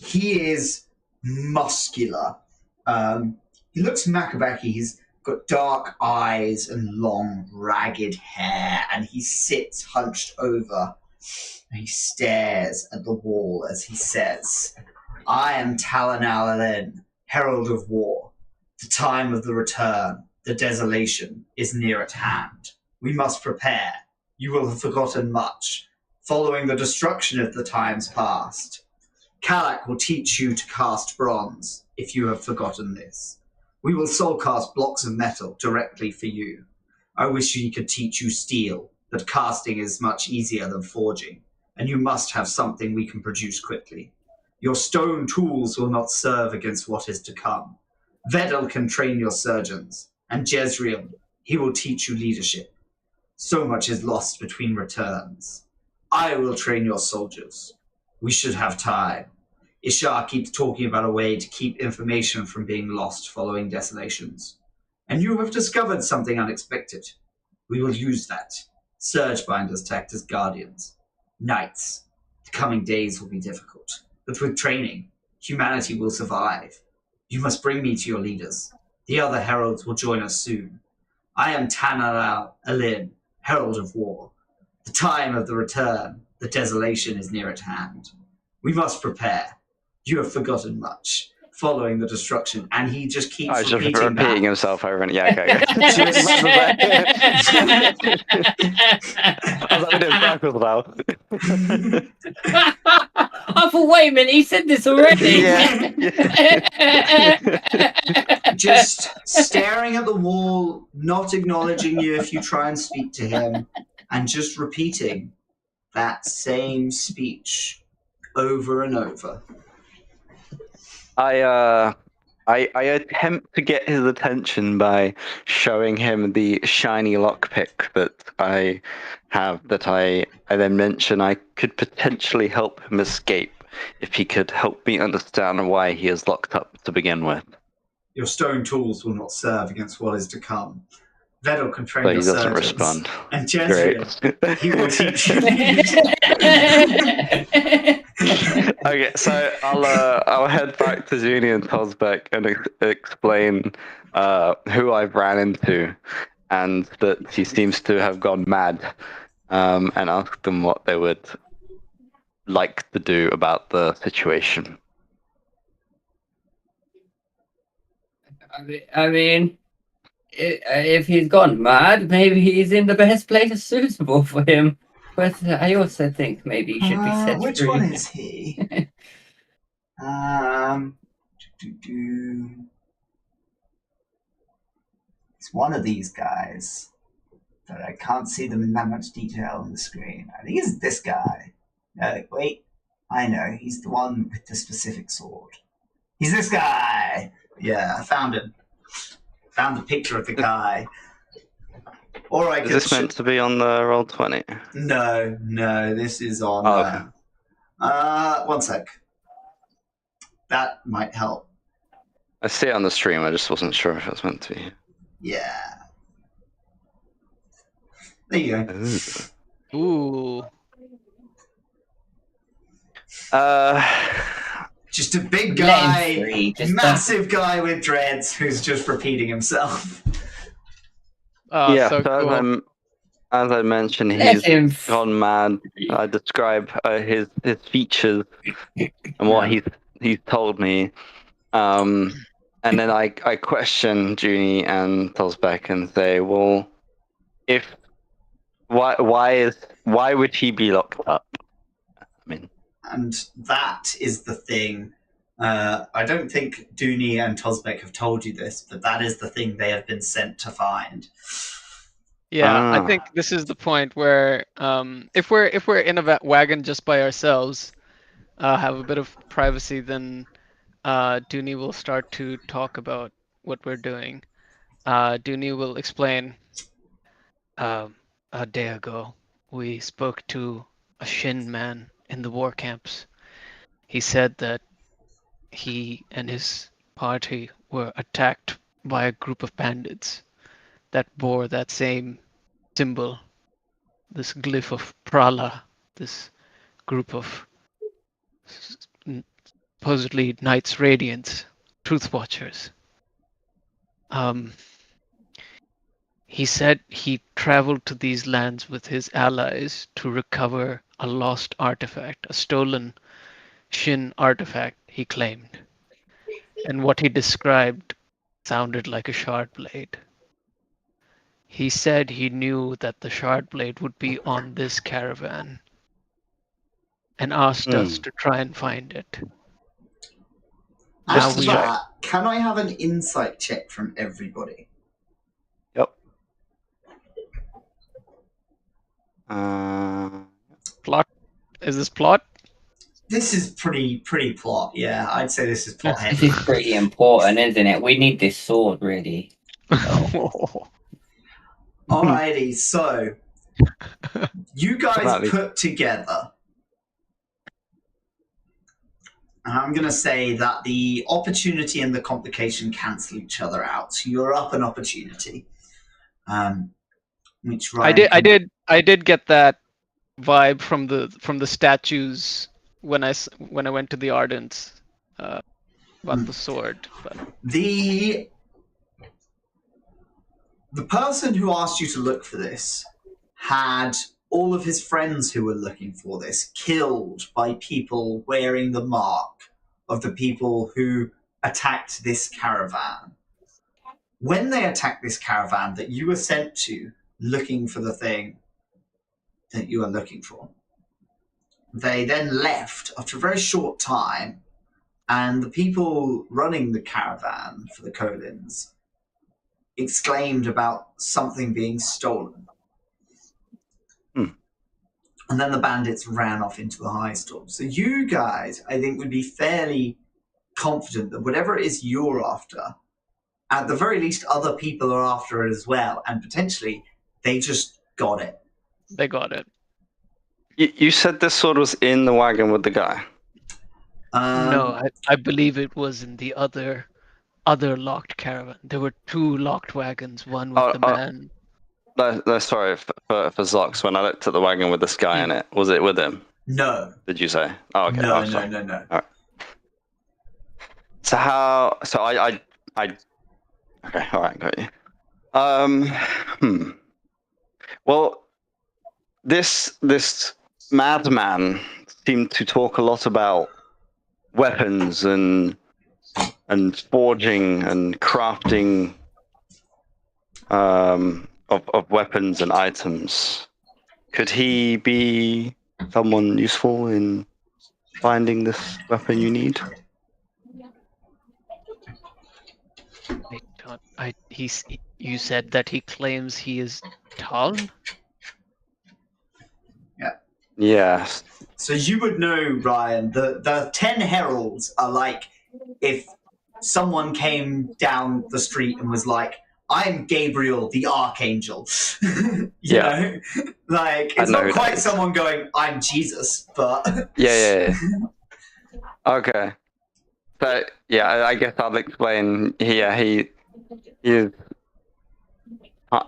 He is muscular. He looks Macabaki. He's got dark eyes and long, ragged hair, and he sits hunched over. And he stares at the wall as he says, "I am Talan Al-Alin, Herald of War. The time of the return, the desolation, is near at hand. We must prepare. You will have forgotten much. Following the destruction of the times past. Kalak will teach you to cast bronze, if you have forgotten this. We will soul cast blocks of metal directly for you. I wish we could teach you steel, but casting is much easier than forging, and you must have something we can produce quickly. Your stone tools will not serve against what is to come. Vedel can train your surgeons, and Jezreel, he will teach you leadership. So much is lost between returns. I will train your soldiers. We should have time. Ishar keeps talking about a way to keep information from being lost following desolations. And you have discovered something unexpected. We will use that. Surge binders to act as guardians. Knights. The coming days will be difficult. But with training, humanity will survive. You must bring me to your leaders. The other heralds will join us soon. I am Tanan Al-Alin, Herald of War. The time of the return, the desolation is near at hand. We must prepare. You have forgotten much. Following the destruction, and he just keeps repeating himself over and okay. I thought, wait a minute, he said this already. Just staring at the wall, not acknowledging you if you try and speak to him, and just repeating, that same speech over and over. I attempt to get his attention by showing him the shiny lockpick that I have. That I then mention I could potentially help him escape if he could help me understand why he is locked up to begin with. Your stone tools will not serve against what is to come. Vedel can train So your he doesn't surgeons. respond. And Great. Jezreel, he will teach you. Okay, so I'll head back to Junie and Tosbeck and explain who I've ran into, and that he seems to have gone mad, and ask them what they would like to do about the situation. I mean, if he's gone mad, maybe he's in the best place suitable for him. But I also think maybe he should be set which free. one is he? It's one of these guys, but I can't see them in that much detail on the screen. I think it's this guy. No, wait. I know. He's the one with the specific sword. He's this guy! Yeah, I found him. Found the picture of the guy. Or I Is could this meant to be on the Roll20? No, this is on... Oh, okay. One sec. That might help. I see it on the stream, I just wasn't sure if it was meant to be. Yeah. There you go. Ooh. Just a big Let him guy, free, just massive guy with dreads who's just repeating himself. Oh, yeah, so cool. as I mentioned, Let him he's gone mad. I describe his features and what he's told me, and then I question Junie and Tosbeck and say, well, why would he be locked up? I mean, and that is the thing. I don't think Dooney and Tosbeck have told you this, but that is the thing they have been sent to find. Yeah, I think this is the point where if we're in a wagon just by ourselves, have a bit of privacy, then Dooney will start to talk about what we're doing. Dooney will explain. A day ago, we spoke to a Shin man in the war camps. He said that he and his party were attacked by a group of bandits that bore that same symbol, this glyph of Prala, this group of supposedly Knights Radiant, Truth Watchers. He said he traveled to these lands with his allies to recover a lost artifact, a stolen Shin artifact, he claimed. And what he described sounded like a shard blade. He said he knew that the shard blade would be on this caravan and asked us to try and find it. After that, can I have an insight check from everybody? Yep. Plot? Is this plot? This is pretty plot, yeah. I'd say this is plot heavy. This is pretty important, isn't it? We need this sword, really. Alrighty, so you guys put together, and I'm going to say that the opportunity and the complication cancel each other out. So you're up an opportunity. Which Ryan I did get that vibe from the statues when I went to the Ardents about the sword. But the person who asked you to look for this had all of his friends who were looking for this killed by people wearing the mark of the people who attacked this caravan. When they attacked this caravan that you were sent to looking for the thing that you are looking for, they then left after a very short time, and the people running the caravan for the Colins exclaimed about something being stolen. And then the bandits ran off into a high storm. So you guys, I think, would be fairly confident that whatever it is you're after, at the very least, other people are after it as well, and potentially they just got it. They got it. You said this sword was in the wagon with the guy. No, I believe it was in the other locked caravan. There were 2 locked wagons, one with the man. No, sorry for Zox. When I looked at the wagon with this guy in it, was it with him? No. Did you say? Oh, okay. No. All right. So how? So I. Okay. All right. Got you. Well, this madman seemed to talk a lot about weapons and forging and crafting of weapons and items. Could he be someone useful in finding this weapon you need? You said that he claims he is Taln? Yeah. Yes. So you would know, Ryan, the 10 heralds are like if someone came down the street and was like, I'm Gabriel the Archangel. you know? Like, it's not quite someone going, I'm Jesus, but... Yeah. Okay. So, yeah, I guess I'll explain. He is...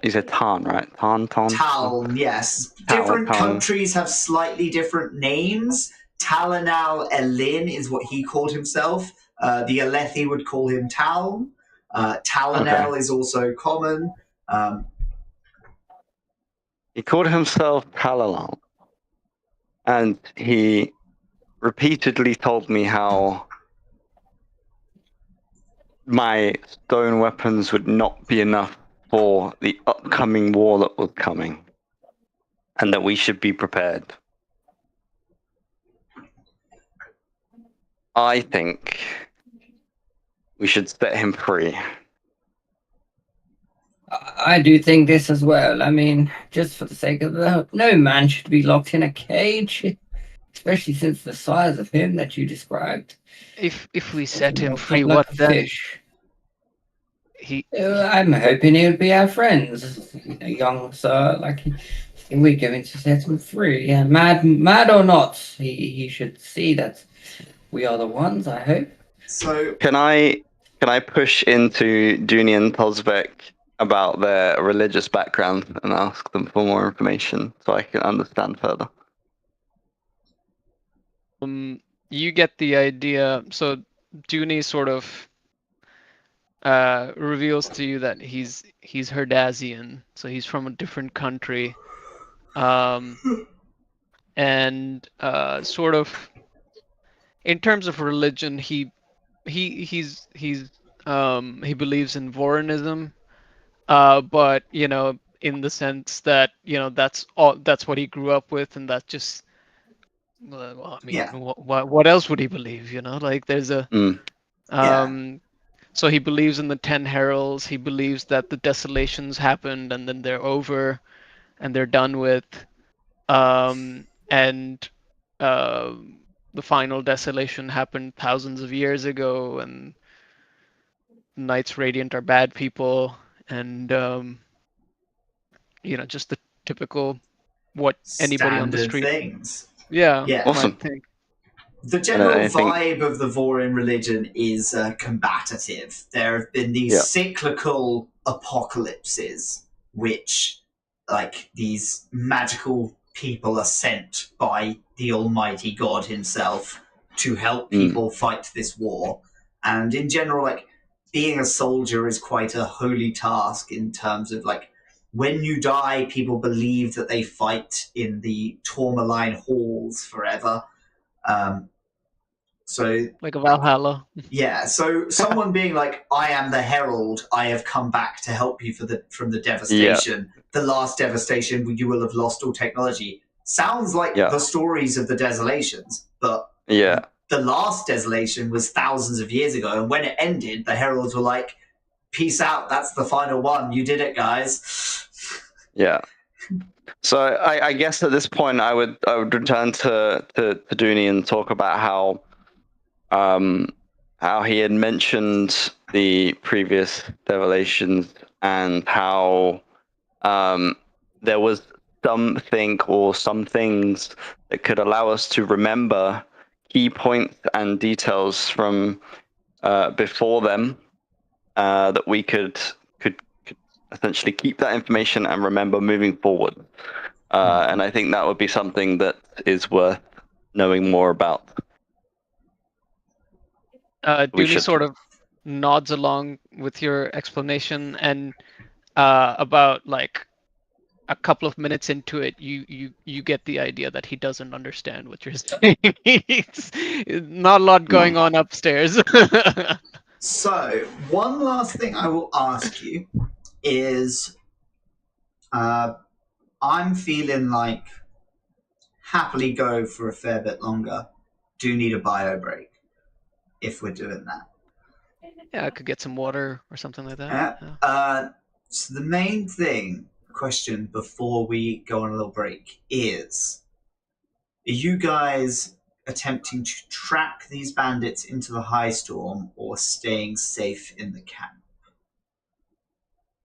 He's a Tarn, right? Taln, yes. Different countries have slightly different names. Talanal Elin is what he called himself. The Alethi would call him Taln. Talanel is also common. He called himself Talanal. And he repeatedly told me how my stone weapons would not be enough for the upcoming war that was coming, and that we should be prepared. I think we should set him free. I do think this as well. I mean, just for the sake of no man should be locked in a cage, especially since the size of him that you described. If we set him free, what then? Fish. I'm hoping he would be our friends, young sir. Like we're going to set him free. Yeah, mad or not, he should see that we are the ones. I hope. So can I push into Junie and Tozbek about their religious background and ask them for more information so I can understand further? You get the idea. So Junie sort of reveals to you that he's Herdazian, so he's from a different country, and sort of in terms of religion, he believes in Vorinism, but in the sense that that's what he grew up with, and that's just what else would he believe? Like there's a So he believes in the 10 heralds. He believes that the desolations happened and then they're over and they're done with. And the final desolation happened thousands of years ago, and Knights Radiant are bad people, and just the typical what anybody on the street things. Yeah. Awesome. Might think. The general vibe of the Vorin religion is combative. There have been these cyclical apocalypses, which, like, these magical people are sent by the Almighty God himself to help people fight this war. And in general, like, being a soldier is quite a holy task in terms of, like, when you die, people believe that they fight in the Tourmaline halls forever. So like a Valhalla. Yeah, so someone being like, I am the herald, I have come back to help you from the devastation. The last devastation, you will have lost all technology. Sounds like the stories of the desolations, but the last desolation was thousands of years ago, and when it ended, the heralds were like, peace out, that's the final one, you did it, guys. Yeah. So I guess at this point I would return to Dooney and talk about how he had mentioned the previous revelations and how there was something or some things that could allow us to remember key points and details from before them that we could essentially keep that information and remember moving forward. And I think that would be something that is worth knowing more about. We Dooney should. sort of nods along with your explanation, and about like a couple of minutes into it, you get the idea that he doesn't understand what you're saying. It's not a lot going on upstairs. So, one last thing I will ask you is I'm feeling like happily go for a fair bit longer. Do need a bio break if we're doing that. Yeah, I could get some water or something like that. Yeah. Yeah. So the main question before we go on a little break is: are you guys attempting to track these bandits into the high storm or staying safe in the camp?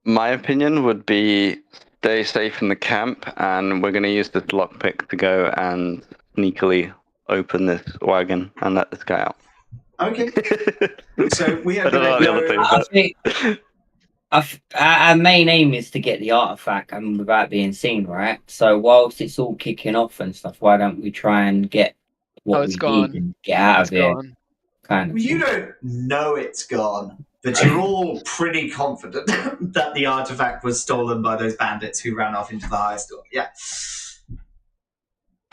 My opinion would be stay safe in the camp, and we're going to use this lockpick to go and sneakily open this wagon and let this guy out. Okay. So we are I don't know going what the to other go. thing I think our main aim is to get the artifact and without being seen, right? So whilst it's all kicking off and stuff, why don't we try and get what Oh, it's we gone. need and get out It's of here? gone. Kind of. You thing. don't know it's gone, but you're all pretty confident that the artifact was stolen by those bandits who ran off into the high storm. Yeah.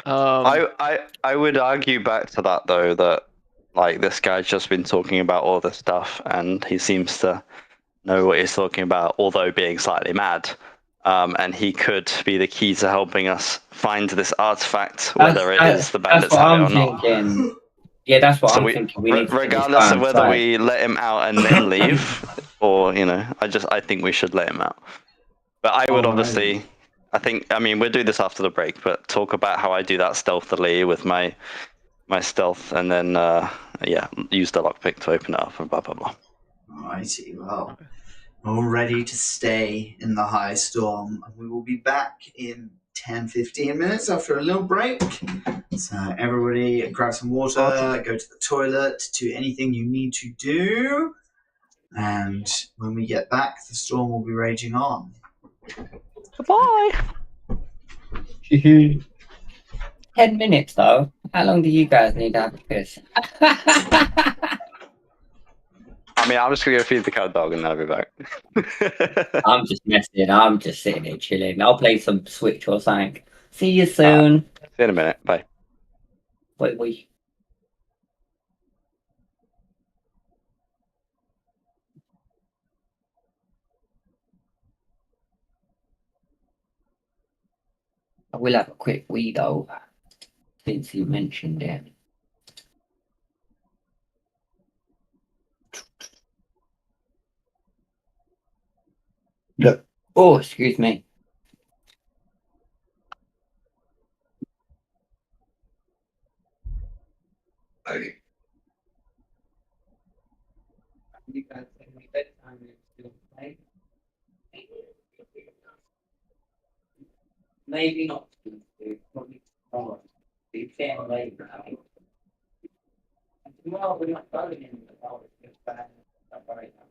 I would argue back to that though, that like this guy's just been talking about all this stuff and he seems to know what he's talking about, although being slightly mad. And he could be the key to helping us find this artifact, whether it is the bandits what have it I'm or not. thinking. Yeah, that's what So I'm thinking. We need to get this regardless guy of whether inside. we let him out and then leave, or I think we should let him out. But I would obviously, we'll do this after the break. But talk about how I do that stealthily with my stealth, and then use the lockpick to open it up and blah blah blah. Alrighty, well, all ready to stay in the high storm. We will be back in 10-15 minutes after a little break. So everybody grab some water, go to the toilet, do anything you need to do. And when we get back, the storm will be raging on. Goodbye. 10 minutes though. How long do you guys need to have a piss? I'm just gonna go feed the cat dog and then I'll be back. I'm just messing. I'm just sitting here chilling. I'll play some Switch or something. See you soon. See you in a minute. Bye. Wait. I will have a quick wee though, since you mentioned it. Look. Oh, excuse me. Okay. You guys say my bedtime is still late. Maybe not. Probably tomorrow. Be fair late now. Tomorrow we're not going in the hour. It's just bad. Right now.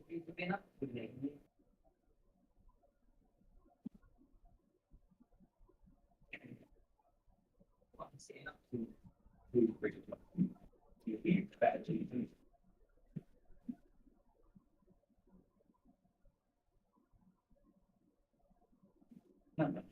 You've been up with me. What I'm saying up to you'll be better to you. No.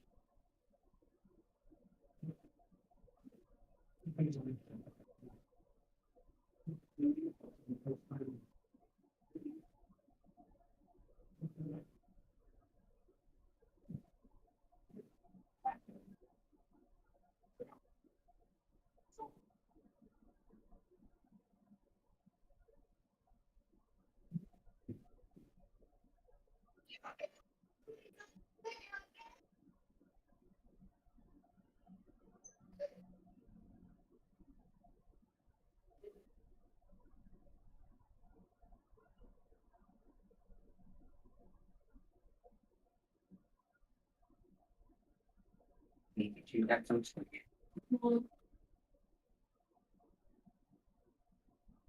Maybe you got some sleep.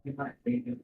You might be.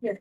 Yes.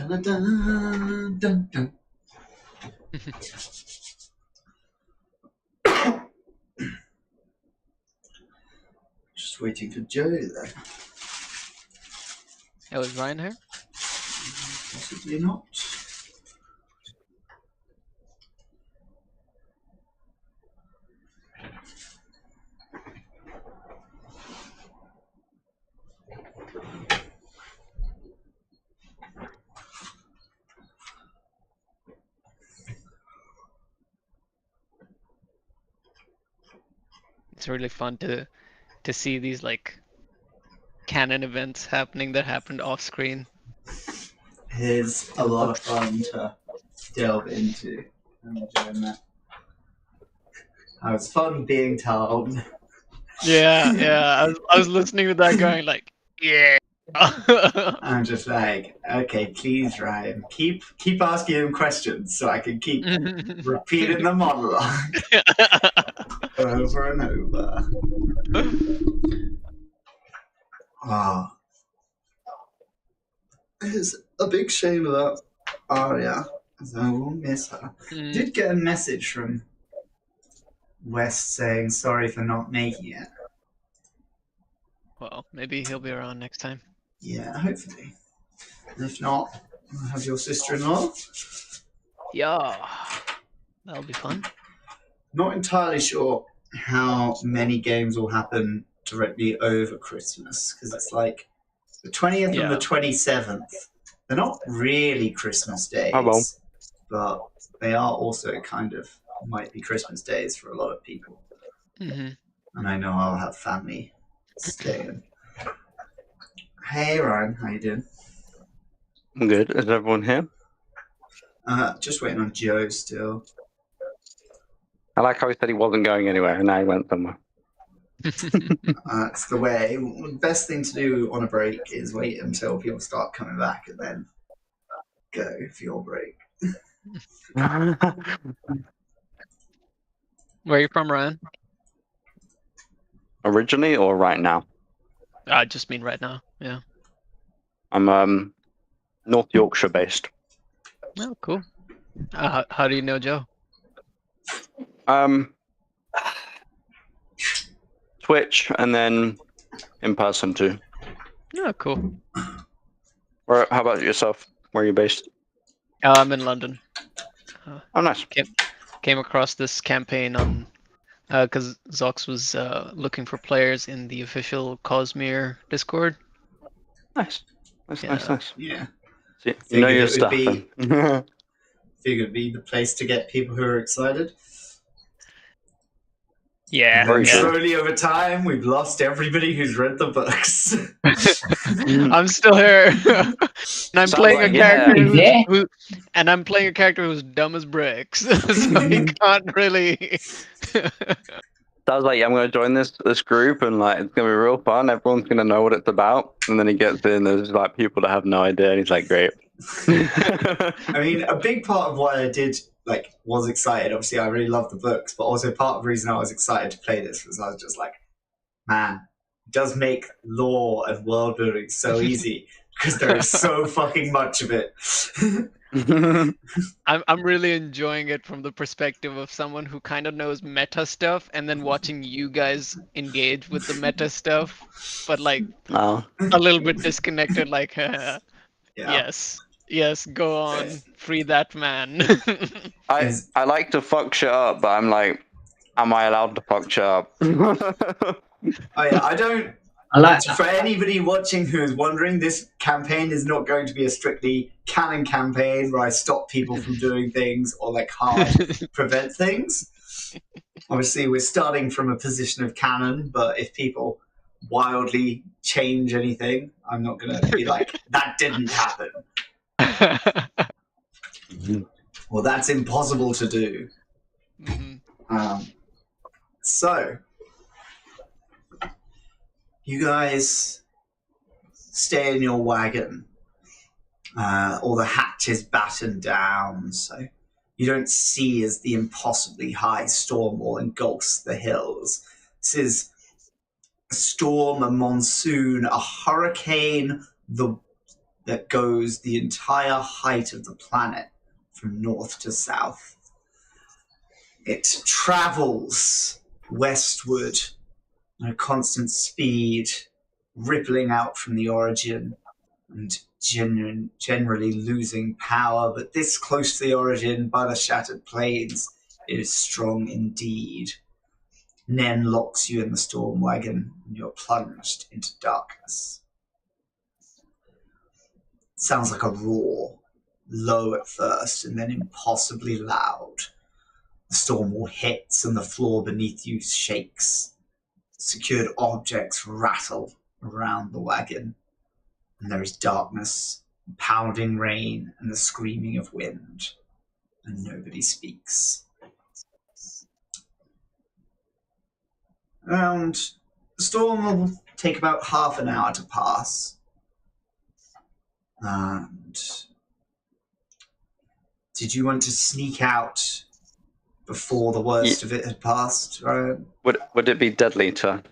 Dun, dun, dun. Just waiting for Joe there. Oh, is Ryan here? Possibly not. It's really fun to see these like canon events happening that happened off screen. It is a lot of fun to delve into. I'm enjoying that. It was fun being told. Yeah. I was listening to that going like, yeah. I'm just like, okay, please, Ryan, keep asking him questions so I can keep repeating the monologue over and over. Oh. It's a big shame about Arya, as I will miss her. Did get a message from West saying sorry for not making it. Well, maybe he'll be around next time. Yeah, hopefully. And if not, I'll have your sister-in-law. Yeah, that'll be fun. Not entirely sure how many games will happen directly over Christmas, because it's like the 20th and the 27th. They're not really Christmas days, but they are also kind of might be Christmas days for a lot of people. Mm-hmm. And I know I'll have family staying. Hey Ryan, how you doing? I'm good. Is everyone here? Just waiting on Joe still. I like how he said he wasn't going anywhere, and now he went somewhere. It's the way. The best thing to do on a break is wait until people start coming back and then go for your break. Where are you from, Ryan? Originally or right now? I just mean right now. Yeah. I'm North Yorkshire based. Oh, cool. How do you know Joe? Twitch and then in person too. Oh, cool. How about yourself? Where are you based? I'm in London. Oh, nice. Came across this campaign on because Zox was looking for players in the official Cosmere Discord. Nice. Nice. Yeah. So you know your stuff. Figured it'd be the place to get people who are excited. Yeah. And then slowly over time, we've lost everybody who's read the books. I'm still here, and I'm playing a character I'm playing a character who's dumb as bricks, so he can't really. I was like, yeah, I'm going to join this group, and like it's going to be real fun. Everyone's going to know what it's about, and then he gets in. There's like people that have no idea, and he's like, great. I mean, a big part of why I was excited. Obviously, I really love the books, but also part of the reason I was excited to play this was I was just like, man, it does make lore and world building so easy because there is so fucking much of it. I'm really enjoying it from the perspective of someone who kind of knows meta stuff, and then watching you guys engage with the meta stuff, but like a little bit disconnected. Like, yes, go on, free that man. I like to fuck shit up, but I'm like, am I allowed to fuck shit up? Oh yeah, I don't. For anybody watching who is wondering, this campaign is not going to be a strictly canon campaign where I stop people from doing things or like hard prevent things. Obviously, we're starting from a position of canon, but if people wildly change anything, I'm not going to be like, that didn't happen. Well, that's impossible to do. So, you guys stay in your wagon. All the hatches battened down, so you don't see as the impossibly high storm will engulfs the hills. This is a storm, a monsoon, a hurricane, the that goes the entire height of the planet from north to south. It travels westward at a constant speed, rippling out from the origin and generally losing power, but this close to the origin by the shattered plains is strong indeed. Nen locks you in the storm wagon and you're plunged into darkness. It sounds like a roar, low at first and then impossibly loud. The storm wall hits and the floor beneath you shakes. Secured objects rattle around the wagon, and there is darkness, pounding rain, and the screaming of wind, and nobody speaks. The storm will take about half an hour to pass. And did you want to sneak out before the worst of it had passed? Would it be deadly to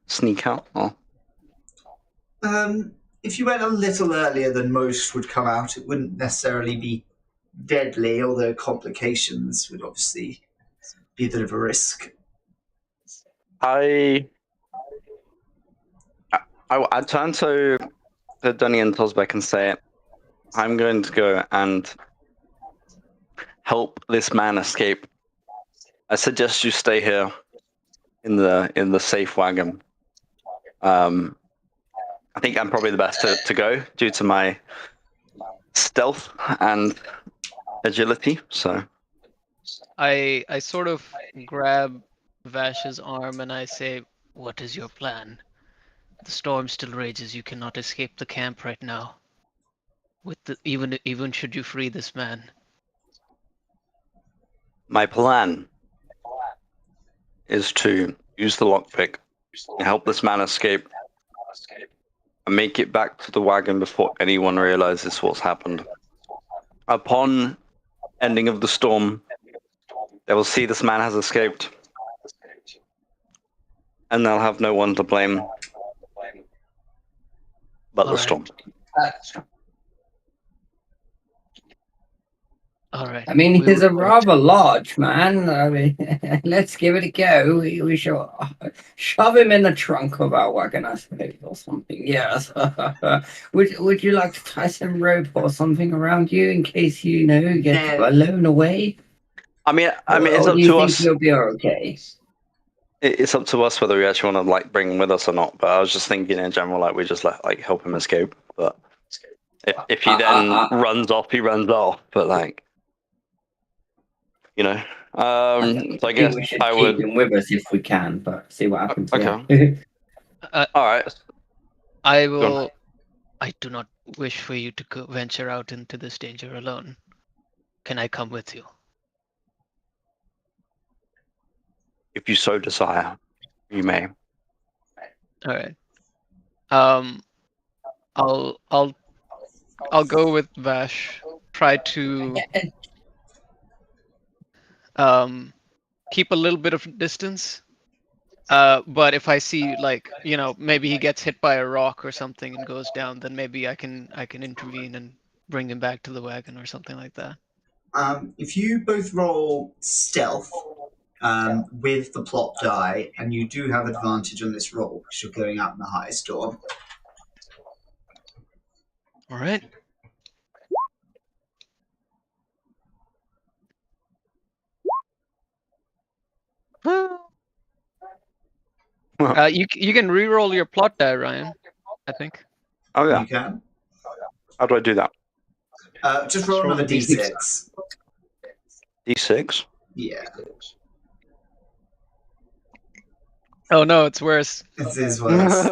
sneak out? Or? If you went a little earlier than most would come out, it wouldn't necessarily be deadly, although complications would obviously be a bit of a risk. I turn to Dunny and Tosbeck and say, I'm going to go and help this man escape. I suggest you stay here in the safe wagon. I think I'm probably the best to go due to my stealth and agility. So I sort of grab Vash's arm and I say, "What is your plan? The storm still rages. You cannot escape the camp right now. Even should you free this man." my plan is to use the lockpick, help this man escape, and make it back to the wagon before anyone realizes what's happened. Upon ending of the storm, they will see this man has escaped, and they'll have no one to blame but the storm. All right. I mean, he's a rather large man. I mean, let's give it a go. We shall shove him in the trunk of our wagon, I suppose, or something. Yes. Would you like to tie some rope or something around you in case you get blown away? I mean, it's up do you to think us. You'll be okay. It's up to us whether we actually want to bring him with us or not. But I was just thinking in general, we just help him escape. But if he then runs off, he runs off. But so I guess we should I keep would him with us if we can, but see what happens. Okay. Yeah. All right. I will. I do not wish for you to venture out into this danger alone. Can I come with you? If you so desire, you may. All right. I'll go with Vash. Try to keep a little bit of distance. But if I see maybe he gets hit by a rock or something and goes down, then maybe I can intervene and bring him back to the wagon or something like that. If you both roll stealth with the plot die, and you do have advantage on this roll because you're going out in the high storm. All right. You can re-roll your plot die, Ryan. I think. Oh yeah. You can. How do I do that? Just roll another d6. D6. Yeah. Oh no, it's worse. It is worse.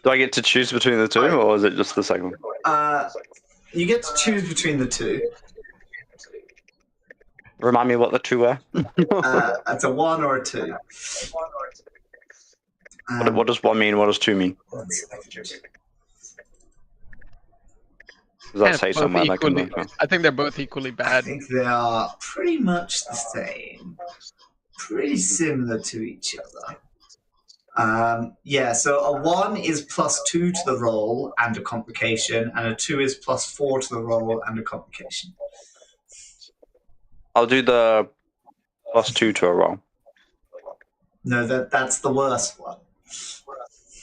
Do I get to choose between the two, or is it just the second one? You get to choose between the two. Remind me what the two were. It's a 1 or a 2. What does 1 mean? What does 2 mean? Does that say somewhere? I think they're both equally bad. I think they are pretty much the same. Pretty similar to each other. Yeah, so a 1 is +2 to the roll and a complication, and a 2 is +4 to the roll and a complication. I'll do the +2 to a roll. No, that's the worst one.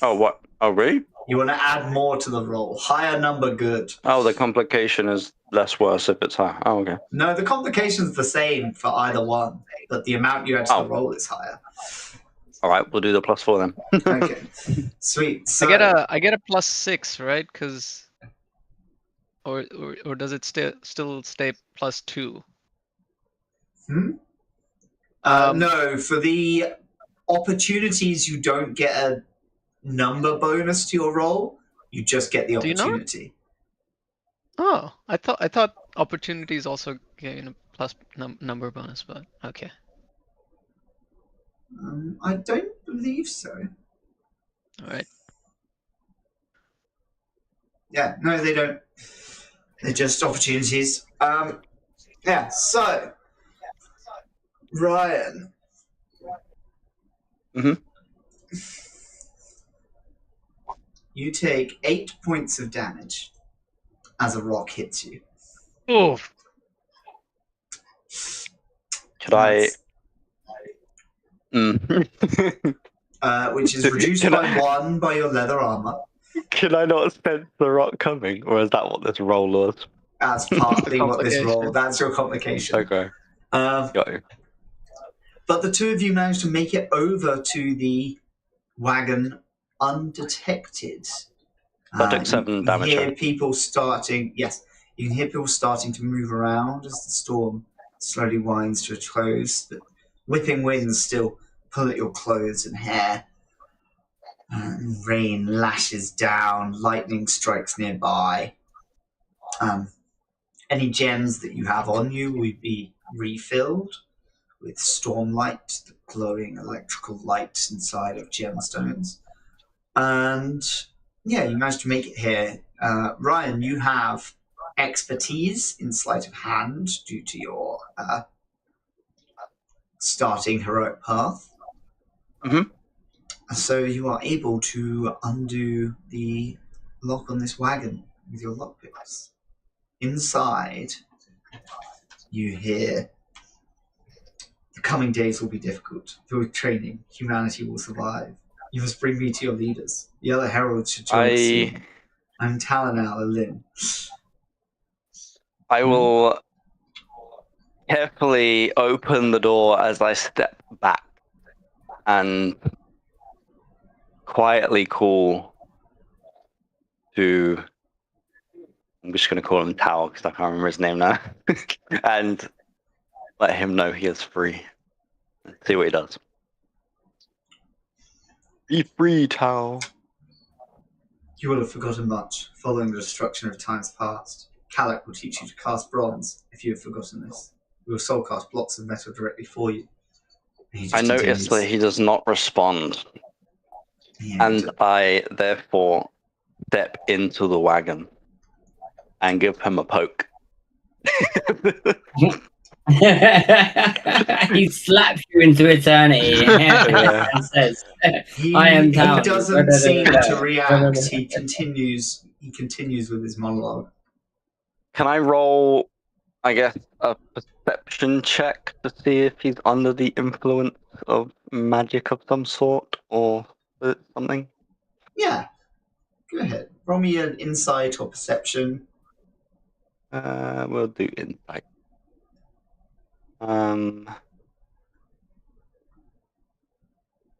Oh, what? Oh, really? You want to add more to the roll. Higher number, good. Oh, the complication is less worse if it's higher. Oh, okay. No, the complication's the same for either one, but the amount you add to the roll is higher. All right, we'll do the +4 then. Okay, sweet. So I get a +6, right? Because or does it still stay +2? no, for the opportunities, you don't get a number bonus to your roll. You just get the Do you not? opportunity. Oh, I thought opportunities also gain a plus number bonus, but okay. I don't believe so. All right. Yeah, no, they don't. They're just opportunities. Yeah, so Ryan. Mhm. You take 8 points of damage as a rock hits you. Oof. Should I? Which is reduced by 1 by your leather armor. Can I not sense the rock coming, or is that what this roll was? That's partly what this Complication. roll. That's your complication. Okay. Got you. But the two of you managed to make it over to the wagon undetected. I took 7 damage. You hear people starting. Yes, you can hear people starting to move around as the storm slowly winds to a close. But whipping winds still pull at your clothes and hair. Rain lashes down. Lightning strikes nearby. Any gems that you have on you will be refilled with stormlight, the glowing electrical light inside of gemstones. And yeah, you managed to make it here. Ryan, you have expertise in sleight of hand due to your starting heroic path. Mhm. So you are able to undo the lock on this wagon with your lockpicks. Inside, you hear, "The coming days will be difficult. Through training, humanity will survive. You must bring me to your leaders. The other heralds should join us soon. I'm Talanal Lin." I will carefully open the door as I step back and quietly call to. I'm just going to call him Tao because I can't remember his name now, and let him know he is free. See what he does. Be free, Tao. You will have forgotten much, following the destruction of times past. Calac will teach you to cast bronze, if you have forgotten this. We will soul cast blocks of metal directly for you. I noticed that he does not respond, and I therefore step into the wagon and give him a poke. He slaps you into eternity and says, "I am Town." He doesn't seem to react. He continues with his monologue. Can I roll, I guess, a perception check to see if he's under the influence of magic of some sort or something? Yeah. Go ahead. Roll me an insight or perception. We'll do insight. Are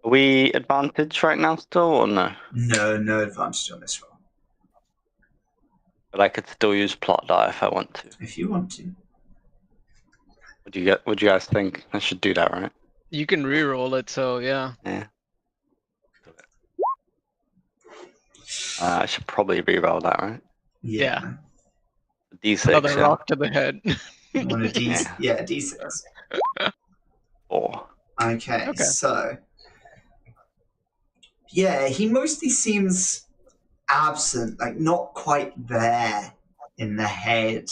we advantage right now still or no? No advantage on this roll. But I could still use plot die if I want to. If you want to. Would you guys think I should do that, right? You can re-roll it, so yeah. Yeah. I should probably re-roll that, right? Yeah. D6. Another rock to the head. On a D6. 4. Okay, so yeah, he mostly seems absent, like not quite there in the head.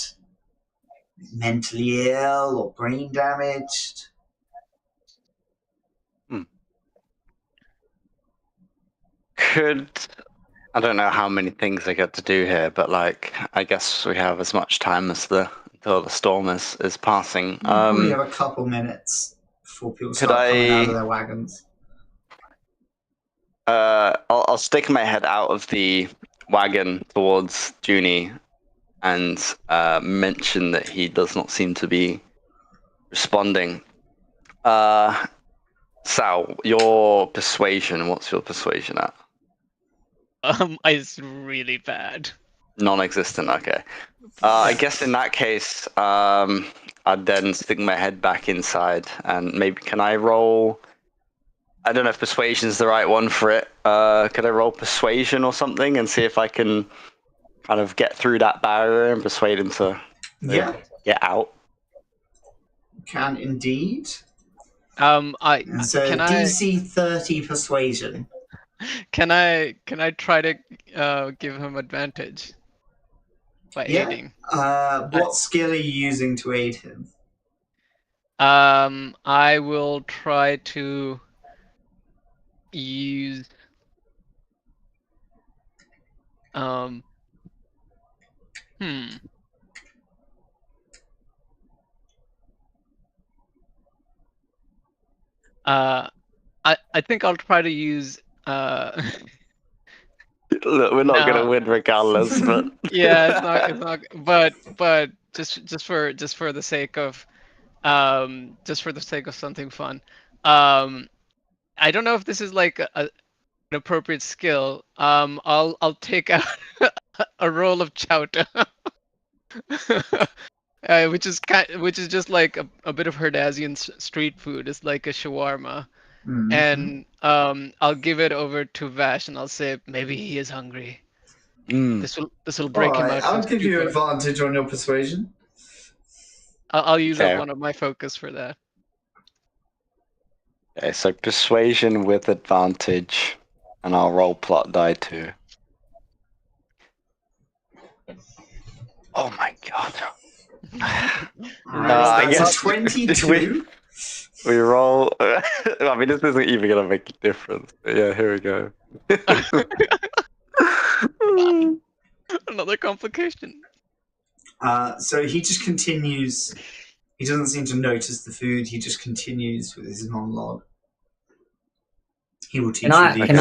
Mentally ill or brain damaged. could. I don't know how many things I get to do here, but like, I guess we have as much time as until the storm is passing. You probably have a couple minutes before people Could start coming out of I? their wagons. I'll stick my head out of the wagon towards Junie and mention that he does not seem to be responding. Sal, your persuasion. What's your persuasion at? It's really bad. Non-existent. Okay. I guess in that case, I'd then stick my head back inside and maybe can I roll? I don't know if persuasion's the right one for it. Could I roll persuasion or something and see if I can kind of get through that barrier and persuade him to get out? Can indeed. And So can DC 30 persuasion. Can I try to give him advantage by aiding? What skill are you using to aid him? I will try to use I think I'll try to use Look, we're not gonna win regardless, but yeah, it's not. But just for the sake of something fun, I don't know if this is like an appropriate skill. I'll take out a roll of chowder, which is just like a bit of Herdazian street food. It's like a shawarma. Mm-hmm. And I'll give it over to Vash, and I'll say maybe he is hungry. This will break him out. I'll give you advantage on your persuasion. I'll use up one of my focus for that. Okay, so persuasion with advantage, and I'll roll plot die too. Oh my god! I guess 22. We roll. I mean, this isn't even gonna make a difference. But yeah, here we go. Another complication. So he just continues. He doesn't seem to notice the food. He just continues with his monologue. He will teach you. Can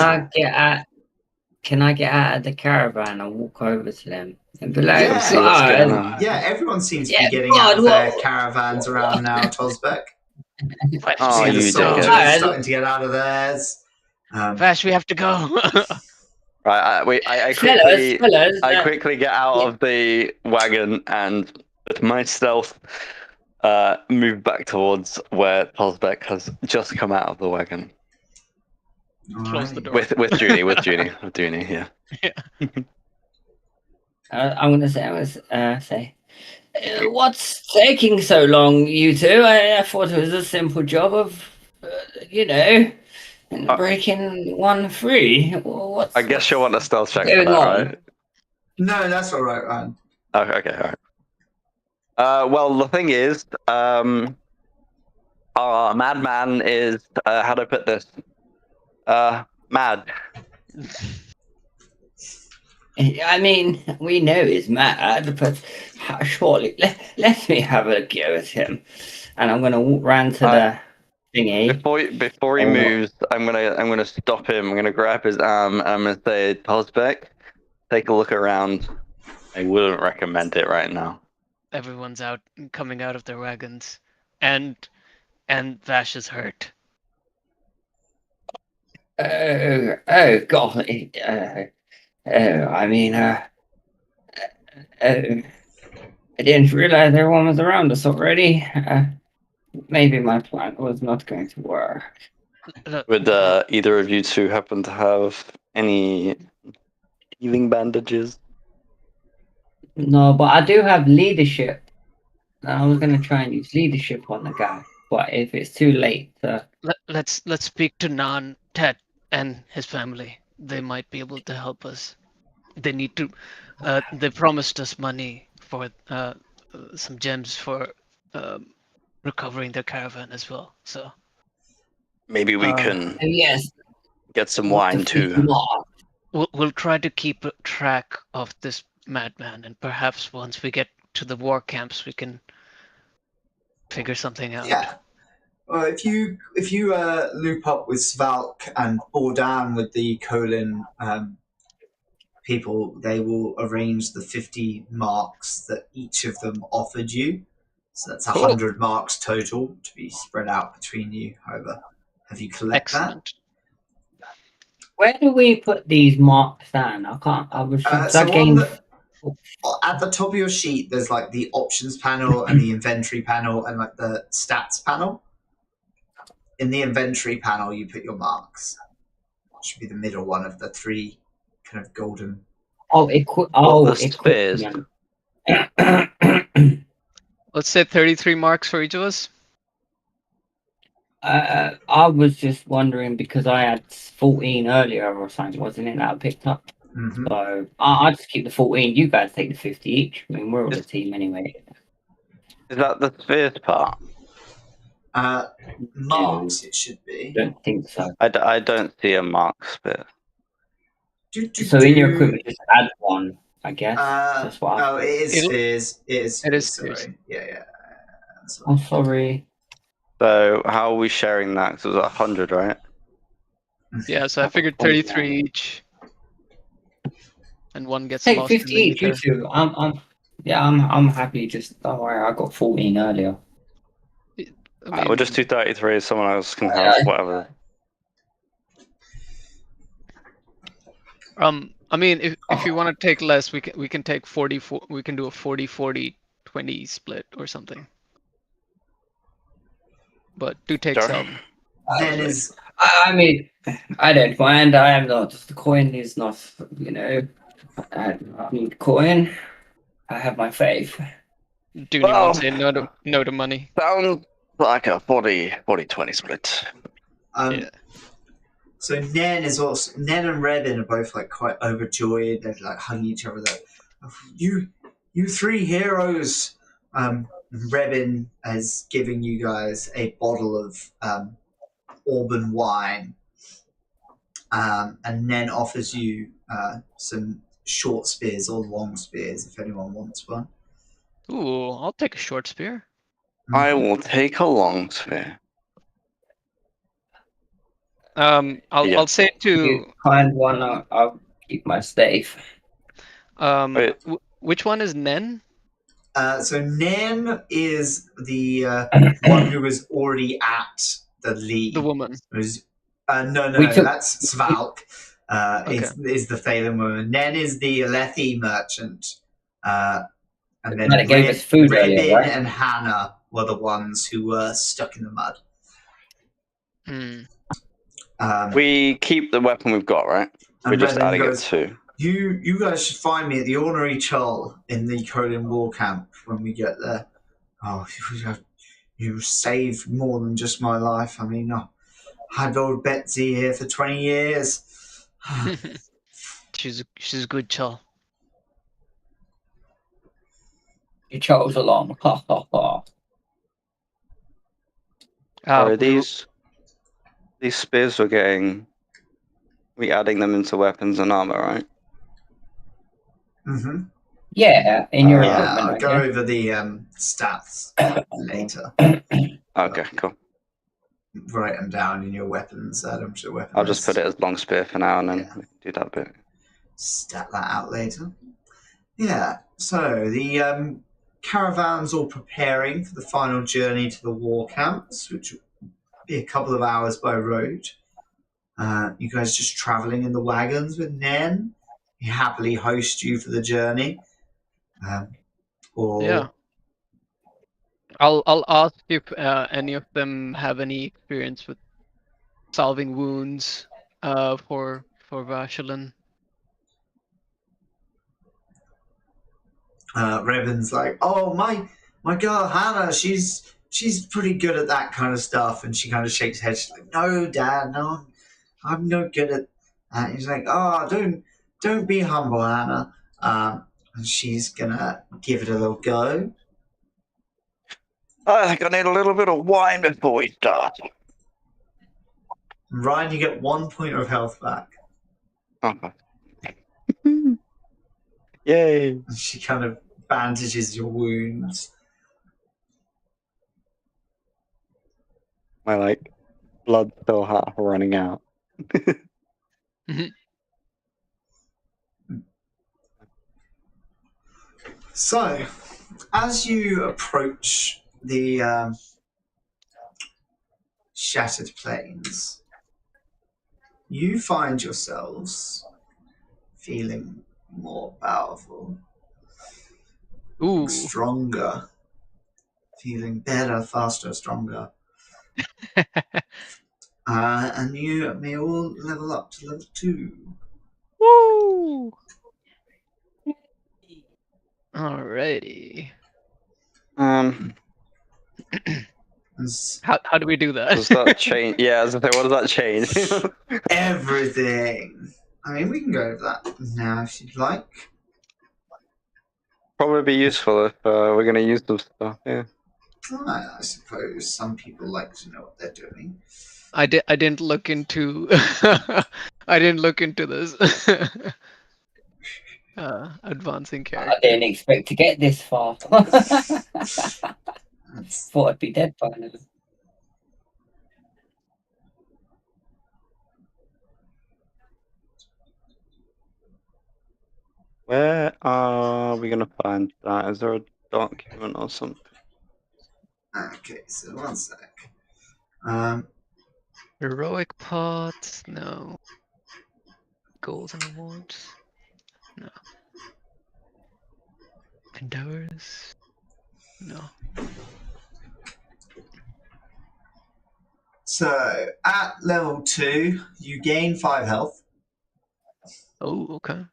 I get out of the caravan and walk over to them and be like, yeah, everyone seems to be getting out of their caravans around now, Tosbeck. Oh, the you soldiers did. starting to get out of theirs. Vash, we have to go. Right, I quickly get out of the wagon and with my stealth move back towards where Tosbeck has just come out of the wagon. Close the door. With Junie, yeah. I'm gonna say, what's taking so long, you two? I thought it was a simple job of, breaking one free. I guess you'll want a stealth check for that, right? No, that's all right, Ryan. Okay, all right. Well, the thing is, our madman is, how do I put this? Mad. I mean, we know he's mad, but surely let me have a go at him. And I'm gonna walk round to the thingy. Before he moves, I'm gonna stop him. I'm gonna grab his arm. I'm gonna say, Tosbeck, take a look around. I wouldn't recommend it right now. Everyone's coming out of their wagons, and Vash is hurt. Oh God! I mean, I didn't realize everyone was around us already. Maybe my plan was not going to work. Would either of you two happen to have any healing bandages? No, but I do have leadership. I was going to try and use leadership on the guy, but if it's too late, let's speak to Nan, Tet, and his family. They might be able to help us. They need to. They promised us money for some gems for recovering their caravan as well. So maybe we can yes, get some wine too. we'll try to keep track of this madman, and perhaps once we get to the war camps, we can figure something out. Yeah. Well, if you loop up with Svalk and Bordan with the Colin people, they will arrange the 50 marks that each of them offered you. So that's Cool. 100 marks total to be spread out between you. However, have you collect Excellent. Where do we put these marks down? I can't. I was. that? I gained. At the top of your sheet, there's like the options panel and the inventory panel and like the stats panel. In the inventory panel, you put your marks. It should be the middle one of the three kind of golden. Oh, the spears. equipment. Let's say 33 marks for each of us. I was just wondering because I had 14 earlier or something, wasn't it? That I picked up. Mm-hmm. So I just keep the 14. You guys take the 50 each. I mean, we're all a team anyway. Is that the spears part? Marks, it should be. I don't think so. I don't see a mark spear. So in your equipment, just add one, I guess. That's what oh, it is spears. It is spears. Sorry. Yeah. I'm sorry. So how are we sharing that? Because it was 100, right? Yeah, so I figured 33 each, and one gets Take lost 50 each, you two. I'm happy. Just don't worry. I got 14 earlier. I mean, we'll just do 33. Someone else can have whatever. I mean, if you want to take less, we can take 44. We can do a 40-40-20 split or something. But do take some. I mean, I don't mind. I am not. The coin is not. I need coin. I have my faith. Do you want to say no to money? Sounds like a 40-20 split. Yeah. So Nen and Rebin are both like quite overjoyed. They're like hugging each other. Like, you three heroes. Rebin is giving you guys a bottle of Auburn wine, and Nen offers you some short spears or long spears if anyone wants one. Ooh, I'll take a short spear. I will take a long spear. I'll say to kind one. I'll keep my staff. Which one is Nen? So Nen is the one who was already at the lead. The woman. No, that's Svalk. Is the Phelan woman. Nen is the Alethi merchant. And then Rebin and Hannah were the ones who were stuck in the mud. We keep the weapon we've got, right? We're just adding it to. You guys should find me at the Ornery Chol in the Colin War Camp when we get there. Oh, you saved more than just my life. I mean, I had old Betsy here for 20 years. She's a good Chol. You chose along. Ha ha ha. Are these spears we're getting? We adding them into weapons and armor, right? Mm-hmm. Yeah, in your equipment. I'll go over the stats later. Okay, cool. Write them down in your weapons. Add to weapons. I'll just put it as long spear for now, and then we can do that bit. Stat that out later. Yeah. So the caravan's all preparing for the final journey to the war camps, which will be a couple of hours by road. You guys just traveling in the wagons with Nen. He happily host you for the journey. Yeah. I'll ask if any of them have any experience with solving wounds for Vashalin. Rebin's like, oh my girl Hannah, she's pretty good at that kind of stuff, and she kind of shakes her head. She's like, no, Dad, no, I'm no good at that. He's like, oh, don't be humble, Hannah. And she's gonna give it a little go. I think I need a little bit of wine before we start. Ryan, you get 1 point of health back. Okay. Yay! And she kind of bandages your wounds. My like blood still half running out. So, as you approach the shattered plains, you find yourselves feeling more powerful, Ooh. stronger, feeling better, faster, stronger. And you may all level up to level 2. Woo! Alrighty. How do we do that? Does that change? Yeah, I was gonna say, what does that change? Everything. I mean, we can go over that now if you'd like. Probably be useful if we're gonna use them stuff. Yeah. I suppose some people like to know what they're doing. I didn't look into I didn't look into this. Advancing character. I didn't expect to get this far. Thought I'd be dead by now. Where are we gonna find that? Is there a document or something? Okay, so one sec. Heroic pots, no. Goals and awards, no. Endeavors, no. So at level 2, you gain 5 health. Oh, okay.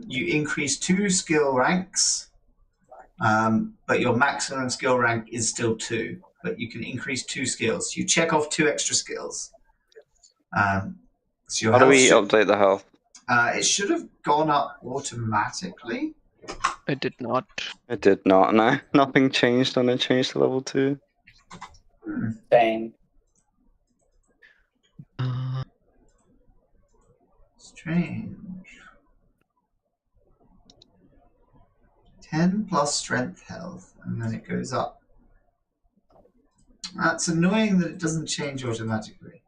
You increase 2 skill ranks, but your maximum skill rank is still 2. But you can increase 2 skills. You check off 2 extra skills. So your How do health we update the health? it should have gone up automatically. It did not. It did not. No, nothing changed when it changed to level 2. Same. Strange. 10 plus strength health, and then it goes up. That's annoying that it doesn't change automatically.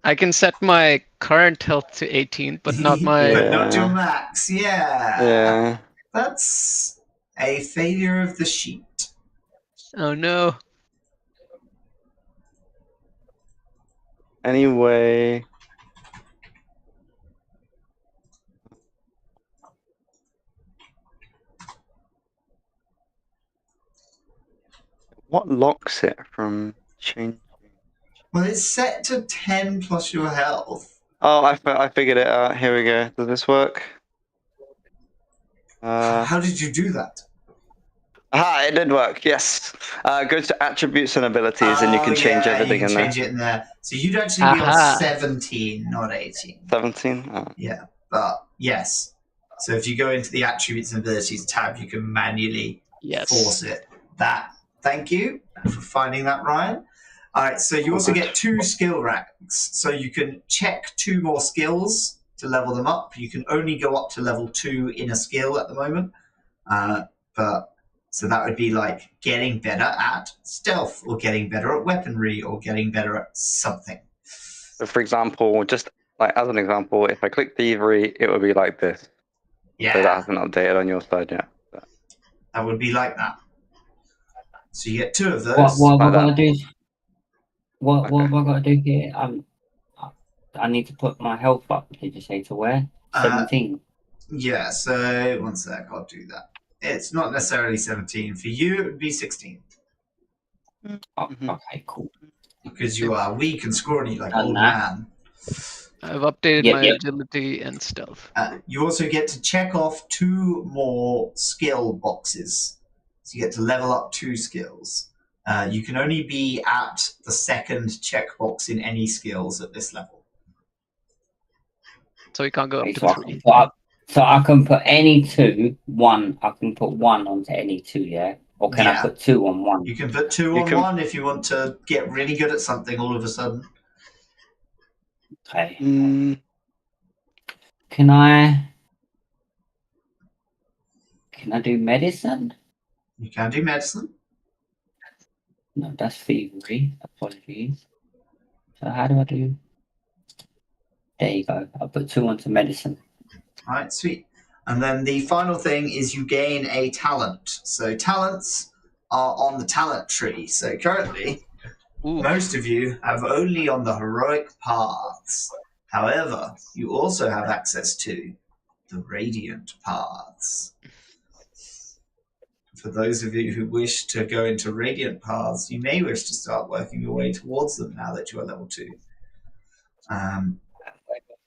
I can set my current health to 18, but not my. But not your max. Yeah. That's a failure of the sheet. Oh no. Anyway. What locks it from changing? Well, it's set to 10 plus your health. Oh, I figured it out. Here we go. Does this work? How did you do that? Aha, it did work. Yes. Go to attributes and abilities, and you can change everything you can in change there. it in there. So you'd actually be on 17, not 18. 17. Oh. Yeah, but yes. So if you go into the attributes and abilities tab, you can manually force it. Thank you for finding that, Ryan. All right, so you also get 2 skill ranks. So you can check 2 more skills to level them up. You can only go up to level 2 in a skill at the moment. But so that would be like getting better at stealth, or getting better at weaponry, or getting better at something. So for example, just like as an example, if I click thievery, it would be like this. Yeah. So that hasn't updated on your side yet. That would be like that. So you get 2 of those. What have I got to do? What have I got to do here? I need to put my health up. Did you say to where? 17. Yeah. So one sec, I'll do that. It's not necessarily 17 for you. It would be 16. Oh, okay, cool. Because you are weak and scrawny like old man. I've updated my agility and stealth. You also get to check off 2 more skill boxes. So you get to level up 2 skills. You can only be at the 2nd checkbox in any skills at this level. So you can't go up to 3. So I can put any 2, 1. I can put 1 onto any 2, yeah? Or can I put 2 on 1? You can put 2 on 1 if you want to get really good at something all of a sudden. Okay. Mm, Can I do medicine? You can do medicine. No, that's thievery. Apologies. So how do I do? There you go. I'll put 2 onto medicine. All right, sweet. And then the final thing is you gain a talent. So talents are on the talent tree. So currently, Ooh. most of you have only on the heroic paths. However, you also have access to the radiant paths. For those of you who wish to go into radiant paths, you may wish to start working your way towards them now that you are level 2.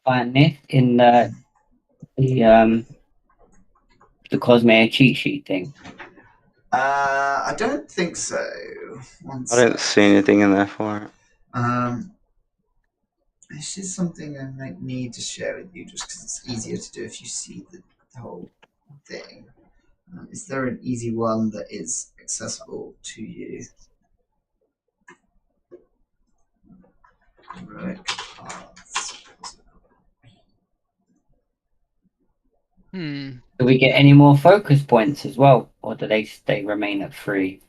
Find this in the cosmetic cheat sheet thing. I don't think so. I don't see anything in there for it. This is something I might need to share with you just because it's easier to do if you see the whole thing. Is there an easy one that is accessible to you? Right. Do we get any more focus points as well, or do they remain at 3?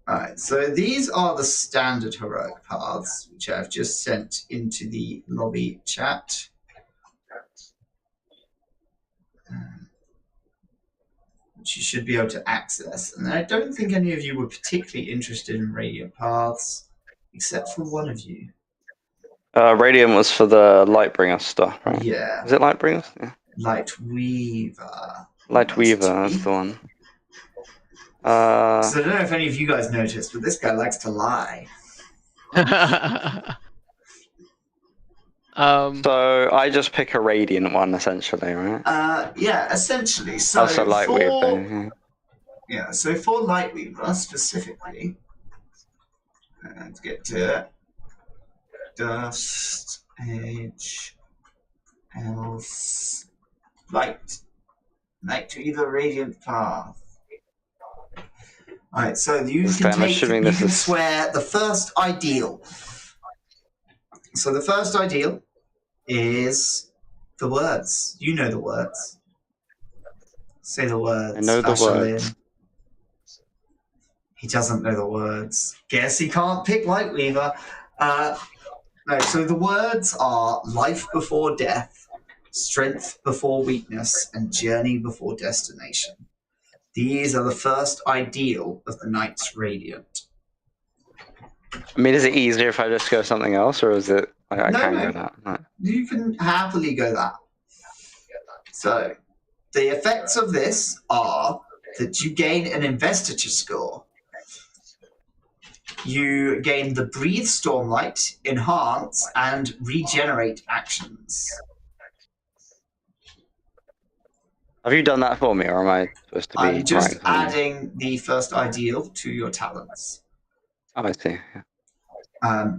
Alright, so these are the standard heroic paths, which I've just sent into the lobby chat. Which you should be able to access. And I don't think any of you were particularly interested in radiant paths, except for one of you. Radiant was for the Lightbringer stuff, right? Yeah. Is it Lightbringer? Yeah. Lightweaver. Lightweaver, that's the one. So I don't know if any of you guys noticed, but this guy likes to lie. So I just pick a Radiant one, essentially, right? Yeah, essentially. So Also Lightweaver. Yeah, so for Lightweaver specifically, let's get to it. Dust, Edge, Else, Light. Lightweaver Radiant Path. Alright, so you can swear the first ideal. So the first ideal is the words. You know the words. Say the words. I know the words. He doesn't know the words. Guess he can't pick Lightweaver. No, so the words are life before death, strength before weakness, and journey before destination. These are the first ideal of the Knights Radiant. I mean, is it easier if I just go something else, or is it like I can go that? No. You can happily go that. So, the effects of this are that you gain an investiture score. You gain the Breathe Stormlight, Enhance, and Regenerate actions. Have you done that for me, or am I supposed to be? I'm just adding the first ideal to your talents. Oh, I see. Yeah.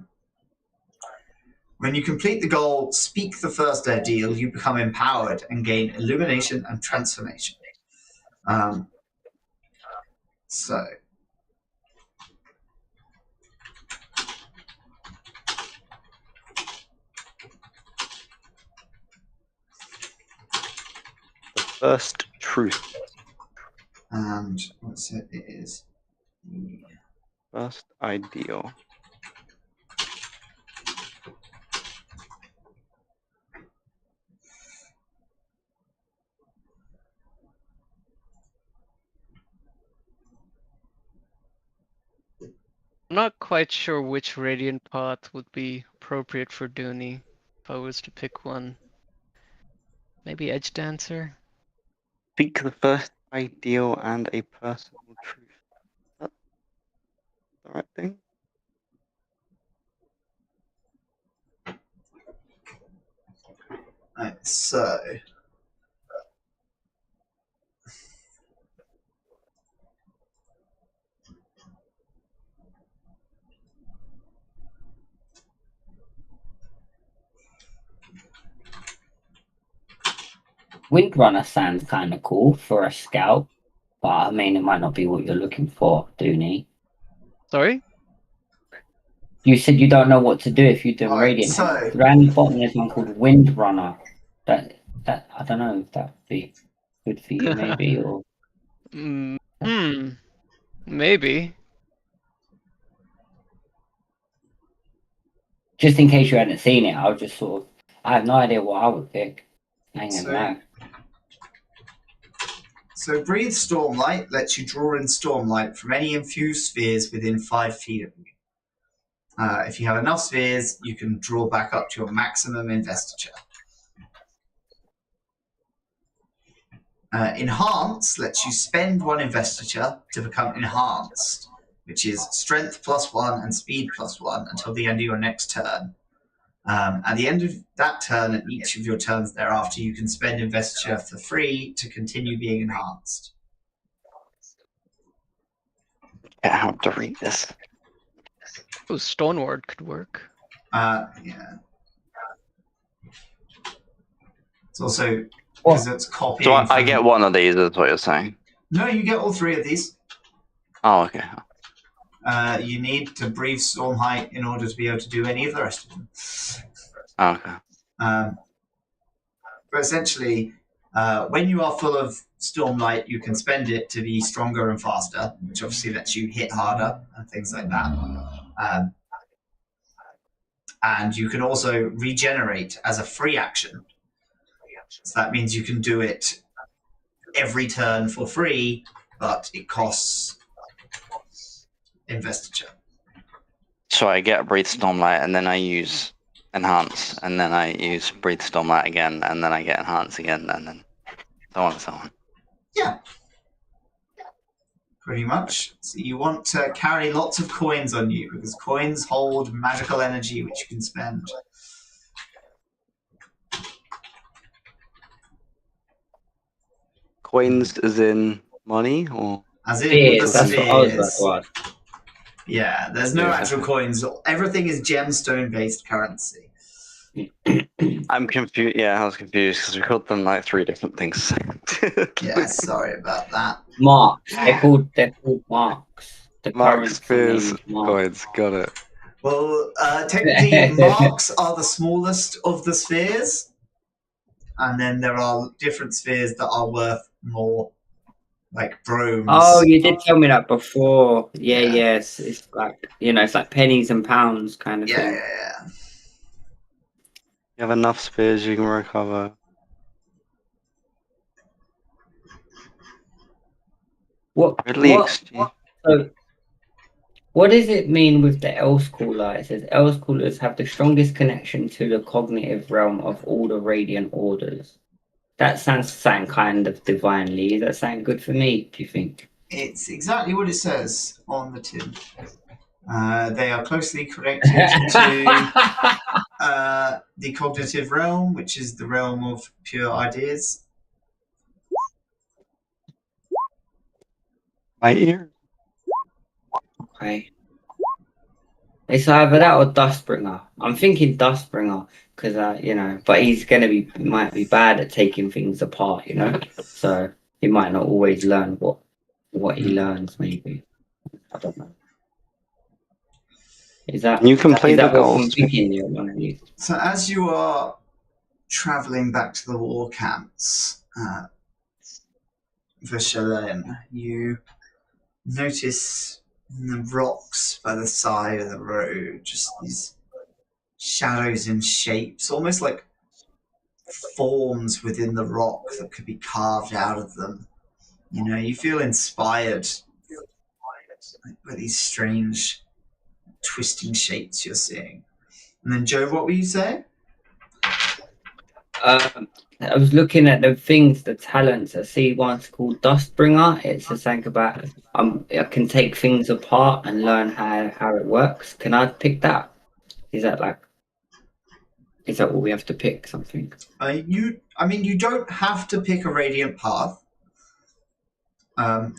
When you complete the goal, speak the first ideal, you become empowered and gain illumination and transformation. So. The first truth. And what's it? It is the first ideal. I'm not quite sure which radiant path would be appropriate for Dooney if I was to pick one. Maybe Edge Dancer? Speak the first ideal and a personal truth. Is that the right thing? right, so. Windrunner sounds kind of cool for a scout, but I mean, it might not be what you're looking for, Dooney. Sorry? You said you don't know what to do if you do Right, radiant. so- Around the bottom there's one called Wind Runner. That I don't know if that would be good for you, maybe, or Maybe. just in case you hadn't seen it. I was just sort of. I have no idea what I would pick. I ain't gonna lie. So breathe Stormlight lets you draw in Stormlight from any infused spheres within 5 feet of you. If you have enough spheres, you can draw back up to your maximum investiture. Enhance lets you spend 1 investiture to become enhanced, which is strength +1 and speed +1 until the end of your next turn. At the end of that turn, and each of your turns thereafter, you can spend investiture for free to continue being enhanced. I have to read this. Oh, Stoneward could work. Yeah. It's also because it's copying. So I get one of these, is what you're saying? No, you get all 3 of these. Oh, okay. You need to breathe Storm Height in order to be able to do any of the rest of them. Oh, okay. But essentially, when you are full of Stormlight, you can spend it to be stronger and faster, which obviously lets you hit harder and things like that. And you can also regenerate as a free action. So that means you can do it every turn for free, but it costs investiture. So I get Breathe Stormlight, and then I use Enhance, and then I use Breathe Stormlight again, and then I get Enhance again, and then so on and so on. Yeah. Pretty much. So you want to carry lots of coins on you, because coins hold magical energy which you can spend. Coins as in money, or? As in Spheres, the that's what I was about spheres. to ask. Yeah, there's no actual coins. Everything is gemstone-based currency. I'm confused. Yeah, I was confused because we called them like 3 different things. Yeah, sorry about that. Marks. They're called marks. The Marks, currency name spheres, is marks. coins. Got it. Well, technically, marks are the smallest of the spheres, and then there are different spheres that are worth more, like brooms. Oh, you did tell me that before. Yeah, Yeah. yes. It's like, it's like pennies and pounds kind of thing. Yeah. You have enough spheres, you can recover. What does it mean with the Elscaller? It says Elscallers have the strongest connection to the cognitive realm of all the radiant orders. That sounds something kind of divinely. Does that sound good for me, do you think? It's exactly what it says on the tin. They are closely connected to the cognitive realm, which is the realm of pure ideas. My ear. Okay. It's either that or Dustbringer. I'm thinking Dustbringer because but he's might be bad at taking things apart, so he might not always learn what he learns. Maybe I don't know. Is that You complete the what I'm goals. thinking? So as you are traveling back to the war camps, Vishalem, you notice the rocks by the side of the road, just these shadows and shapes, almost like forms within the rock that could be carved out of them. You feel inspired by these strange twisting shapes you're seeing. And then, Joe, what were you saying? I was looking at the things, the talents. I see one's called Dustbringer. It's a thing about I can take things apart and learn how it works. Can I pick that? Is that what we have to pick? Something? You don't have to pick a radiant path.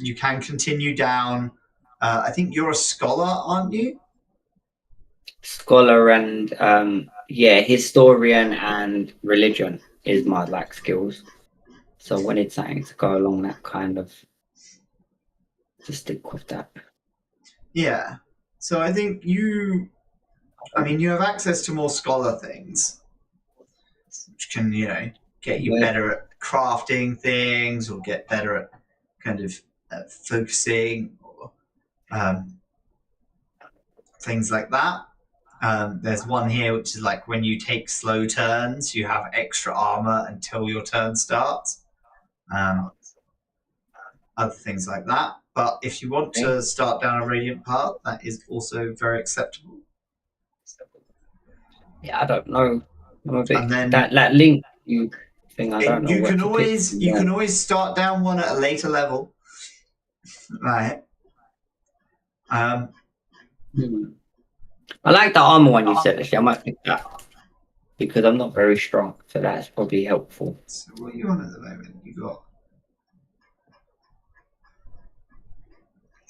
You can continue down. I think you're a scholar, aren't you? Scholar and historian and religion is my skills. So when it's something to go along that kind of, to stick with that. Yeah. So I think you I mean, you have access to more scholar things, which can, get you better at crafting things or get better at kind of focusing or things like that. There's one here which is like when you take slow turns, you have extra armor until your turn starts. Other things like that. But if you want to start down a radiant path, that is also very acceptable. Yeah, I don't know. And then that link you thing, I don't know. You can always start down one at a later level, right? I like the armor one you said. Actually, I might pick that up because I'm not very strong, so that's probably helpful. So what are you on at the moment? You got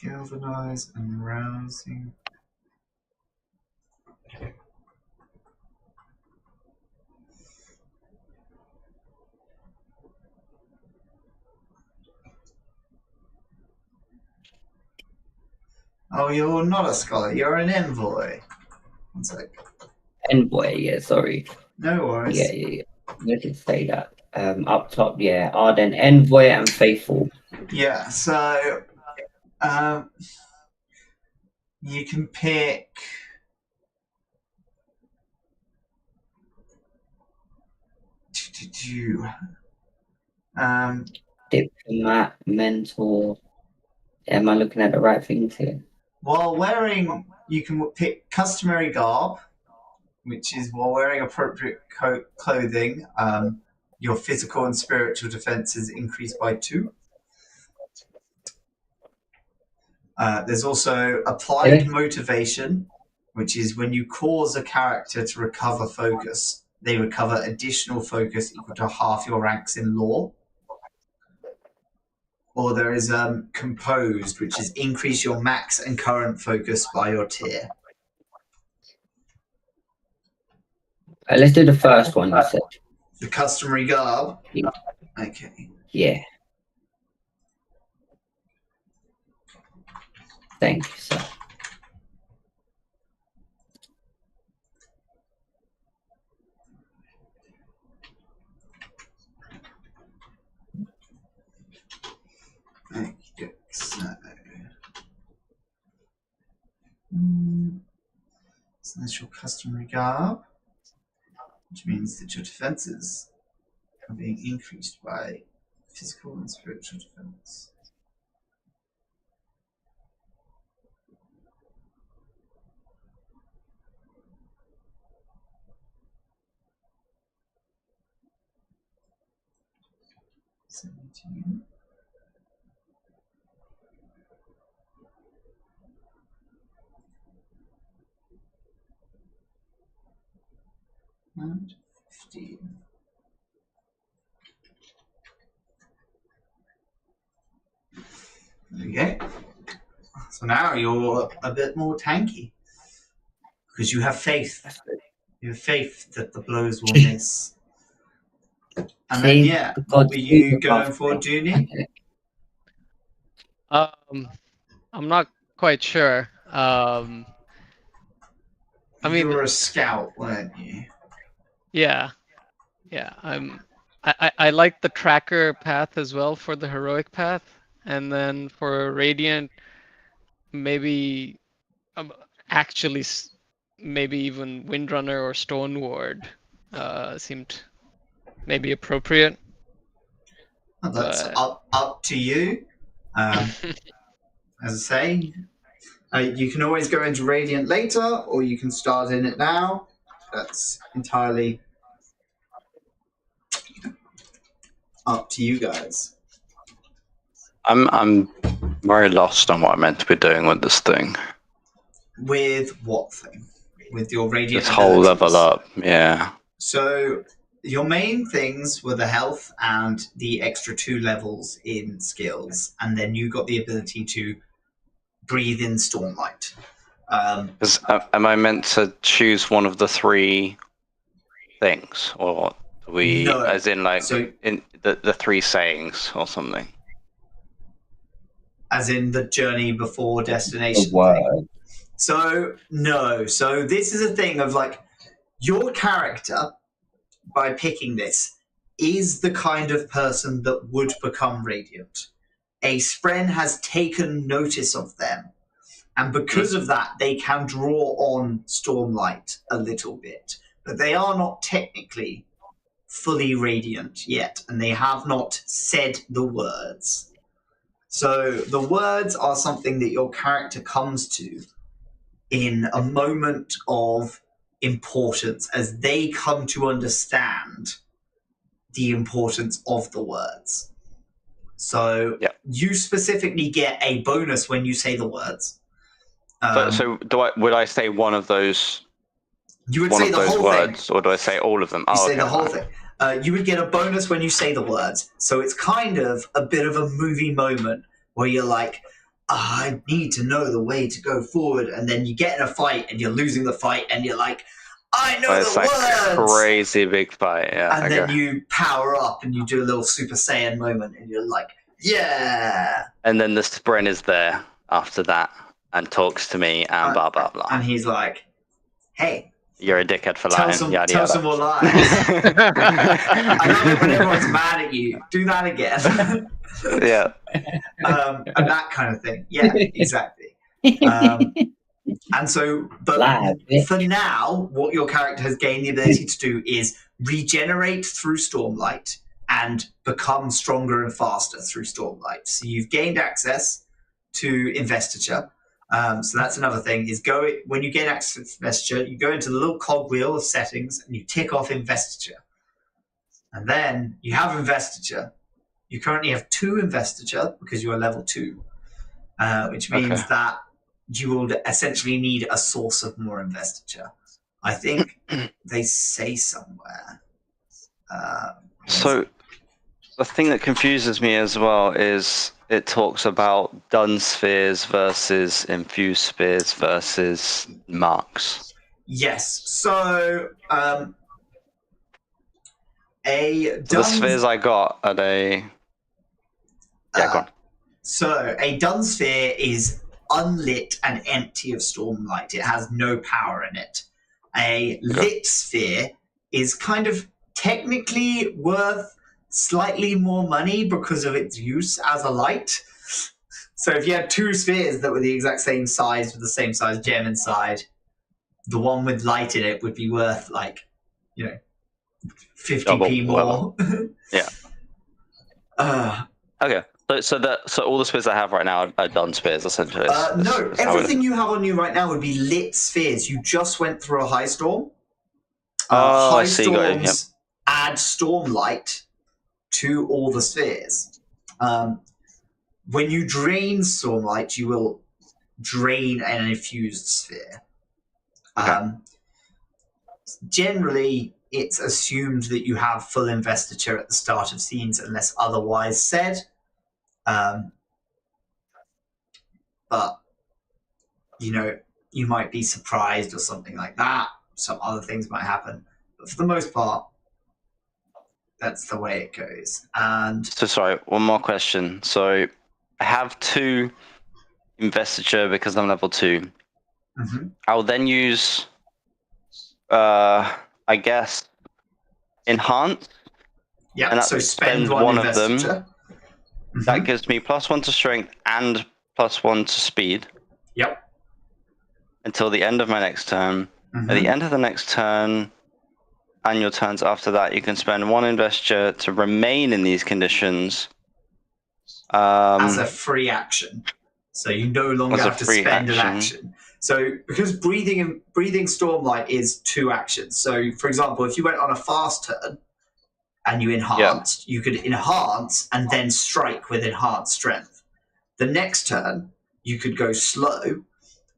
galvanize and rousing. Oh, you're not a scholar. You're an envoy. One sec. Envoy, yeah. Sorry. No worries. Yeah. Where did it say that? Up top, yeah. Ardent envoy and faithful. Yeah. So, you can pick. Diplomat, mentor. Am I looking at the right things here? While wearing, you can pick customary garb, which is while wearing appropriate clothing, your physical and spiritual defenses increase by 2. There's also applied motivation, which is when you cause a character to recover focus, they recover additional focus equal to half your ranks in lore. Or there is composed, which is increase your max and current focus by your tier. Let's do the first one you said. The customary garb? Yeah. Okay. Yeah. Thank you, sir. Okay, so that's your customary garb, which means that your defenses are being increased by physical and spiritual defense. And 15. Okay. So now you're a bit more tanky because you have faith. You have faith that the blows will miss. And then, yeah, what were you going for, Junie? I'm not quite sure. I mean, you were a scout, weren't you? Yeah. I like the tracker path as well for the heroic path, and then for radiant, maybe actually maybe even Windrunner or Stone Ward seemed maybe appropriate. That's up to you. As I say, you can always go into Radiant later, or you can start in it now. That's entirely up to you guys. I'm very lost on what I'm meant to be doing with this thing. With what thing? With your Radiant This whole abilities? level up, yeah. So your main things were the health and the extra 2 levels in skills, and then you got the ability to breathe in Stormlight. Am I meant to choose one of the 3 things, or we, no. as in like in the 3 sayings or something? As in the journey before destination thing? So, no. So this is a thing of like, your character, by picking this, is the kind of person that would become radiant. A spren has taken notice of them, and because of that, they can draw on Stormlight a little bit. But they are not technically fully radiant yet, and they have not said the words. So the words are something that your character comes to in a moment of importance as they come to understand the importance of the words. So you specifically get a bonus when you say the words. So would I say one of those? You would say the whole words, thing, or do I say all of them? You say the whole thing. You would get a bonus when you say the words. So it's kind of a bit of a movie moment where you're like, I need to know the way to go forward, and then you get in a fight and you're losing the fight, and you're like, I know the words. It's crazy big fight, yeah. And then you power up and you do a little Super Saiyan moment, and you're like, yeah. And then the spren is there after that and talks to me and blah blah blah. And he's like, hey, you're a dickhead for lying. Tell some more lies. I love it when everyone's mad at you. Do that again. Yeah. And that kind of thing. Yeah, exactly. And so, but for now, what your character has gained the ability to do is regenerate through Stormlight and become stronger and faster through Stormlight. So you've gained access to Investiture. So that's another thing, is when you gain access to Investiture, you go into the little cogwheel of settings and you tick off Investiture. And then you have Investiture. You currently have 2 Investiture because you are level 2, which means that you will essentially need a source of more Investiture. I think they say somewhere. So the thing that confuses me as well is it talks about dun spheres versus infused spheres versus marks. Yes. So the spheres I got are they... Yeah, go on. So a dun sphere is unlit and empty of Stormlight. It has no power in it. A lit sphere is kind of technically worth slightly more money because of its use as a light. So if you had 2 spheres that were the exact same size with the same size gem inside, the one with light in it would be worth 50p more. Yeah. Okay. So all the spheres I have right now are dun spheres, essentially. No, everything you have on you right now would be lit spheres. You just went through a high storm. High storms add Stormlight to all the spheres. When you drain Stormlight, you will drain an infused sphere. Generally, it's assumed that you have full Investiture at the start of scenes unless otherwise said. But, you might be surprised or something like that. Some other things might happen. But for the most part, that's the way it goes. And so, sorry, one more question. So, I have 2 Investiture because I'm level 2. Mm-hmm. I'll then use, I guess, Enhance. Yeah, and so spend one of them. Mm-hmm. That gives me +1 to strength and +1 to speed. Yep. Until the end of my next turn. Mm-hmm. At the end of the next turn, and your turns after that, you can spend 1 Investiture to remain in these conditions. As a free action. So you no longer have to spend an action. So because breathing Stormlight is 2 actions. So for example, if you went on a fast turn and you enhanced, you could enhance and then strike with enhanced strength. The next turn, you could go slow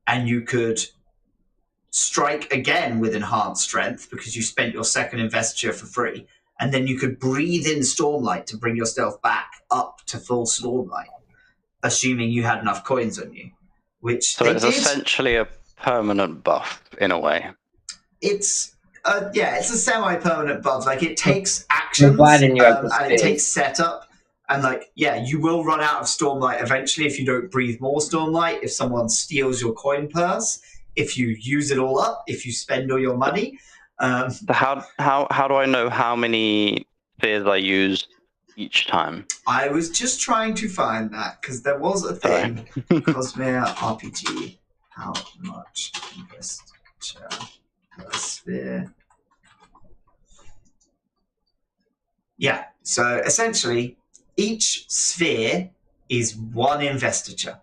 and you could strike again with enhanced strength because you spent your second Investiture for free. And then you could breathe in Stormlight to bring yourself back up to full Stormlight, assuming you had enough coins on you. So it's essentially a permanent buff, in a way. It's a semi-permanent buff. Like, it takes actions and it takes setup, And like, yeah, you will run out of Stormlight eventually if you don't breathe more Stormlight, if someone steals your coin purse, if you use it all up, if you spend all your money. So how do I know how many spheres I use each time? I was just trying to find that because there was a thing, Cosmere RPG, how much investiture per sphere. Yeah, so essentially, each sphere is one investiture.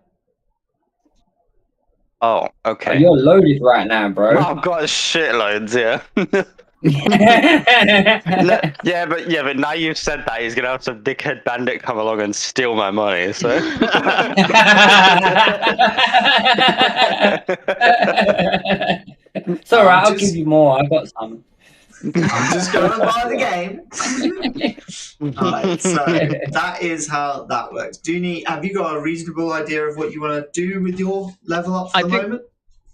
Oh, Oh, okay. you're loaded right now, bro. I've got shitloads, yeah. Yeah, but now you've said that, he's gonna have some dickhead bandit come along and steal my money. So It's all right. I'll give you more. I've got some. I'm just going to buy the game. All right, so that is how that works. Have you got a reasonable idea of what you want to do with your level up for the moment?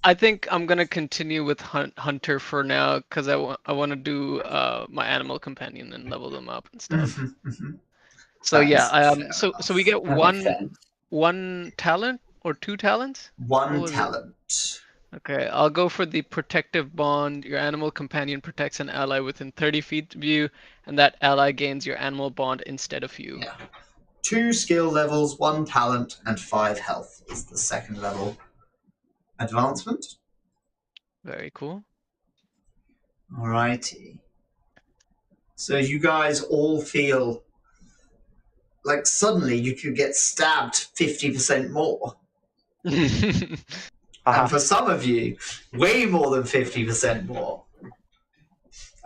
I think I'm gonna continue with Hunter for now because I want to do my animal companion and level them up and stuff. So yeah, so we get one talent or 2 talents? One talent. Okay, I'll go for the protective bond. Your animal companion protects an ally within 30 feet of you, and that ally gains your animal bond instead of you. Yeah. 2 skill levels, 1 talent, and 5 health is the second level advancement. Very cool. Alrighty. So you guys all feel like suddenly you could get stabbed 50% more. And for some of you, way more than 50% more.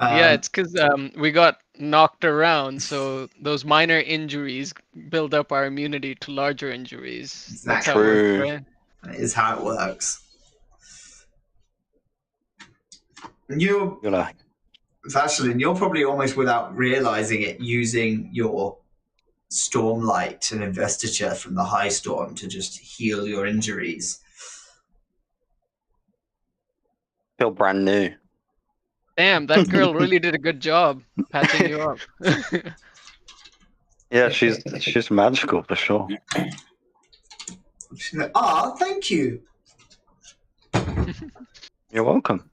Yeah, it's because we got knocked around, so those minor injuries build up our immunity to larger injuries. Exactly. That's how it works, right? That is how it works. And Vashelin, you're probably almost without realizing it using your Stormlight and Investiture from the High Storm to just heal your injuries. Feel brand new. Damn, that girl really did a good job patching you up. Yeah, she's magical for sure. She's like, "Ah, thank you." You're welcome.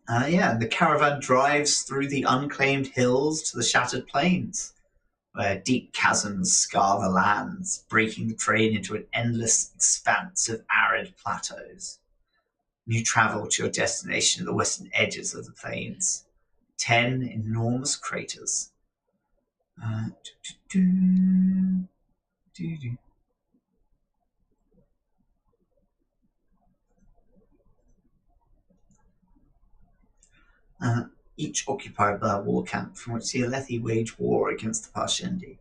Yeah, the caravan drives through the unclaimed hills to the shattered plains, where deep chasms scar the lands, breaking the terrain into an endless expanse of arid plateaus. You travel to your destination at the western edges of the plains. 10 enormous craters. Each occupied by a war camp from which the Alethi wage war against the Parshendi.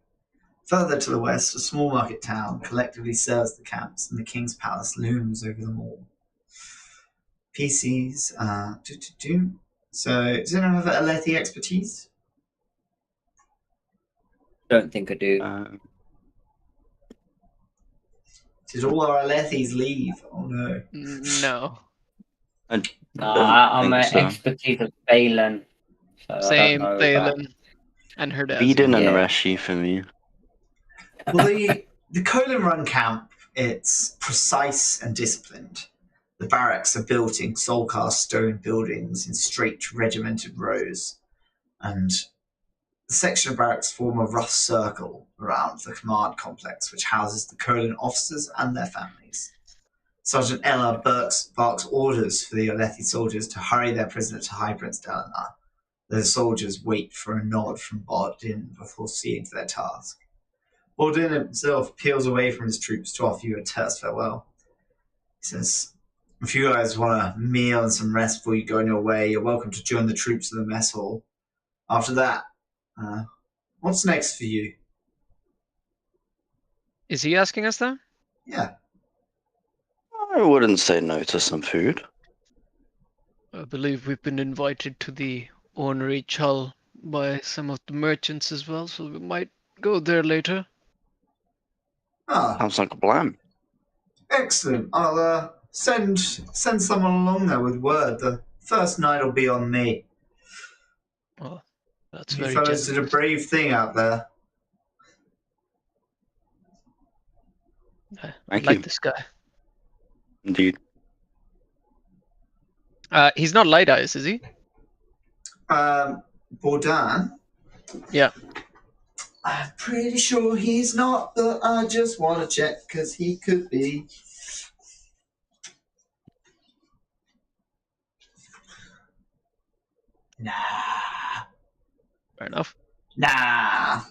Further to the west, a small market town collectively serves the camps, and the king's palace looms over them all. PCs. So, does anyone have Alethi expertise? Don't think I do. Did all our Alethis leave? Oh no. No. I'm an expertise of Balin. So same, Balin and her dad. Viden and Reshi for me. Well, the Colin Run camp, it's precise and disciplined. The barracks are built in soul-cast stone buildings in straight regimented rows, and the section of barracks form a rough circle around the command complex, which houses the Colin officers and their families. Sergeant Ella barks orders for the Alethi soldiers to hurry their prisoner to High Prince Dalinar. The soldiers wait for a nod from Bardin before seeing to their task. Bardin himself peels away from his troops to offer you a terse farewell. He says, "If you guys want a meal and some rest before you go on your way, you're welcome to join the troops in the mess hall. After that, what's next for you?" Is he asking us that? Yeah. I wouldn't say no to some food. I believe we've been invited to the ornery Chull by some of the merchants as well, so we might go there later. Sounds like a plan. Excellent. I'll send someone along there with word. The first night will be on me. Oh, that's You very fellas generous. did a brave thing out there. I Thank like you. this guy. Indeed. He's not Light Eyes, is he? Bourdain? Yeah. I'm pretty sure he's not, but I just want to check because he could be. Nah. Fair enough. Nah.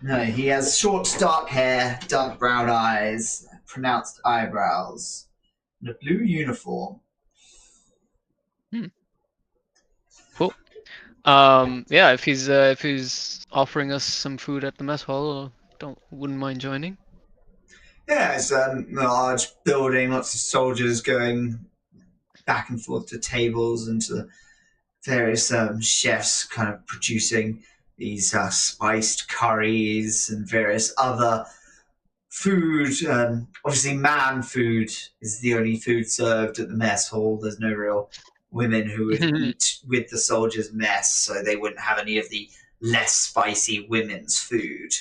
No, he has short, dark hair, dark brown eyes, pronounced eyebrows, and a blue uniform. Cool. Yeah, if he's offering us some food at the mess hall, wouldn't mind joining. Yeah, it's a large building, lots of soldiers going back and forth to tables and to various chefs kind of producing these spiced curries and various other food. Obviously, man food is the only food served at the mess hall. There's no real women who would eat with the soldiers' mess, so they wouldn't have any of the less spicy women's food.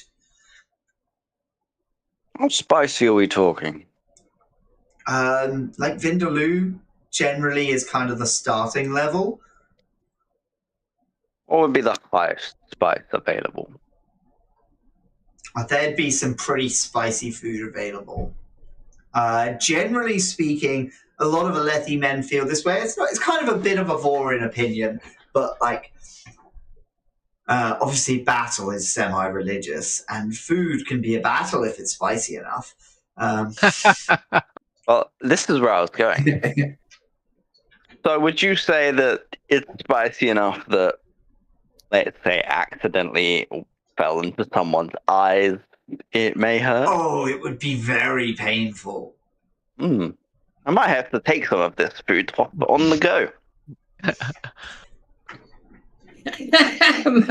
How spicy are we talking? Like Vindaloo generally is kind of the starting level. What would be the highest spice available? There'd be some pretty spicy food available. Generally speaking, a lot of Alethi men feel this way. It's kind of a bit of a Vorin opinion, but like obviously battle is semi-religious, and food can be a battle if it's spicy enough. Well, this is where I was going. So would you say that it's spicy enough that, let's say, accidentally fell into someone's eyes, it may hurt? Oh, it would be very painful. I might have to take some of this food on the go.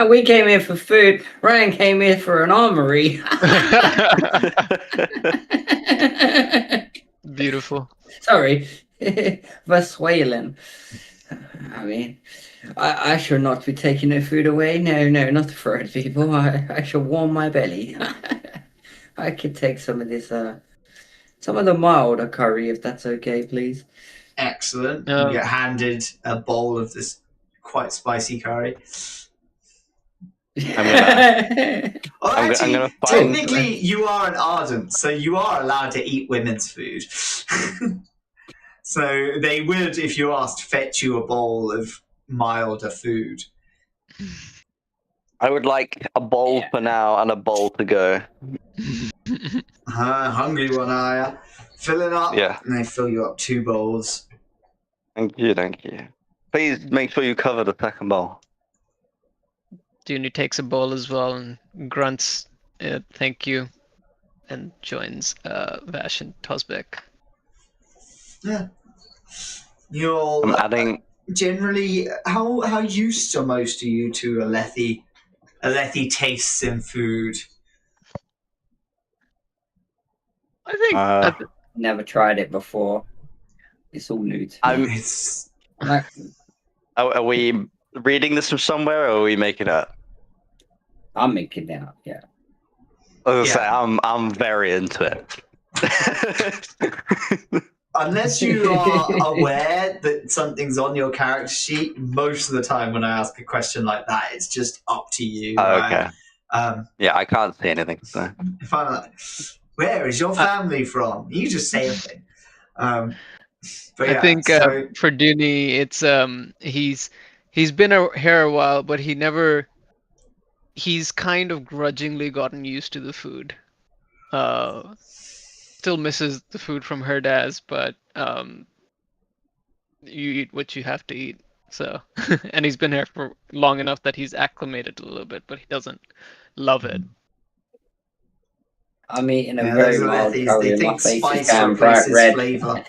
We came here for food. Ryan came here for an armory. Beautiful. Sorry, Venezuelan. I mean, I should not be taking no food away. No, not to throw at people. I should warm my belly. I could take some of this, some of the milder curry, if that's okay, please. Excellent. You get handed a bowl of this quite spicy curry. I'm gonna find... Technically, you are an ardent, so you are allowed to eat women's food. So they would, if you asked, fetch you a bowl of milder food. I would like a bowl for now and a bowl to go. Hungry one, are ya? Fill it up, Yeah. and they fill you up 2 bowls. Thank you. Please make sure you cover the second bowl. Dooney takes a bowl as well and grunts, thank you, and joins Vash and Tosbek. Yeah. You're I'm adding... generally, how used are most of you to Alethi tastes in food? I think Never tried it before. It's all new to me. Are we reading this from somewhere, or are we making it up? I'm making it up, yeah. I was gonna say, I'm very into it. Unless you are aware that something's on your character sheet, most of the time when I ask a question like that, it's just up to you. Okay. Right? Yeah, I can't see anything. So. If I'm like, where is your family from? You just say a thing. But yeah, I think so... for Dooney, it's he's been here a while, but he's kind of grudgingly gotten used to the food. Still misses the food from her dad's, but you eat what you have to eat. So, and he's been here for long enough that he's acclimated a little bit, but he doesn't love it. I'm eating a very mild curry. They My think face is spice going bright replaces red. flavor.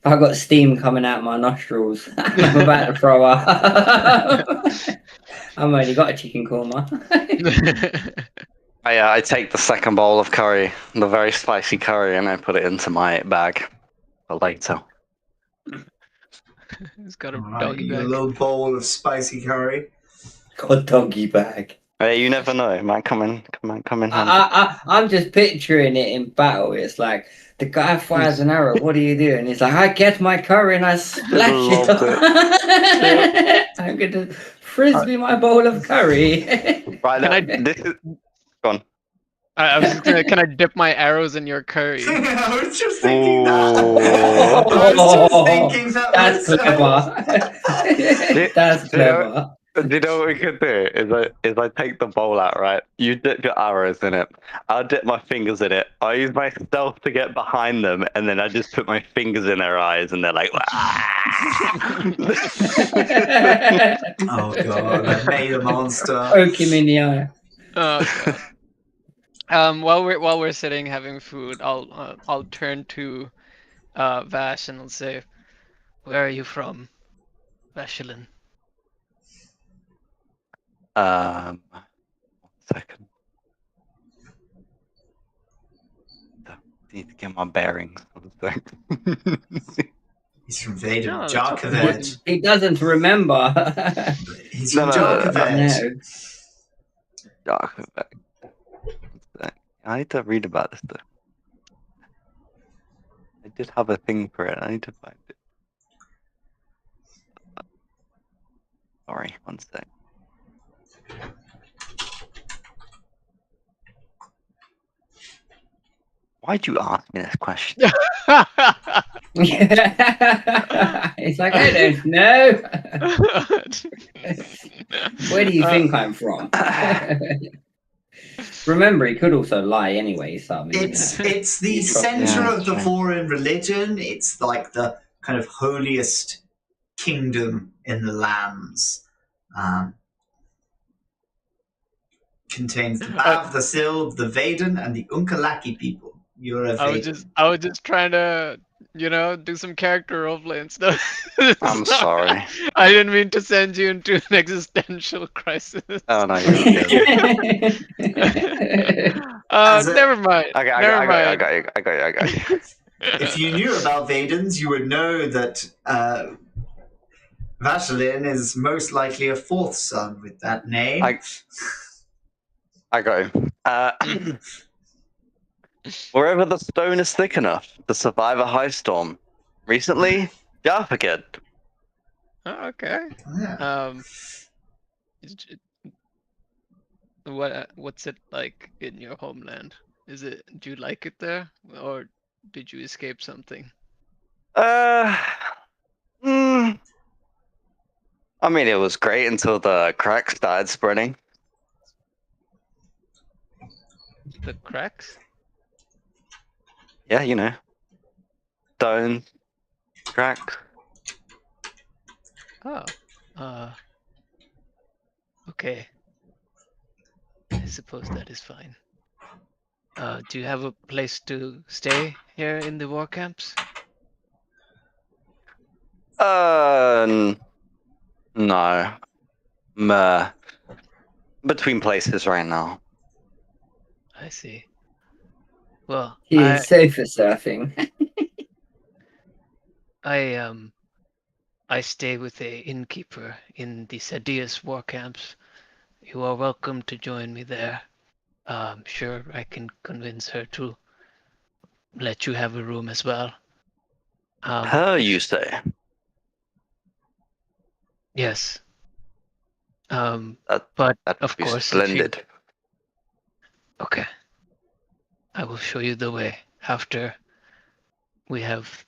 I've got steam coming out my nostrils. I'm about to throw up. I've only got a chicken korma. I take the second bowl of curry, the very spicy curry, and I put it into my bag for later. He's got a doggy bag. A little bowl of spicy curry. Got a doggy bag. Hey, you never know. Might come in handy. I'm just picturing it in battle. It's like the guy fires an arrow. What do you do? And he's like, I get my curry and I splash it. Loved I'm gonna frisbee my bowl of curry. Right Can now, I- this is gone. I was just gonna, can I dip my arrows in your curry? I was just thinking that. Oh. I was just thinking that That's myself. clever. That's clever. Do you know what we could do? Is I take the bowl out, right? You dip your arrows in it. I'll dip my fingers in it. I use my stealth to get behind them, and then I just put my fingers in their eyes, and they're like, Oh god, I made a monster. Poke him in the eye. Oh, God. While we're sitting having food, I'll turn to Vash and I'll say, "Where are you from, Vashelin?" 1 second. Need to get my bearings. 1 second. He's from Vaden No, that's okay. Jarkovet. He doesn't remember. He's No, from no, no, Jarkovet. No. I need to read about this though. I did have a thing for it. I need to find it. Sorry, 1 sec. Why'd you ask me this question? It's like, I don't know. Where do you think I'm from? Remember, he could also lie anyway. So I mean, It's the Trust- center Yeah, of the true. foreign religion. It's like the kind of holiest kingdom in the lands. Contains the Bav, the Silv, the Vaden, and the Unkalaki people. You're a Vaden. I was just trying to, do some character roleplay and stuff. I'm sorry. I didn't mean to send you into an existential crisis. Oh no, you're good. As a- Never mind. Okay, I Never mind. got you. If you knew about Vadens, you would know that Vashelin is most likely a fourth son with that name. I got him. Wherever the stone is thick enough to survive a high storm. Recently, Jarfaked. Oh, okay. Yeah. What's it like in your homeland? Do you like it there, or did you escape something? I mean, it was great until the cracks started spreading. The cracks? Yeah, you know. Stone. Cracks. Oh. Okay. I suppose that is fine. Do you have a place to stay here in the war camps? No. Between places right now. I see. Well, He is safe for surfing. I stay with a innkeeper in the Jodesius war camps. You are welcome to join me there. Sure, I can convince her to let you have a room as well. Her, you say? Yes. That But would of be course, if you... splendid. Okay. I will show you the way after we have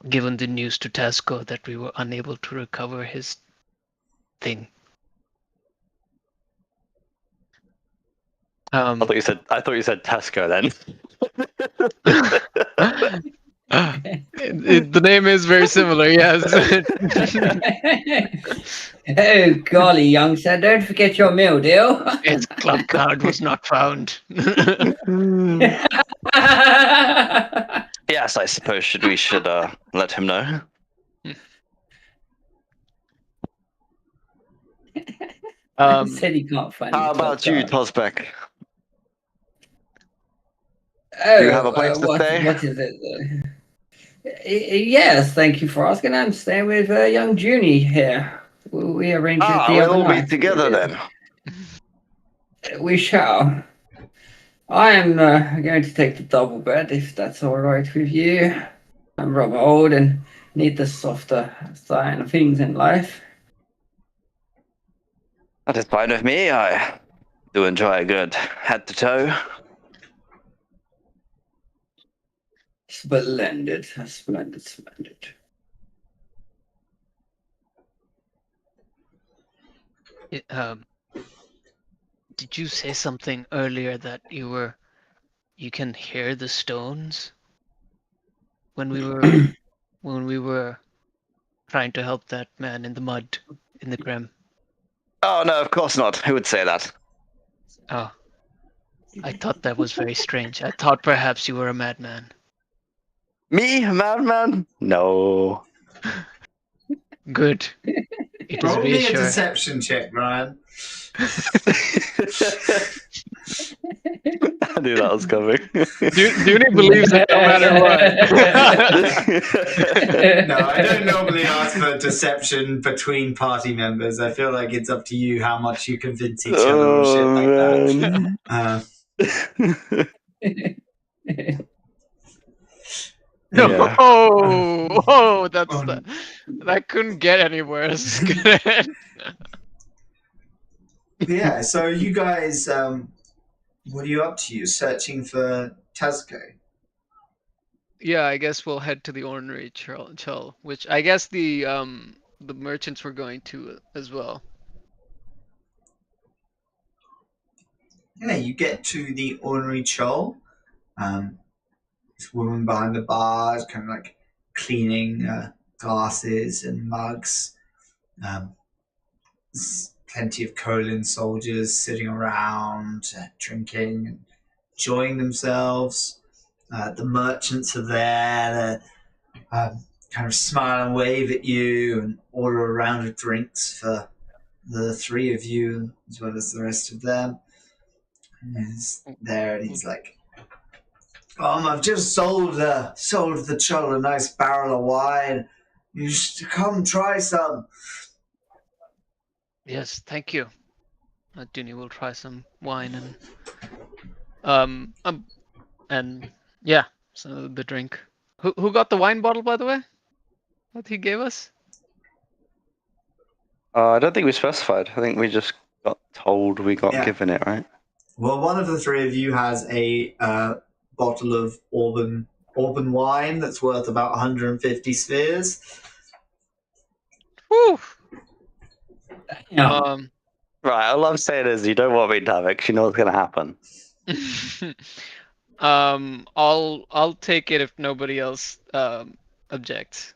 given the news to Tasco that we were unable to recover his thing. I thought you said Tesco then. The name is very similar, yes. Oh golly, youngster! Don't forget your meal deal. Its club card was not found. Yes, I suppose we should let him know. Said he can't find. How his about club you, card. Tosbek? Oh, Do you have a place to what, stay? What is it? Yes, thank you for asking. I'm staying with young Junie here. We arranged it the we'll other all be night. together then. We shall. I am going to take the double bed if that's all right with you. I'm rather old and need the softer side of things in life. That is fine with me. I do enjoy a good head to toe. Splendid, splendid, splendid. Did you say something earlier that you can hear the stones when we were trying to help that man in the mud in the Grim? Oh, no, of course not. Who would say that? Oh, I thought that was very strange. I thought perhaps you were a madman. Me, a madman? No. Good. It is Roll me a reassuring. deception check, Ryan. I knew that was coming. Dooney believes it no matter what. No, I don't normally ask for deception between party members. I feel like it's up to you how much you convince each other or shit like that. Yeah. Oh, that couldn't get any worse. Yeah, so you guys, what are you up to? You're searching for Tazco. Yeah, I guess we'll head to the ornery Chul, which I guess the merchants were going to as well. Yeah, you get to the ornery Chul. This woman behind the bar is kind of like cleaning glasses and mugs. There's plenty of Colin soldiers sitting around, drinking and enjoying themselves. The merchants are there. They kind of smile and wave at you and order a round of drinks for the three of you as well as the rest of them. And he's there and he's like, I've just sold the Chol a nice barrel of wine. You should come try some. Yes, thank you. Dooney will try some wine and yeah, so the drink. Who got the wine bottle, by the way? What he gave us? I don't think we specified. I think we just got told we got given it, right? Well, one of the three of you has a bottle of Auburn wine that's worth about 150 spheres. Woo! Yeah. Right, all I'm saying is you don't want me to have it because you know what's going to happen. I'll take it if nobody else objects.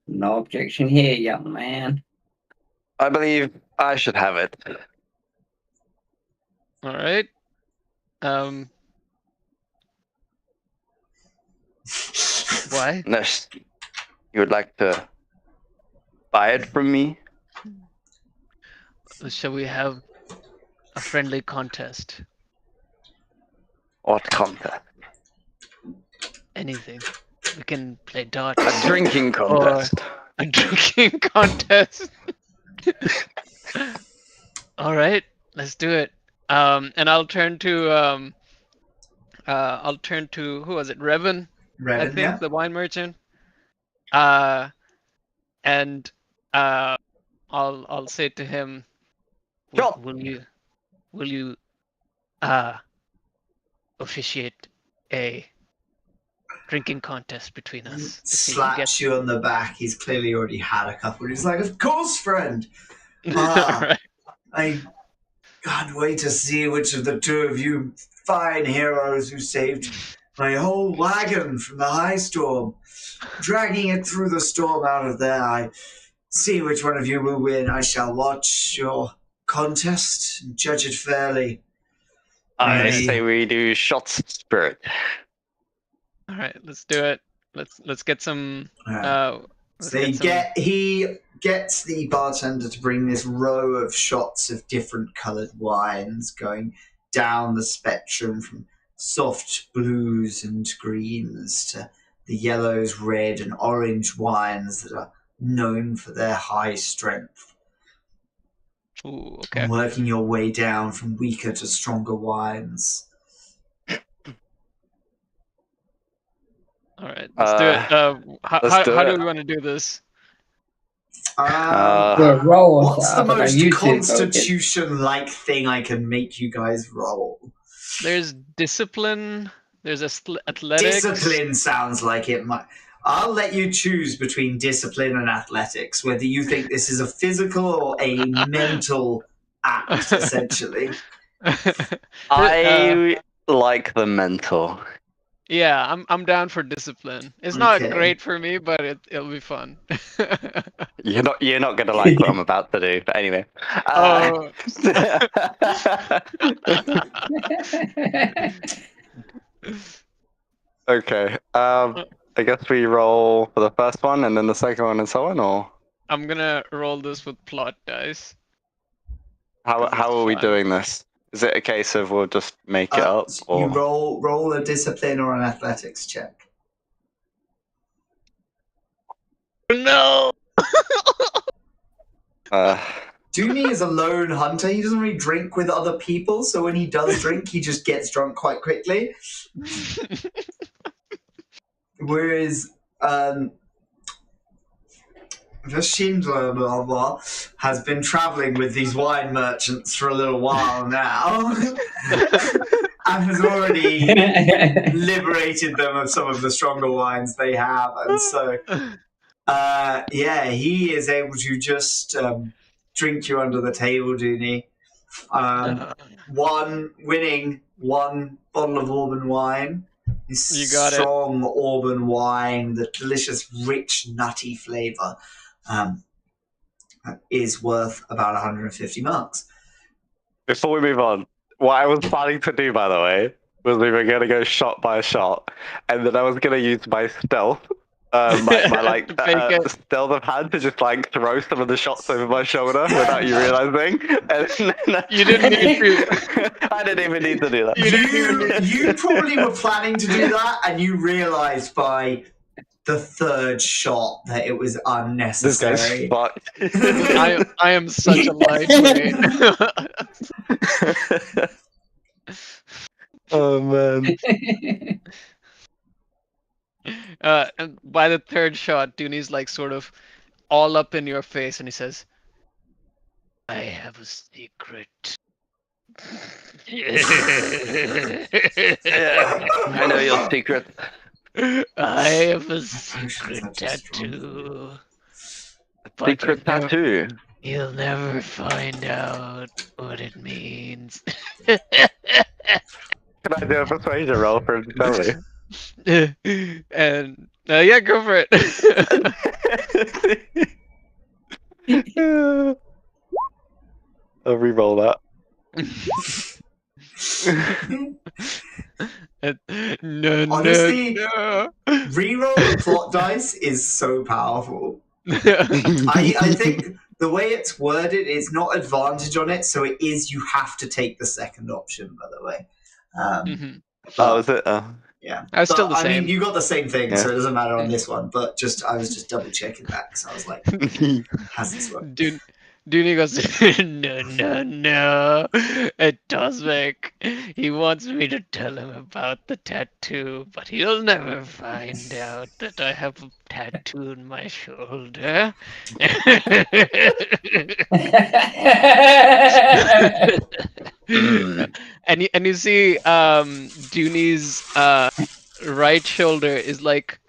No objection here, young man. I believe I should have it. All right. Why? Unless you would like to buy it from me. Shall we have a friendly contest? What contest? Anything. We can play darts. A drinking contest. A drinking contest. All right, let's do it. And I'll turn to who was it? Revan, I think, yeah. the wine merchant. And I'll say to him, will you officiate a drinking contest between us? Slaps you on the back. He's clearly already had a couple. He's like, of course, friend. Right. I can't wait to see which of the two of you fine heroes who saved my whole wagon from the high storm, dragging it through the storm out of there. I see which one of you will win. I shall watch your contest and judge it fairly. I say we do shots of spirit. All right, let's do it. Let's get some. He gets the bartender to bring this row of shots of different coloured wines going down the spectrum from soft blues and greens to the yellows, red and orange wines that are known for their high strength. Ooh, okay. and working your way down from weaker to stronger wines. All right, let's do it. How do we want to do this? Yeah, rolls. What's I the don't know. most You two go get. Constitution-like thing I can make you guys roll? There's discipline. There's athletics. Discipline sounds like it might. I'll let you choose between discipline and athletics, whether you think this is a physical or a mental act, essentially. I like the mental. Yeah, I'm down for discipline. It's not great for me, but it'll be fun. You're not gonna like what I'm about to do, but anyway. Oh. Okay. I guess we roll for the first one and then the second one and so on, or I'm gonna roll this with plot dice. how are we doing this? Is it a case of we'll just make it up? Or... You roll a discipline or an athletics check. No. Dooney is a lone hunter. He doesn't really drink with other people, so when he does drink, he just gets drunk quite quickly. Whereas Schindler blah, blah, has been traveling with these wine merchants for a little while now and has already liberated them of some of the stronger wines they have. And so, he is able to just drink you under the table, Dooney. Winning one bottle of Auburn wine. This You got strong Auburn wine, the delicious, rich, nutty flavor, is worth about 150 marks. Before we move on, what I was planning to do, by the way, was we were going to go shot by shot, and then I was going to use my stealth. My stealth of hand to just like throw some of the shots over my shoulder without you realizing. And then, you didn't need to. I didn't even need to do that. You probably were planning to do that, and you realized by the third shot that it was unnecessary. I am such a lightweight. Oh man. And by the third shot, Dooney's like sort of all up in your face, and he says, "I have a secret." I know your secret. I have a secret tattoo. Secret tattoo? You'll never find out what it means. Can I do a persuasion roll for Billy? And yeah, go for it. I'll re-roll that. Honestly, no. Reroll the plot dice is so powerful. I think the way it's worded, it's not advantage on it, so it is you have to take the second option, by the way. Is it? Yeah. That's still the same. I mean, you got the same thing, so it doesn't matter on this one, but I was just double checking that because I was like, how's this work? Dooney goes, no, it does make. He wants me to tell him about the tattoo, but he'll never find out that I have a tattoo on my shoulder. and you see, Dooney's right shoulder is like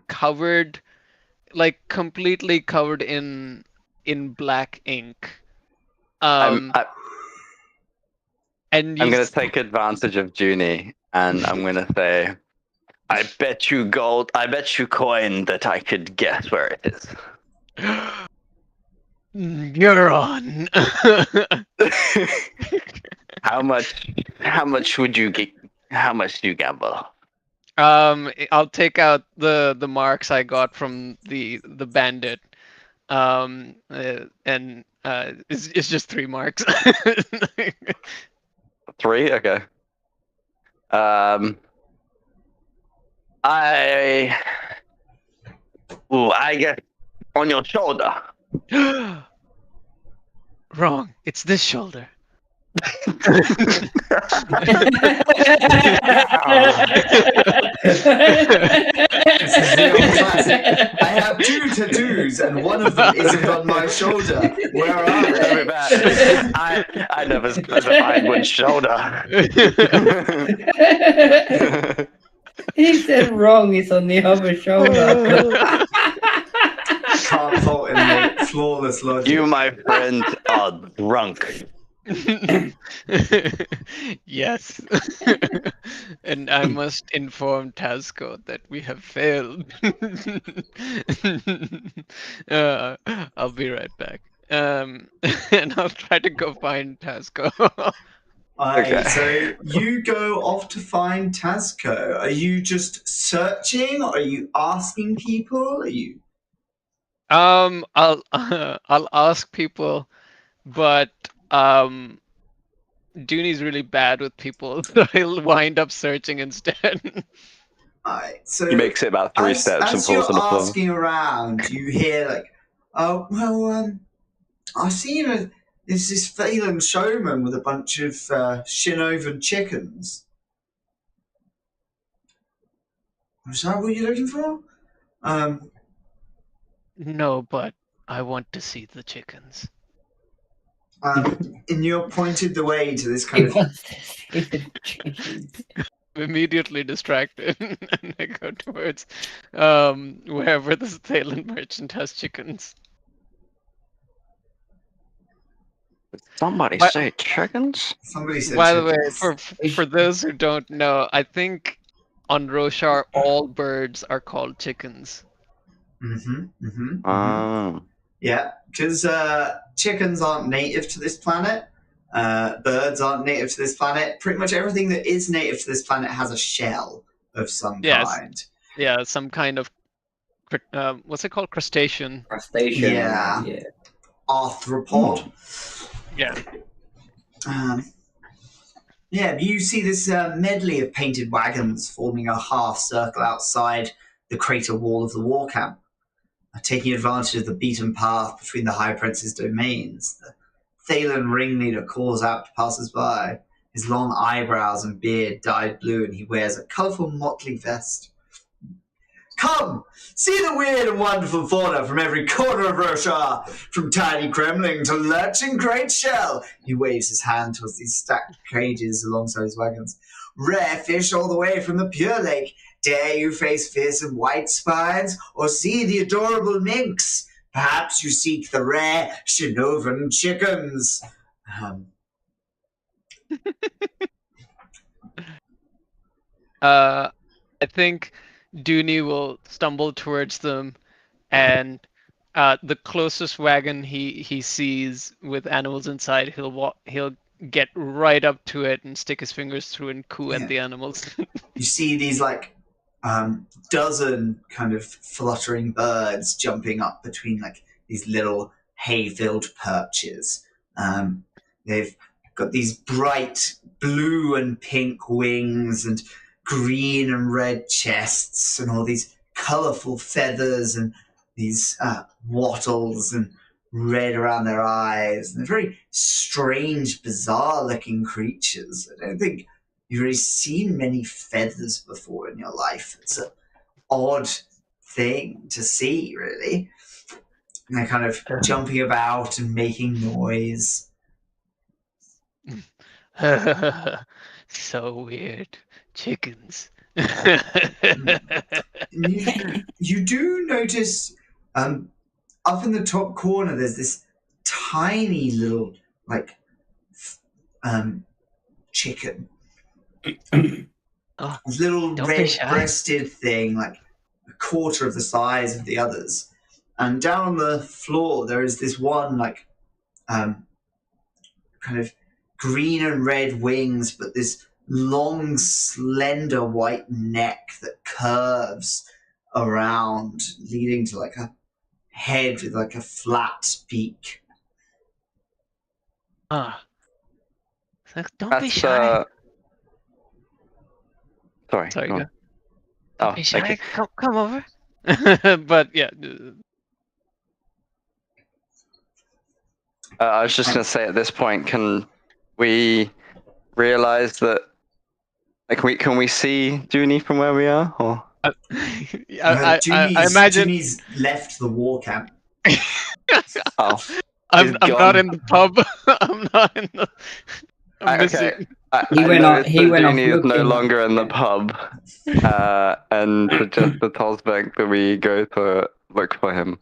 covered, like completely covered in black ink. I'm and going to take advantage of Junie, and I'm going to say, I bet you coin that I could guess where it is. You're on. How much would you get? How much do you gamble? I'll take out the marks I got from the bandit. And it's just 3 marks. 3? Okay. I guess on your shoulder. Wrong. It's this shoulder. This is the old classic. I have 2 tattoos, and one of them isn't on my shoulder. Where are they? I never specified which shoulder. He said wrong. It's on the other shoulder. Can't fault him, mate. Flawless logic. You, my friend, are drunk. Yes. And I must inform Tazco that we have failed. I'll be right back. And I'll try to go find Tazco. Aye, Okay. so you go off to find Tazco. Are you just searching? Are you asking people? Are you? I'll ask people, but Dooney's really bad with people, so he'll wind up searching instead. Aye, so He makes it about 3 as, steps and as falls you're on the floor. asking around, you hear like, "Oh well, I seen there's this Phelan showman with a bunch of Shinovan chickens." Is that what you're looking for? No, but I want to see the chickens. And you're pointed the way to this He kind of. wants to see the chickens. Immediately distracted, and I go towards wherever the Thalen merchant has chickens. Somebody But- say chickens? Somebody said. By the way, chickens. for those who don't know, I think on Roshar all birds are called chickens. Yeah, because chickens aren't native to this planet. Birds aren't native to this planet. Pretty much everything that is native to this planet has a shell of some Yes. kind. Yeah, some kind of what's it called? Crustacean. Crustacean. Yeah. Yeah. Arthropod. Yeah. Yeah, you see this medley of painted wagons forming a half circle outside the crater wall of the war camp, taking advantage of the beaten path between the High Prince's domains. The Thalen ringleader calls out to passers-by. His long eyebrows and beard dyed blue, and he wears a colourful motley vest. "Come, see the weird and wonderful fauna from every corner of Roshar, from tiny Kremling to lurching great shell." He waves his hand towards these stacked cages alongside his wagons. "Rare fish all the way from the Pure Lake. Dare you face fearsome white spines, or see the adorable minks? Perhaps you seek the rare Shinovan chickens." I think Dooney will stumble towards them, and the closest wagon he sees with animals inside, he'll get right up to it and stick his fingers through and coo at the animals. You see these like dozen kind of fluttering birds jumping up between like these little hay-filled perches. They've got these bright blue and pink wings and green and red chests and all these colourful feathers and these wattles and red around their eyes. And they're very strange, bizarre-looking creatures. I don't think you've really seen many feathers before in your life. It's an odd thing to see, really. And they're kind of jumping about and making noise. So weird. Chickens. You do notice up in the top corner there's this tiny little like chicken. Oh, This little don't be red shy. breasted thing, like a quarter of the size of the others. And down on the floor there is this one like kind of green and red wings, but this long, slender white neck that curves around, leading to like a head with like a flat beak. Don't be shy. Sorry. Sorry, go go. on. Oh, Be thank shy. you. Come over. But yeah. I was just gonna say at this point, can we realize that? Like, can we see Junie from where we are? Or I imagine Junie's left the war camp. oh, I'm he's not gone. in the pub. I'm not in the. I'm missing. Okay. I He went off. noticed He that went off Junie is no looking. longer in the pub, and suggest to Tolsbeck that we go to look for him.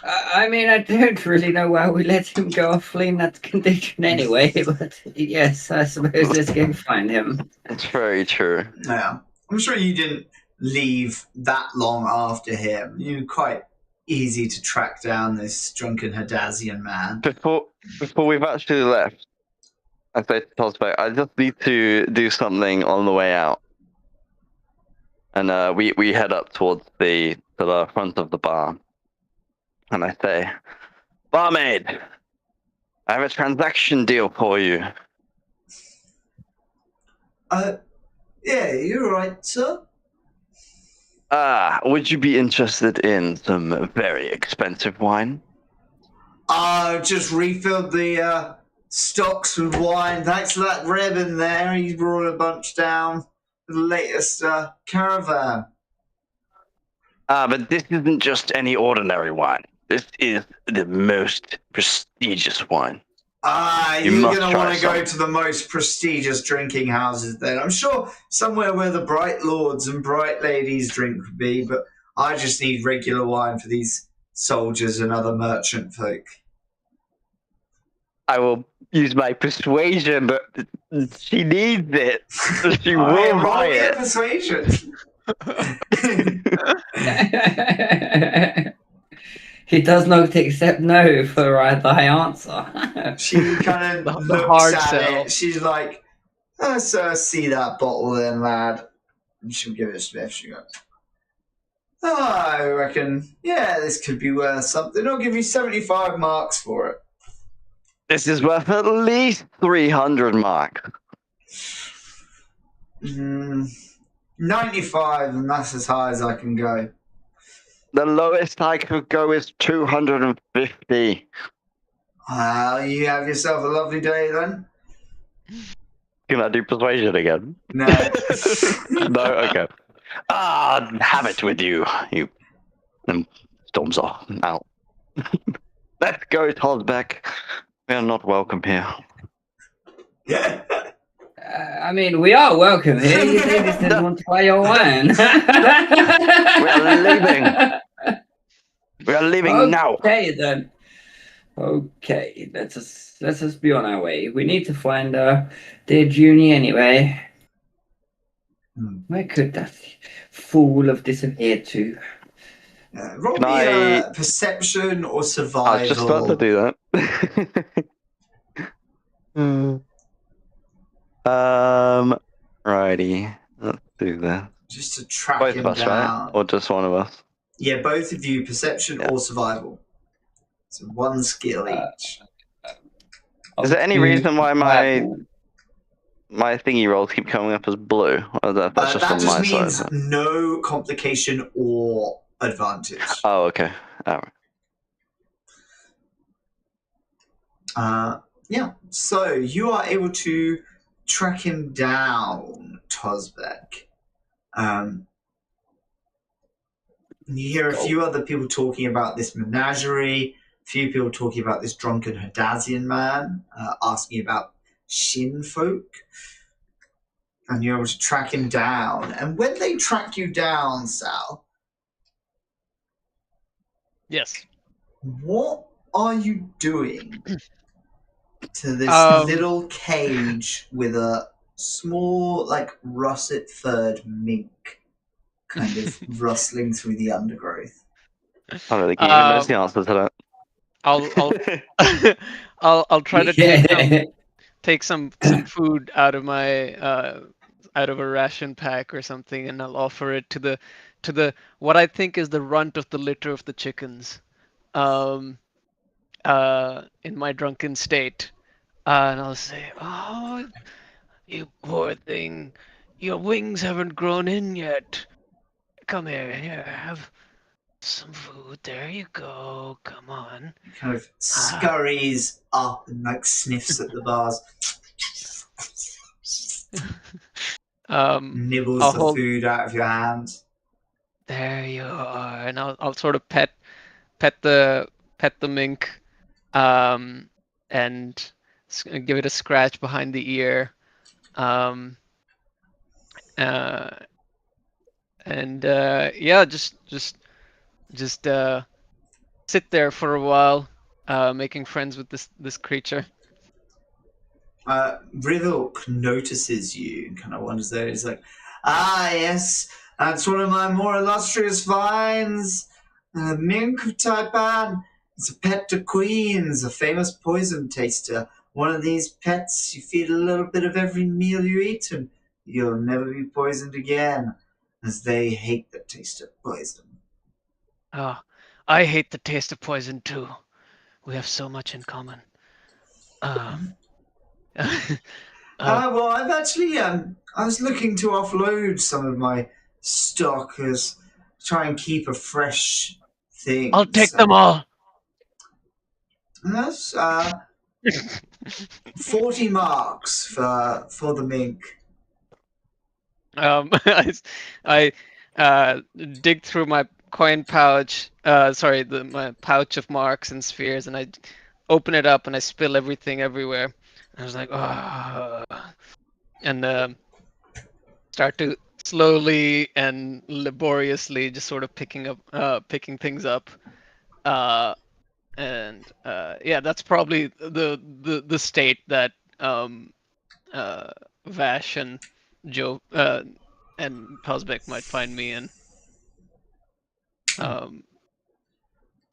I mean, I don't really know why we let him go off in that condition anyway, but yes, I suppose let's go find him. It's very true. Yeah. I'm sure you didn't leave that long after him. You were quite easy to track down this drunken Hadazian man. Before we've actually left, I say to Tolsbeck, I just need to do something on the way out. And we head up towards to the front of the bar. And I say, barmaid, I have a transaction deal for you. Yeah, you're right, sir. Would you be interested in some very expensive wine? Just refilled the stocks with wine. Thanks for that ribbon there. He's brought a bunch down for the latest caravan. But this isn't just any ordinary wine. This is the most prestigious wine. You're must going to try want to go some. to the most prestigious drinking houses then. I'm sure somewhere where the bright lords and bright ladies drink would be, but I just need regular wine for these soldiers and other merchant folk. I will use my persuasion, but she needs it. She All right, will buy roll me a it. persuasion. He does not accept no for thy answer. She kind of The looks hard at sell. it. She's like, "Sir, see that bottle then, lad." And she'll give it a sniff. She goes, I reckon, yeah, this could be worth something. I'll give you 75 marks for it. This is worth at least 300 marks. 95, and that's as high as I can go. The lowest I could go is 250. Well, you have yourself a lovely day then. Can I do persuasion again? No. No? Okay. Have it with you. And storms off out. Let's go, Tolsbeck. We are not welcome here. I mean, we are welcome here. You just didn't want to buy your wine. We are leaving. We are leaving now. Okay then. Okay, let us be on our way. We need to find dear Junie anyway. Where could that fool have disappeared to? Roll Can me I- a perception or I survival. was just about to do that. Righty. Let's do that. Just to track Both him of us, down. right? Or just one of us? Yeah, both of you, perception or survival. So one skill each. Is there any reason why my thingy rolls keep coming up as blue? Or that's just that on just my means side? no complication or advantage. Oh, okay. Alright. Yeah, so you are able to track him down, Tolsbeck. You hear a few other people talking about this menagerie, a few people talking about this drunken Hadazian man, asking about Shin folk. And you're able to track him down. And when they track you down, Sal, Yes. what are you doing to this little cage with a small, like, russet-furred mink kind of rustling through the undergrowth? I don't think he even knows the answer to that. I'll try to take some food out of my out of a ration pack or something, and I'll offer it to the what I think is the runt of the litter of the chickens, in my drunken state, and I'll say, "Oh, you poor thing, your wings haven't grown in yet. Come here, have some food. There you go. Come on. Kind of scurries up and like sniffs at the bars. Nibbles I'll the hold. food out of your hand. There you are, and I'll sort of pet the mink, and give it a scratch behind the ear, yeah, just sit there for a while, making friends with this creature. Rivilk notices you and kind of wonders there. He's like, yes, that's one of my more illustrious finds. Mink of Taipan. It's a pet to queens, a famous poison taster. One of these pets, you feed a little bit of every meal you eat, and you'll never be poisoned again, as they hate the taste of poison. Oh, I hate the taste of poison too. We have so much in common. Well, I've actually, I was looking to offload some of my stock as try and keep a fresh thing. I'll take them all. That's 40 marks for the mink. I dig through my coin pouch. My pouch of marks and spheres, and I open it up and I spill everything everywhere. I was like, and start to slowly and laboriously just sort of picking things up. Yeah, that's probably the state that Vash and Joe and Pelsbeck might find me in.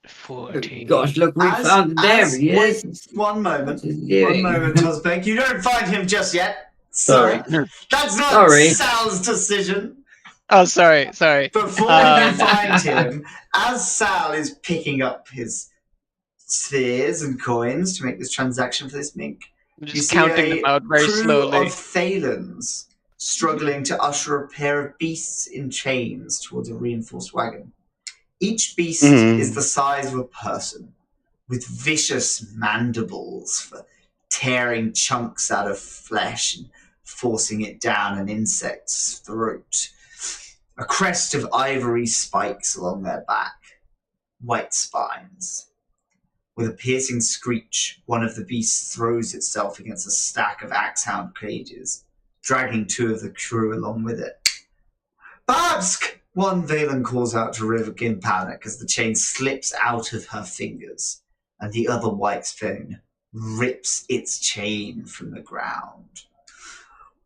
14. Gosh, look, we found him. There he is. One moment, Tosbeck. You don't find him just yet. Sorry. That's not Sal's decision. Oh, sorry. Before you find him, as Sal is picking up his spheres and coins to make this transaction for this mink, you see counting them out very slowly. Of Thalens struggling to usher a pair of beasts in chains towards a reinforced wagon. Each beast is the size of a person, with vicious mandibles for tearing chunks out of flesh and forcing it down an insect's throat. A crest of ivory spikes along their back, white spines. With a piercing screech, one of the beasts throws itself against a stack of axehound cages, dragging two of the crew along with it. Babsk! One Valen calls out to Rivik in panic as the chain slips out of her fingers, and the other white phone rips its chain from the ground.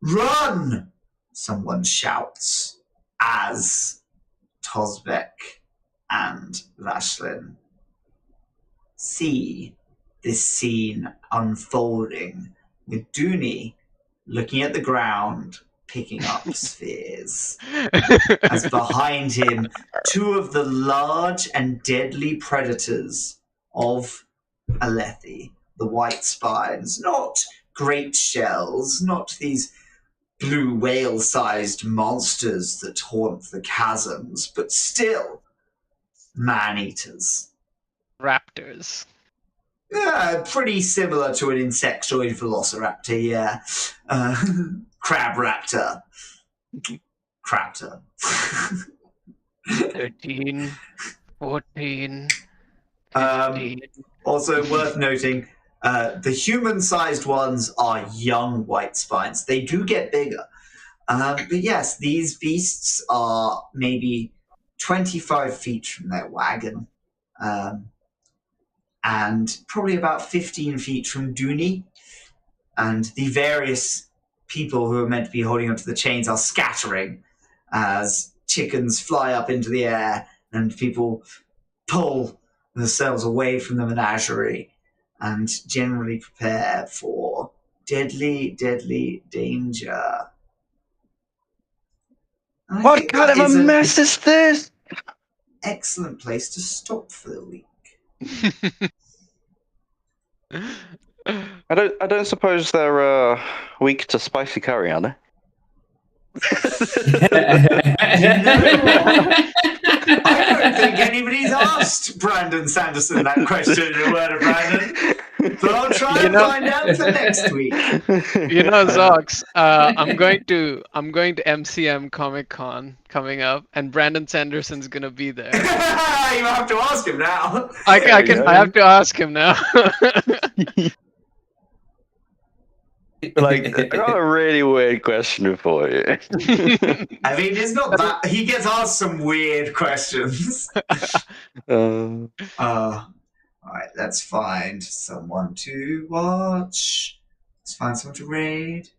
Run! Someone shouts as Tosbeck and Lashlin see this scene unfolding with Dooney looking at the ground, picking up spheres. As behind him, two of the large and deadly predators of Alethi, the white spines, not great shells, not these blue whale-sized monsters that haunt the chasms, but still man-eaters. Raptors. Yeah, pretty similar to an insectoid velociraptor, yeah. Crab raptor. Craptor. 13, 14, 15. Also worth noting, the human-sized ones are young white spines. They do get bigger. But yes, these beasts are maybe 25 feet from their wagon. And probably about 15 feet from Dooney. And the various people who are meant to be holding onto the chains are scattering as chickens fly up into the air and people pull themselves away from the menagerie and generally prepare for deadly, deadly danger. What kind of a mess is this? Excellent place to stop for the week. I don't suppose they're weak to spicy curry, are they? You know what? I don't think anybody's asked Brandon Sanderson that question in a word of Brandon. So I'll try and find out for next week. Zox, I'm going to MCM Comic Con coming up, and Brandon Sanderson's gonna be there. You have to ask him now. I have to ask him now. Like, I got a really weird question for you. I mean, it's not that he gets asked some weird questions. All right, let's find someone to watch. Let's find someone to raid.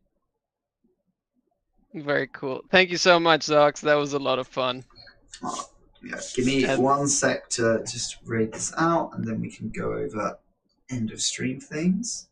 Very cool. Thank you so much, Zox. That was a lot of fun. Yeah, give me 1 sec to just raid this out, and then we can go over end of stream things.